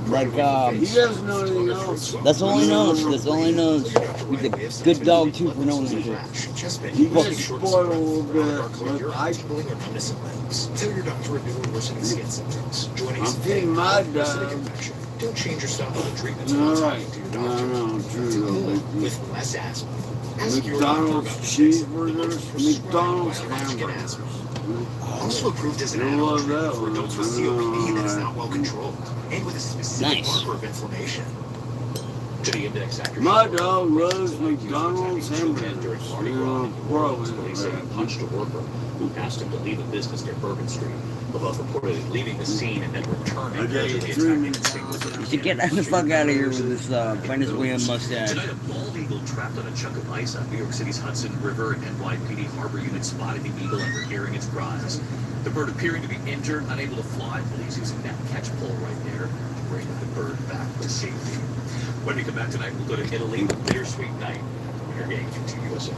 A: Like,
F: He doesn't know anything else.
A: that's all he knows. That's all he knows. He's a good dog, too, for knowing that shit.
F: He gets spoiled a little bit. But I,
N: Tell your doctor of new or worsening skin symptoms. Joining
F: I'm feeding my dog.
N: Don't change your style of treatment.
F: Alright. No, true.
N: With less asthma.
F: McDonald's cheeseburgers, McDonald's hamburgers.
N: Also approved as an
F: I
N: add-on
F: love
N: treatment
F: that
N: for
F: one.
N: adults with COPD that is not well controlled, and with a specific
A: Nice.
N: marker of inflammation. To the index accuracy.
F: My dog loves McDonald's hamburgers. You know,
N: Police say he punched a worker who asked him to leave a business near Bourbon Street. Above reportedly leaving the scene and then returning.
F: I got
N: to the
F: 3
N: attack.
F: McDonald's.
A: You should get the fuck out of here with this Venezuelan mustache.
N: Tonight, a bald eagle trapped on a chunk of ice on New York City's Hudson River. An NYPD harbor unit spotted the eagle after hearing its cries. The bird appearing to be injured, unable to fly. Police using that catch pole right there to bring the bird back to safety. When we come back tonight, we'll go to Italy with Bittersweet Night. Winner game to USA.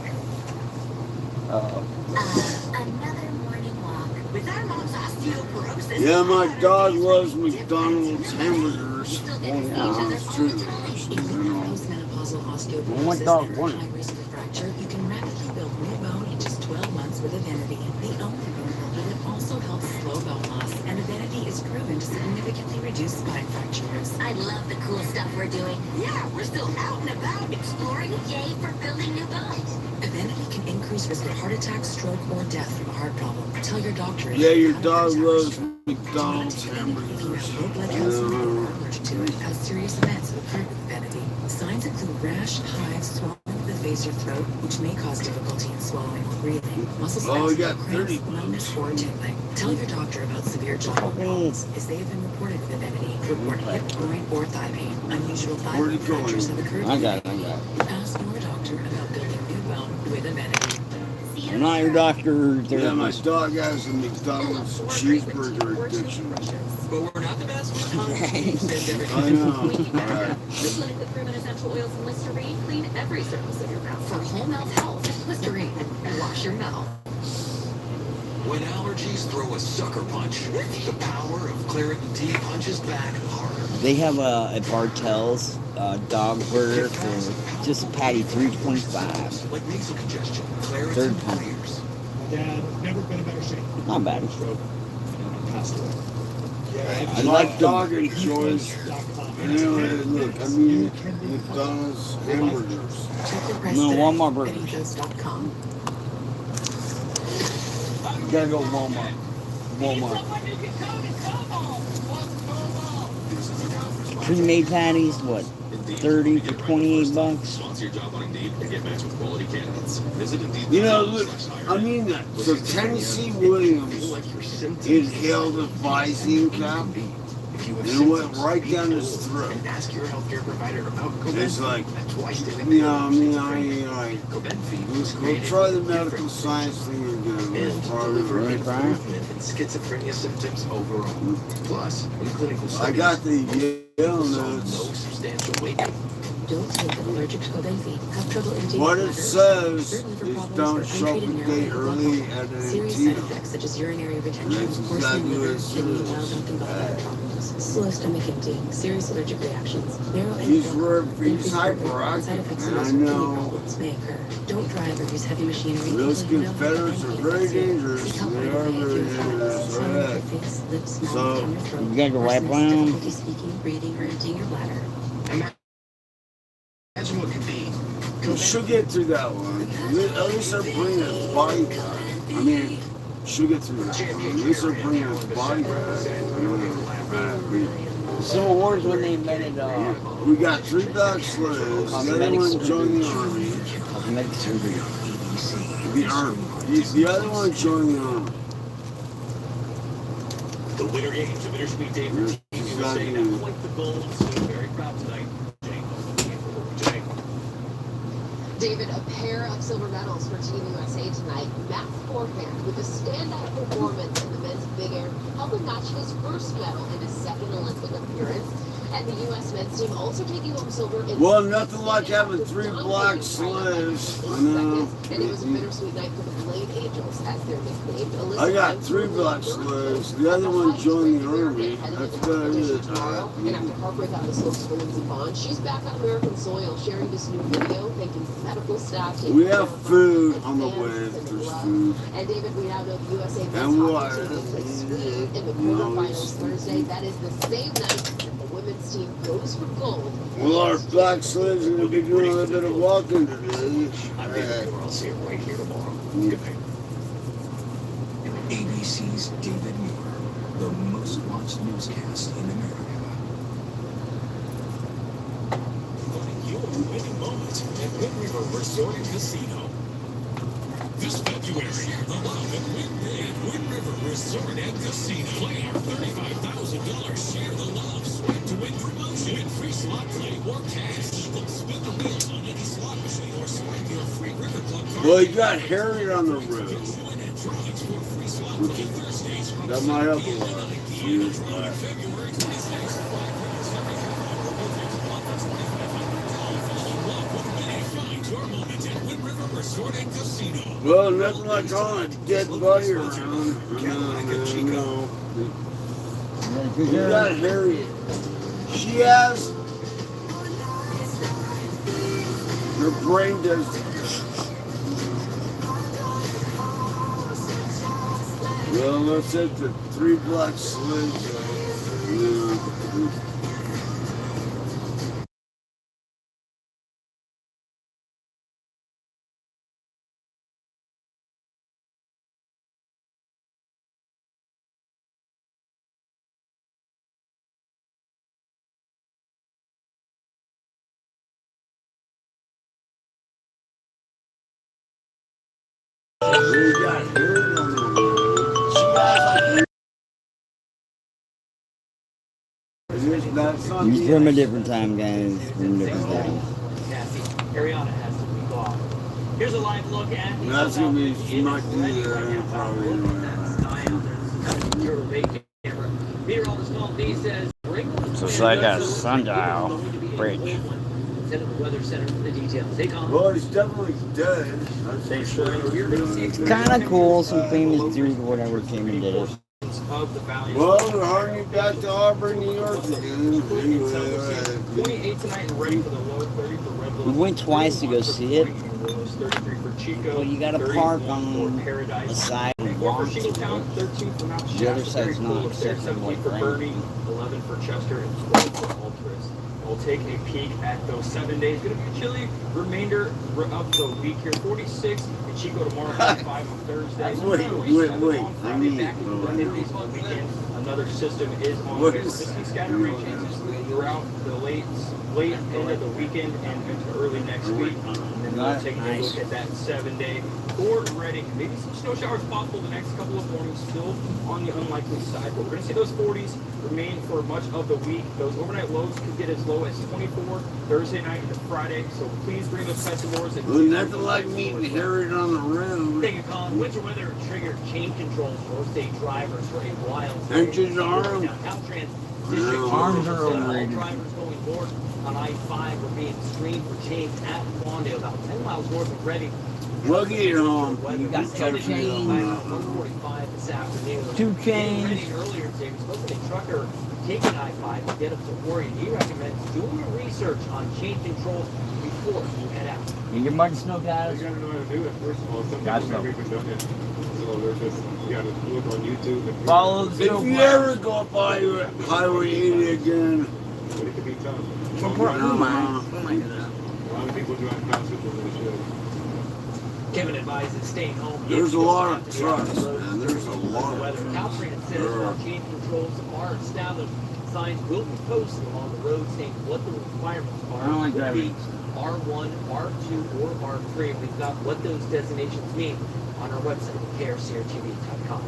D: Another morning walk with our mom's osteoporosis.
F: Yeah, my dog loves McDonald's hamburgers.
D: Oh,
F: Yeah, that's true.
D: Postmenopausal osteoporosis
A: What dog
D: and
A: won?
D: high risk of fracture, you can rapidly build new bone in just 12 months with Evenity, the only bone builder that also helps slow bone loss. And Evenity is proven to significantly reduce spine fracture risk.
E: I love the cool stuff we're doing.
D: Yeah, we're still out and about exploring.
E: Yay for building new bones.
D: Evenity can increase risk of heart attack, stroke, or death from a heart problem. Tell your doctor.
F: Yeah, your dog loves McDonald's
D: If you
F: hamburgers.
D: have low blood calcium or are allergic to it, have serious events that occur with Evenity. Signs include rash, hives, swelling of the face or throat, which may cause difficulty in swallowing or breathing, muscle
F: Oh, we
D: spasms,
F: got
D: cramps,
F: 30
D: numbness, or tingling. Tell your doctor about severe joint problems, as they have been reported with Evenity. Report hip, groin, or thigh pain. Unusual thigh
F: Where'd it go?
D: fractures have occurred.
A: I got it.
D: Ask your doctor about building new bone with Evenity.
A: I'm not your doctor.
F: Yeah, my dog has a McDonald's cheeseburger addiction.
N: But we're not the best.
F: I know. Alright.
E: This clinic with proven essential oils and Listerine clean every surface of your mouth.
D: For whole mouth health, Listerine. Wash your mouth.
N: When allergies throw a sucker punch, the power of Claritin D punches back harder.
A: They have a Bartell's dog burger for just a patty, $3.25.
N: Like nasal congestion, Claritin
A: Third time.
N: clears.
J: Dad, never been a better shape.
A: Not bad.
J: Passed away.
A: I
F: My
A: like
F: dog
A: them.
F: enjoys. Anyway, look, I mean, McDonald's hamburgers.
A: No, Walmart burgers.
D: Bennyfoods.com.
A: Gotta go Walmart. Walmart. Pre-made patties, what? 30 for 28 bucks.
C: Sponsor your job on Indeed and get matched with quality candidates. Visit Indeed.
F: You know, look, I mean, so Tennessee Williams inhaled a Visine cap, and it went right down his throat.
N: Ask your healthcare provider about
F: It's like,
N: twice daily.
F: we'll try the medical science thing again.
N: And deliver improvement in schizophrenia symptoms overall. Plus, in clinical studies,
F: I got the Yale
N: no
F: notes.
N: substantial weight gain.
I: Don't take allergic to cobenfy. Have trouble emptying
F: What
I: your
F: it
I: bladder?
F: says
I: Certain liver
F: is
I: problems
F: don't
I: or
F: show up
I: untreated
F: a day
I: narrowing
F: early
I: glaucoma.
F: at an
I: Serious side
F: angina.
I: effects such as urinary retention,
F: That's
I: worsening
F: exactly
I: liver,
F: what it
I: kidney,
F: says.
I: bile duct, and gallbladder problems, slow stomach emptying, serious allergic reactions, narrow
F: He's
I: endoscopy,
F: he's hyperactive,
I: side effects
F: and
I: of
F: I
I: kidney
F: know
I: problems may occur. Don't drive or use heavy machinery.
F: those
I: until you know
F: Confederates
I: how
F: are
I: to
F: very
I: affects you.
F: dangerous.
I: Seek help
F: They
I: right
F: are
I: away if
F: very
I: you have
F: dangerous.
I: swelling of
F: Right.
I: your face, lips, mouth,
F: So,
I: down your throat,
A: you gotta go wipe
I: hoarseness,
A: around.
I: difficulty speaking, breathing, or emptying your bladder.
N: Imagine what could be.
F: She'll get through that one. At least they're bringing his body back. I mean, she'll get through that one. At least they're bringing his body back.
A: Civil War's when they invented
F: We got 3 black slaves. The other one joined the army.
A: cosmetic surgery.
F: The other one joined the army.
J: The winner games, the bittersweet day for Team USA. Now like the gold, so very proud tonight.
G: David, a pair of silver medals for Team USA tonight. Matt Forehand with a standout performance in the men's big air, helping notch his first medal in his second Olympic appearance. And the U.S. men's team also taking home silver in
F: Well, nothing like having 3 black slaves. I know.
G: and it was a bittersweet night for the Blade Angels, as they're nicknamed.
F: I got 3 black slaves. The other one joined the army. That's about it.
G: And after heartbreak on the slopes for Lindsey Vonn, she's back on American soil, sharing this new video, thanking medical staff.
F: We have food on the way. There's food.
G: And David, we now know the USA men's
F: And what?
G: hockey team will play Sweden in the quarterfinals Thursday. That is the same night that the women's team goes for gold.
F: Well, our black slaves are going to be doing a little bit of walking today.
N: I'll see it right here tomorrow.
R: ABC's David Moore, the most watched newscast in America.
N: Your winning moment at Wind River Resort and Casino. This February, share the love at Wind River Resort and Casino. Play our $35,000 Share the Love Swipe to Win promotion. Win free slot play or cash. Spin the wheel on any slot machine or swipe your free River Club card.
F: Well, you got Harriet on the road. That might help a lot. Well, nothing like calling a dead body around. No. You got Harriet. She has. Her brain does. Well, let's hit the 3 black slaves. We got Harriet on the road. She has
A: He's from a different time, guys. From a different time.
J: Ariana has to week off. Here's a live look at
F: That's going to be, she might be there probably.
J: Meteorologist Colin D says,
A: So it's like a sundial bridge.
J: Send the Weather Center for the details. Take on.
F: Well, he's definitely dead. That's for sure.
A: It's kind of cool. Some famous dude or whatever came and did it.
F: Well, we're hardly back to Auburn, New York again.
J: 28 tonight and ready for the low 30 for Red Bull.
A: We went twice to go see it.
J: 33 for Chico.
A: Well, you got to park on the side and walk to it. The other side's not, except for like
J: for Bernie, 11 for Chester, and 12 for Altris. We'll take a peek at those 7 days. Going to be a chilly remainder of the week here. 46 in Chico tomorrow, 45 on Thursday.
F: Wait.
J: Friday back in the baseball weekend. Another system is on. Persistent scatter rain chances. throughout the late end of the weekend and into early next week. And then we'll take a look at that 7-day for Reading. Maybe some snow showers possible the next couple of mornings, still on the unlikely side. But we're going to see those 40s remain for much of the week. Those overnight lows could get as low as 24 Thursday night into Friday. So please bring those pets indoors.
F: Well, nothing like meeting Harriet on the road.
H: Thank you, Colin. Winter weather triggered chain controls for state drivers for a while.
F: Engines arm.
H: Caltrans district
A: Arms are
H: all
A: overrated.
H: drivers going north on I-5 were being screened for chains at Wandale, about 10 miles north of Reading.
F: We'll get it home.
A: You got 2 chains.
H: 1:45 this afternoon.
A: 2 chains.
H: Reading earlier today, we spoke to a trucker taking I-5 to get up to Warrior. He recommends doing your research on chain controls before you head out.
A: You get mud and snow, guys.
L: You gotta know how to do it, first of all. Some
A: Got
L: people
A: some.
L: never even done it. So they're just, you gotta look on YouTube. And
A: Follow the
F: If
A: snow
F: you
A: plow.
F: ever go up Highway 80 again,
L: But it can be tough.
A: Who am I? Who am I gonna?
L: A lot of people drive faster than they should.
H: Kevin advises staying home.
F: there's a lot of trucks, man. There's a lot of
H: Weather.
F: trucks.
H: Caltrans says while chain controls are established, signs will be posted along the road saying what the requirements are.
A: I don't like
H: Will
A: driving.
H: be R1, R2, or R3. We've got what those designations mean on our website, krcrtv.com.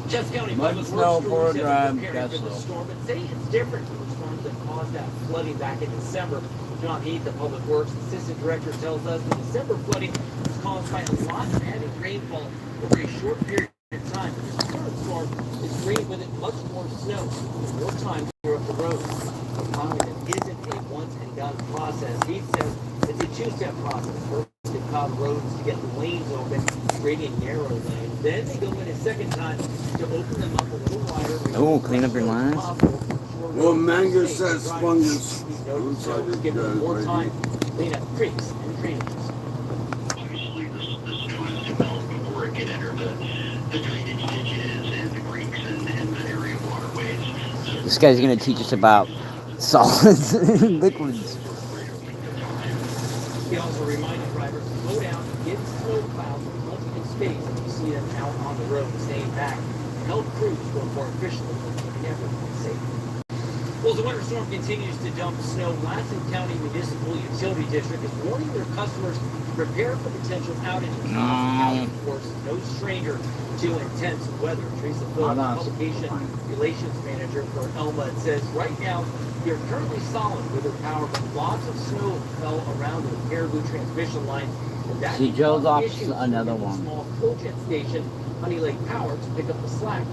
H: Chester County
A: Mud,
H: Public
A: snow,
H: Works crews
A: four-wheel
H: have been
A: drive,
H: preparing
A: gas
H: for the
A: slow.
H: storm, but say it's different from the storms that caused that flooding back in December. John Heath, the Public Works Assistant Director, tells us the December flooding was caused by a lot of heavy rainfall over a short period of time. But this current storm is bringing with it much more snow and more time to clear up the roads. A problem that isn't a once and done process. Heath says it's a two-step process. First, they plow roads to get the lanes open, creating narrow lanes. Then they go in a second time to open them up a little wider.
A: Oh, clean up your lines.
F: Well, Mangus says fungus.
H: Give them more time to clean up creeks and drainages.
S: Obviously, the snow has developed before it can enter the drainage ditches and the creeks and the area waterways.
A: This guy's gonna teach us about solids and liquids.
H: He also reminded drivers to slow down, give snow plows plenty of space if you see them out on the road, staying back, and help crews work more efficiently and keeping everyone safe. Well, the winter storm continues to dump snow. Lassen County Municipal Utility District is warning their customers to prepare for potential outages. County, of course, is no stranger to intense weather. Teresa Phillips, Publication Relations Manager for Elma, says right now they're currently solid with their power, but lots of snow fell around the Caribou transmission line. And that
A: See, Joe's off
H: issues
A: another
H: with the
A: one.
H: small cogen station, Honey Lake Power, to pick up the slack.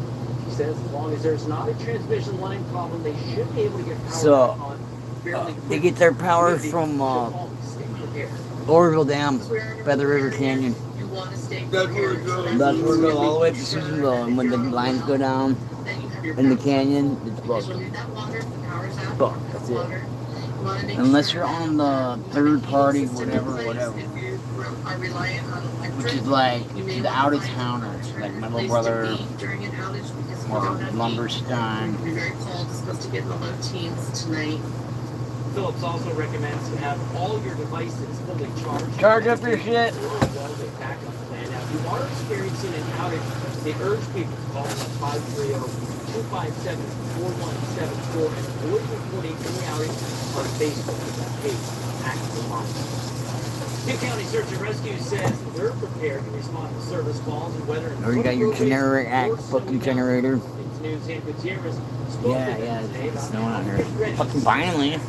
H: She says as long as there's not a transmission line problem, they should be able to get power
A: So,
H: back on fairly
A: they
H: quickly.
A: get their power
H: Community
A: from
H: should always stay prepared.
A: Oroville Dam, Feather River Canyon.
F: That's where it goes.
A: That's where it goes all the way to Susanville. And when the lines go down in the canyon, it's booked. Booked. That's it. Unless you're on the third party, whatever, which is like the out of towners, like my little brother or Lumberstein.
H: Phillips also recommends to have all your devices fully charged.
A: Charge up your shit.
H: As well as a backup plan. Now, if you are experiencing an outage, they urge people to call them at 530-257-4174 and avoid reporting any outage on Facebook with that page, Active Monitoring. New County Search and Rescue says they're prepared to respond to service calls and weather.
A: Or you got your generator, fucking generator.
H: News and Gutierrez
A: Yeah, it's snowing out here. Fucking finally.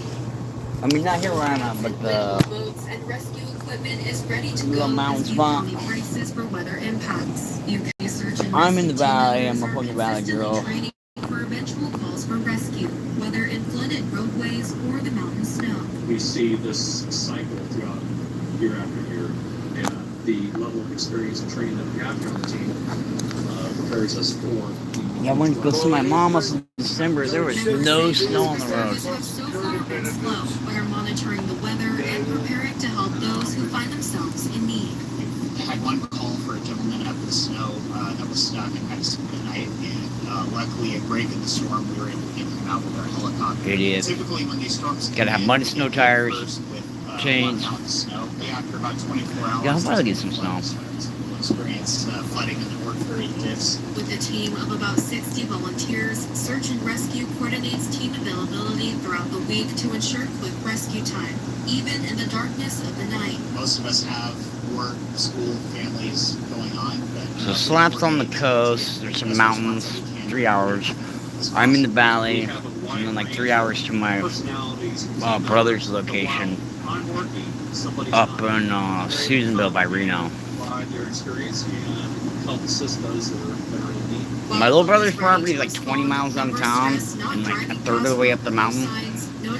A: I mean, not here where I'm at, but the
Q: boats and rescue equipment is ready to
A: little
Q: go
A: mountain
Q: as the
A: spot.
Q: county braces for weather impacts. UK Search and
A: I'm in the
Q: Rescue
A: valley.
Q: team
A: I'm a
Q: members
A: fucking
Q: are
A: valley
Q: consistently
A: girl.
Q: training for eventual calls for rescue, whether in flooded roadways or the mountain snow.
X: We see this cycle throughout year after year, and the level of experience and training that we have here on the team prepares us for.
A: Yeah, I went to go see my mom in December. There was no snow on the road.
Q: Services have so far been slow, but are monitoring the weather and preparing to help those who find themselves in need.
Y: I had one call for a gentleman up in the snow that was stuck in Mexico tonight, and luckily a break in the storm, we were able to get him out with our helicopter.
A: Idiot.
Y: Typically when these storms
A: Gotta have mud and snow tires, chains.
Y: snow, after about 24 hours,
A: Yeah, I'll probably get some snow.
Y: we'll experience flooding in the Orford drifts.
Q: With a team of about 60 volunteers,
D: Search and Rescue coordinates team availability throughout the week to ensure quick rescue time, even in the darkness of the night.
Y: Most of us have work, school, families going on. But,
A: So Slap's on the coast. There's some mountains. 3 hours. I'm in the valley, and then like 3 hours to my brother's location up in Susanville by Reno. My little brother's property is like 20 miles downtown and like a third of the way up the mountain.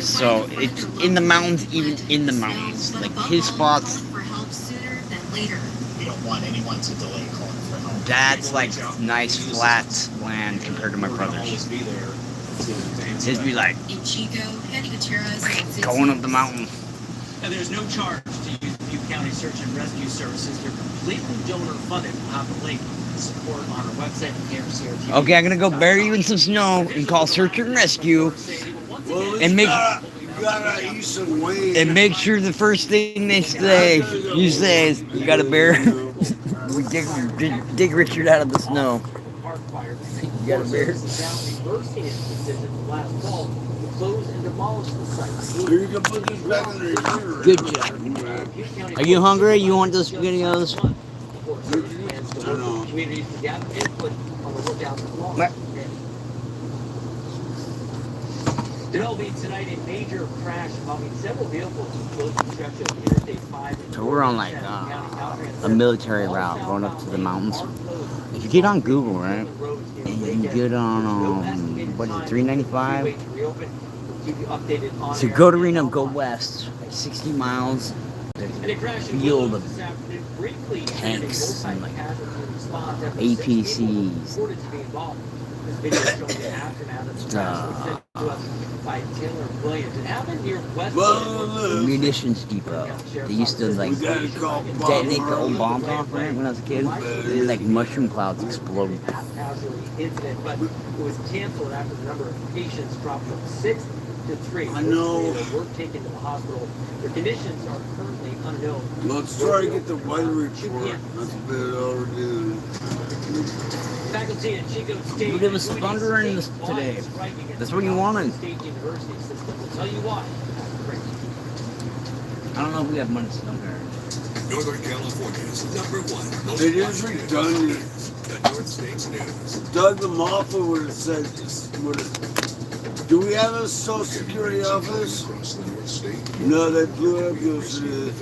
A: So it's in the mountains, even in the mountains. Like his spots.
Y: We don't want anyone to delay calling for help.
A: That's like nice flat land compared to my brother's. His be like going up the mountain.
H: And there's no charge to use Butte County Search and Rescue Services. They're completely donor funded. We'll have the link to support on our website at KRCRTV.
A: Okay, I'm gonna go bury you in some snow and call Search and Rescue and make sure the first thing they say is you gotta bury. We dig Richard out of the snow. You gotta bury. Good job. Are you hungry? You want those spaghettios?
H: Developing tonight a major crash involving several vehicles close to the stretch of Interstate 5.
A: So we're on like a military route going up to the mountains. If you get on Google, right, and you get on what is it, 395? So go to Reno, go west, like 60 miles. Field of tanks and like APCs. Munitions depot. They used to like detonate the old bombs off, right? When I was a kid, they like mushroom clouds exploded.
H: But it was canceled after the number of patients dropped from 6 to 3.
F: I know.
H: They were taken to the hospital. Their conditions are currently unknown.
F: Let's try to get the weather report. That's a bit overdue.
H: Faculty at Chico State.
A: But it was thundering today. That's what you wanted.
H: State University system will tell you why.
A: I don't know if we have money to thunder.
C: Northern California's #1.
F: It is redundant.
C: The North States News.
F: Doug the Mafia would have said, do we have a Social Security office? No, they blew up yesterday.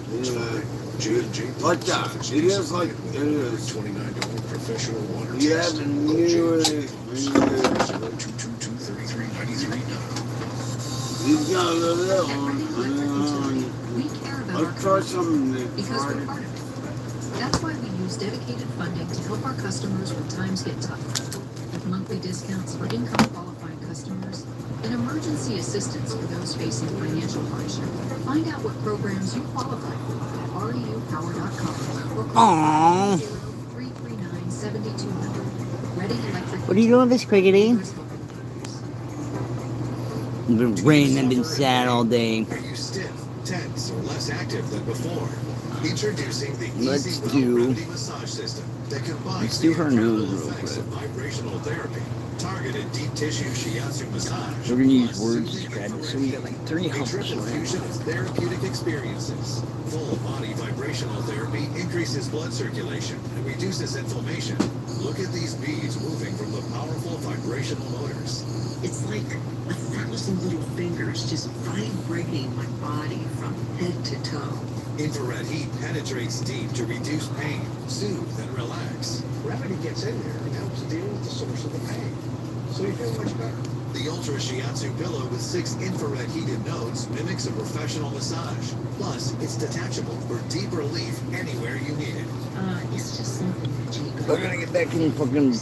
F: Like that. It is like it is.
C: $29 professional water.
F: Yeah, but anyway. He's got a little that one. I'll try something next Friday.
D: That's why we use dedicated funding to help our customers when times get tough. With monthly discounts for income qualifying customers and emergency assistance for those facing financial hardship. Find out what programs you qualify for at reupower.com or call 339-7200. Ready Electric.
A: What are you doing, Miss Crickety? It's been raining and been sad all day.
C: Are you stiff, tense, or less active than before? Introducing the
A: Let's do
C: massage system that combines
A: let's do her nose real
C: effects of
A: quick.
C: vibrational therapy, targeted deep tissue shiatsu massage.
A: We're gonna use words to describe it, so we got like 3 helps.
C: Triple fusion of therapeutic experiences. Full body vibrational therapy increases blood circulation and reduces inflammation. Look at these beads moving from the powerful vibrational motors.
I: It's like 1,000 little fingers just vibrating my body from head to toe.
C: Infrared heat penetrates deep to reduce pain, soothe, and relax.
M: Gravity gets in there and helps deal with the source of the pain. So you feel much better.
C: The Ultra Shiatsu pillow with 6 infrared heated nodes mimics a professional massage. Plus, it's detachable for deep relief anywhere you need it.
I: It's just something that you
A: We're gonna get back in fucking.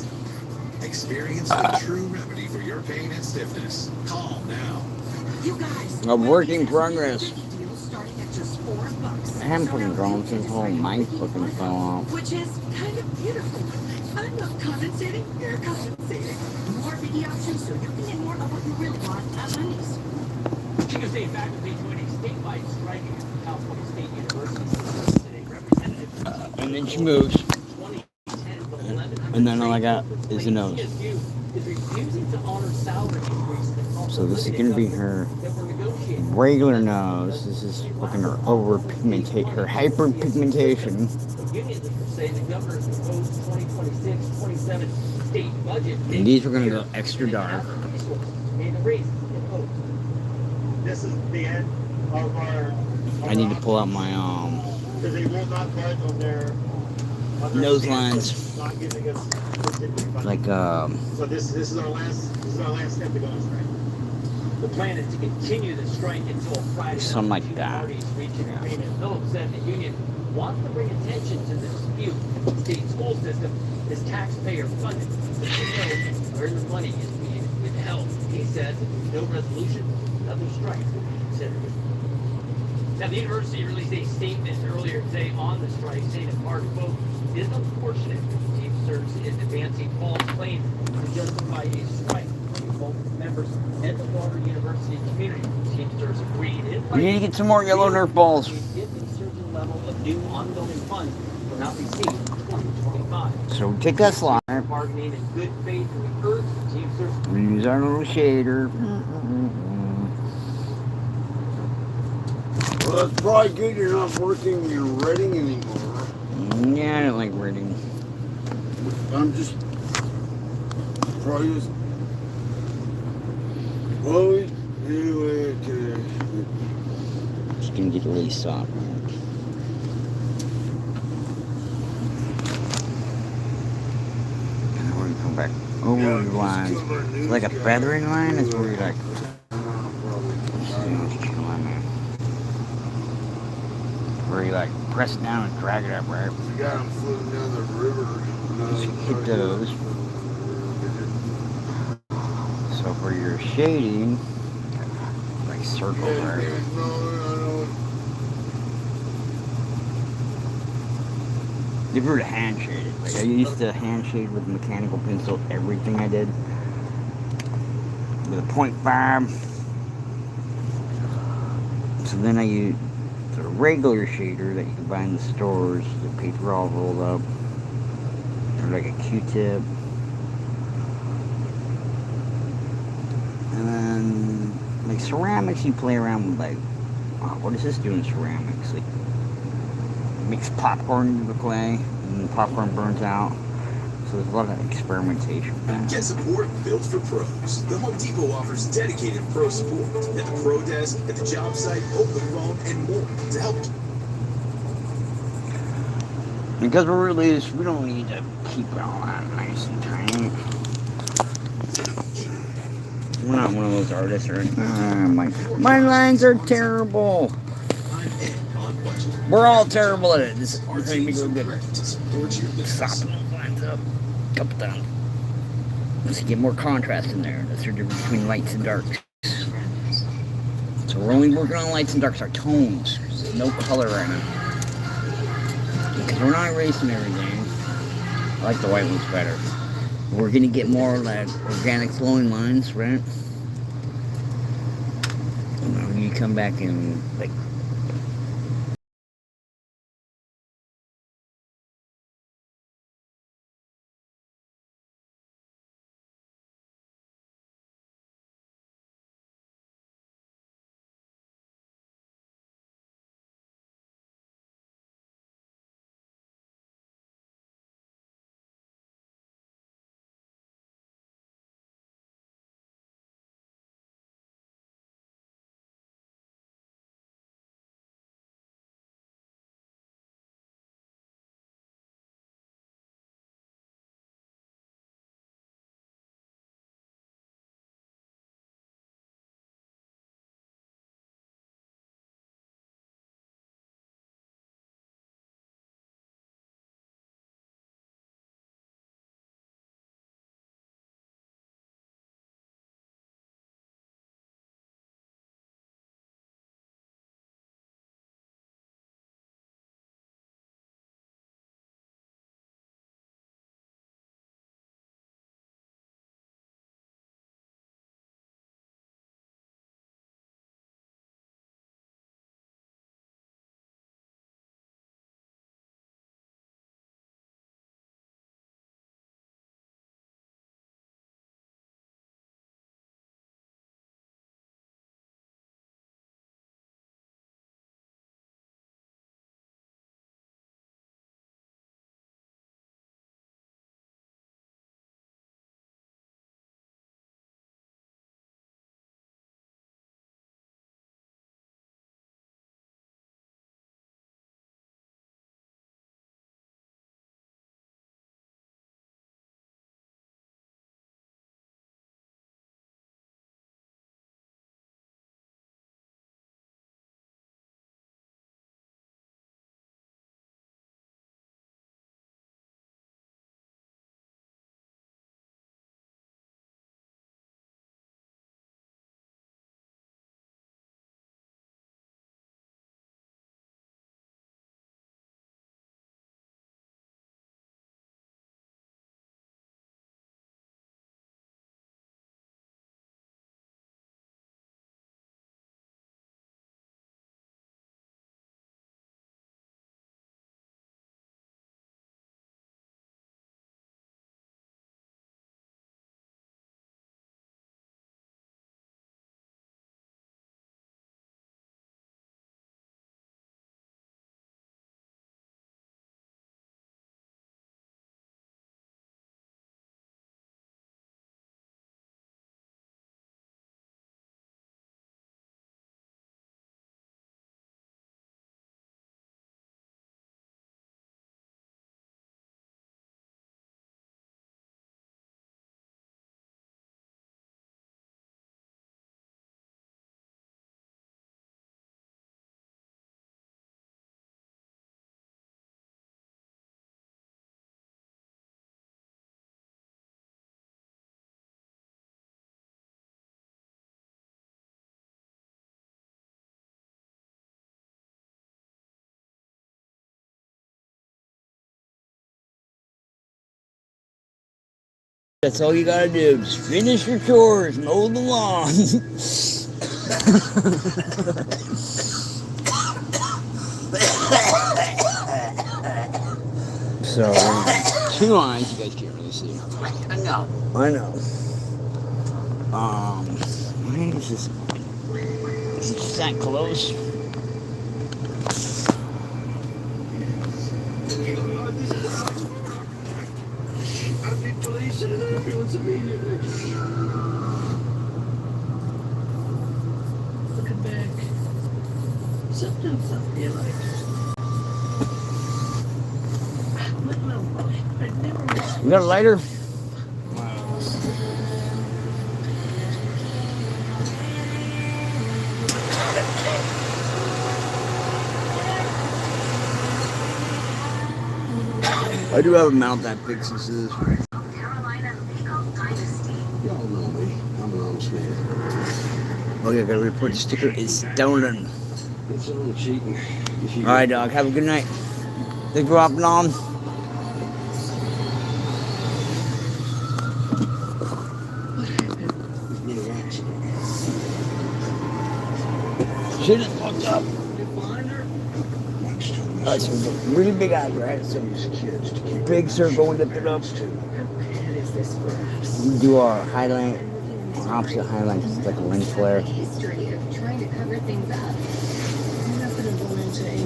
C: Experience the true remedy for your pain and stiffness. Call now.
I: You guys.
A: A work in progress.
I: Deal starting at just $4.
A: I haven't fucking grown since whole mind fucking fell off.
I: Which is kind of beautiful. I'm not compensating, you're compensating. More video options so you can get more of what you really want at Mondays.
H: Chico State faculty joining statewide strike at California State University today. Representative
A: And then she moves. And then all I got is a nose.
H: is refusing to honor salary increases that call for
A: So this is
H: limited
A: gonna be
H: government
A: her
H: that were negotiated.
A: regular nose. This is fucking her her hyperpigmentation.
H: Union leaders say the governor's proposed 2026-27 state budget.
A: And these are gonna go extra dark.
H: Made the raises imposed.
M: This is the end of our.
A: I need to pull out my
M: They will not budge on their
A: nose lines.
M: Not giving us
A: Like
M: So this is our last step to go on strike.
H: The plan is to continue the strike until Friday.
A: Something like that.
H: Parties reach an agreement. Phillips said the union wants to bring attention to the dispute. The state school system is taxpayer funded. But to know where the money is being withheld. He says if there's no resolution, another strike will be considered. Now, the university released a statement earlier today on the strike, saying that Mark, quote, it is unfortunate that the Teamsters is advancing false claims to justify a strike. Both members and the broader university community. Teamsters agreed in
A: we need to get some more yellow Nerf balls.
H: a certain level of new ongoing funds will not be seen in 2025.
A: So we take that slide.
H: Bargaining in good faith, and we urge the Teamsters.
A: We use our little shader.
F: Well, that's probably good you're not working your Reading anymore.
A: Yeah, I don't like Reading.
F: I'm just probably just. Well, anyway,
A: Just gonna get a lace sock. And we're gonna come back over the lines. It's like a feathering line. It's where you're like. Where you like press it down and drag it up, right?
F: You got them floating down the river.
A: Just hit those. So for your shading, like circles, right? If you were to hand shade it, like I used to hand shade with mechanical pencil everything I did with a 0.5. So then I used a regular shader that you can buy in the stores, the paper all rolled up, or like a Q-tip. And then, like ceramics, you play around with like, oh, what does this do in ceramics? Like, mix popcorn into the clay, and the popcorn burns out. So there's a lot of experimentation.
C: Get support built for pros. The Home Depot offers dedicated pro support at the pro desk, at the job site, over the phone, and more to help.
A: Because we're released, we don't need to keep it all that nice and tight. We're not one of those artists, or my lines are terrible. We're all terrible at it. This makes me go good. Stop those lines up. Couple down. Let's get more contrast in there. That's the difference between lights and darks. So we're only working on lights and darks. Our tones. There's no color right now. Because we're not erasing everything. I like the white ones better. We're gonna get more like organic flowing lines, right? You come back and like That's all you gotta do. Just finish your chores, mow the lawn. So, 2 lines, you guys can't really see.
F: I know.
A: I know. Why is this? Is it just that close?
M: I need police and an ambulance immediately. Looking back, sometimes I feel like
A: You got a lighter? I do have a mount that fixes this.
M: Y'all know me. I'm an honest man.
A: Oh yeah, gotta report the sticker is stolen.
M: It's only cheating.
A: Alright, dog. Have a good night. Thanks for hopping on. Shit is fucked up. That's really big eyes, right? So big circle and lift it up. We do our highlight, our opposite highlight, just like a lens flare.
D: History of trying to cover things up.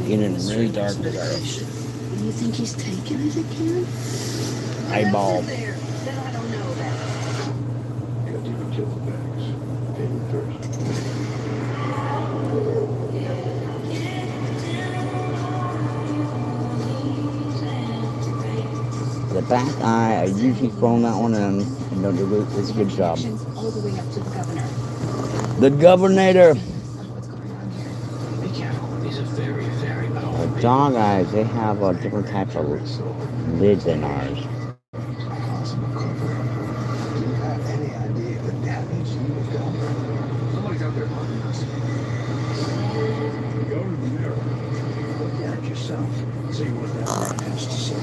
A: Get in really dark.
D: You think he's taken as a kid?
A: Eyeball.
D: Then I don't know that.
M: Got to kill the bags. Payment first.
A: The back eye, I usually phone that one in, and they'll do it's a good job.
D: All the way up to the governor.
A: The governor.
M: Be careful. These are very, very powerful.
A: The dog eyes, they have a different type of lid than ours.
M: Do you have any idea the damage you've done? Somebody's out there hunting us. Go to the mirror. Look at it yourself. See what that man has to say.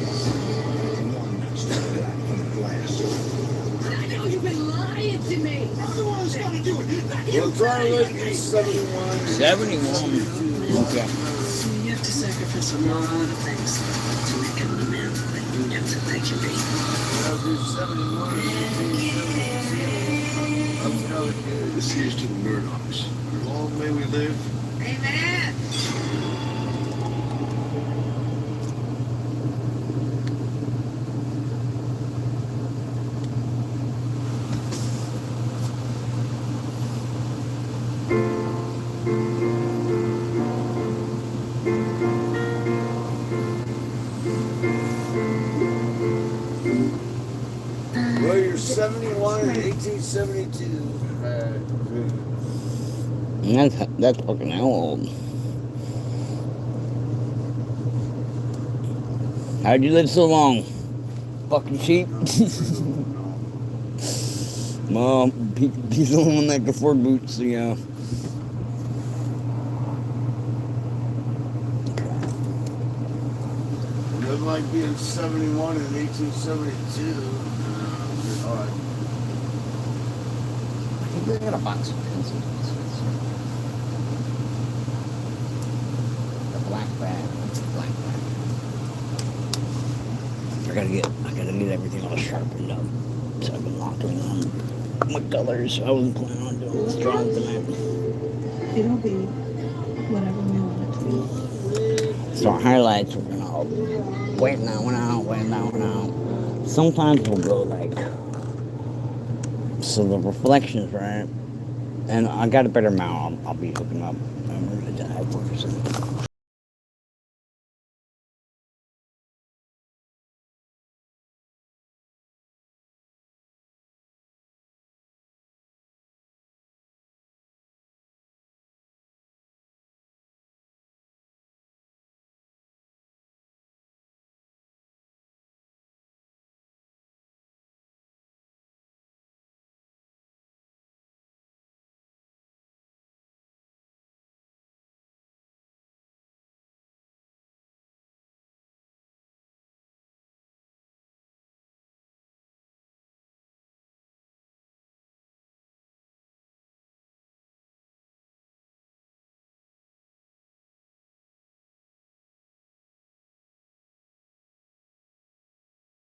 M: Step back from the glass.
D: I know you've been lying to me.
M: I'm the one who's got to do it.
F: We'll try to let you 71.
A: 71. Okay.
I: So you have to sacrifice a lot of things to become the man that you have to make you be.
F: I'll do 71.
M: This here's to the Murdochs. Long may we live.
D: Amen.
F: Well, you're 71 in 1872.
A: That's fucking old. How'd you live so long? Fucking sheep? Mom, he's the only one that can afford boots, so yeah.
F: Nothing like being 71 in 1872. Alright.
A: I got a box of pencils. The black bag. Black bag. I gotta get everything all sharpened up. So I've been locking on my colors. I wasn't planning on doing this drawing tonight.
I: It'll be whatever we want it to be.
A: So our highlights, we're gonna wait that one out, wait that one out. Sometimes we'll go like, so the reflections, right? And I got a better mount I'll be hooking up. And we're gonna dive for a second.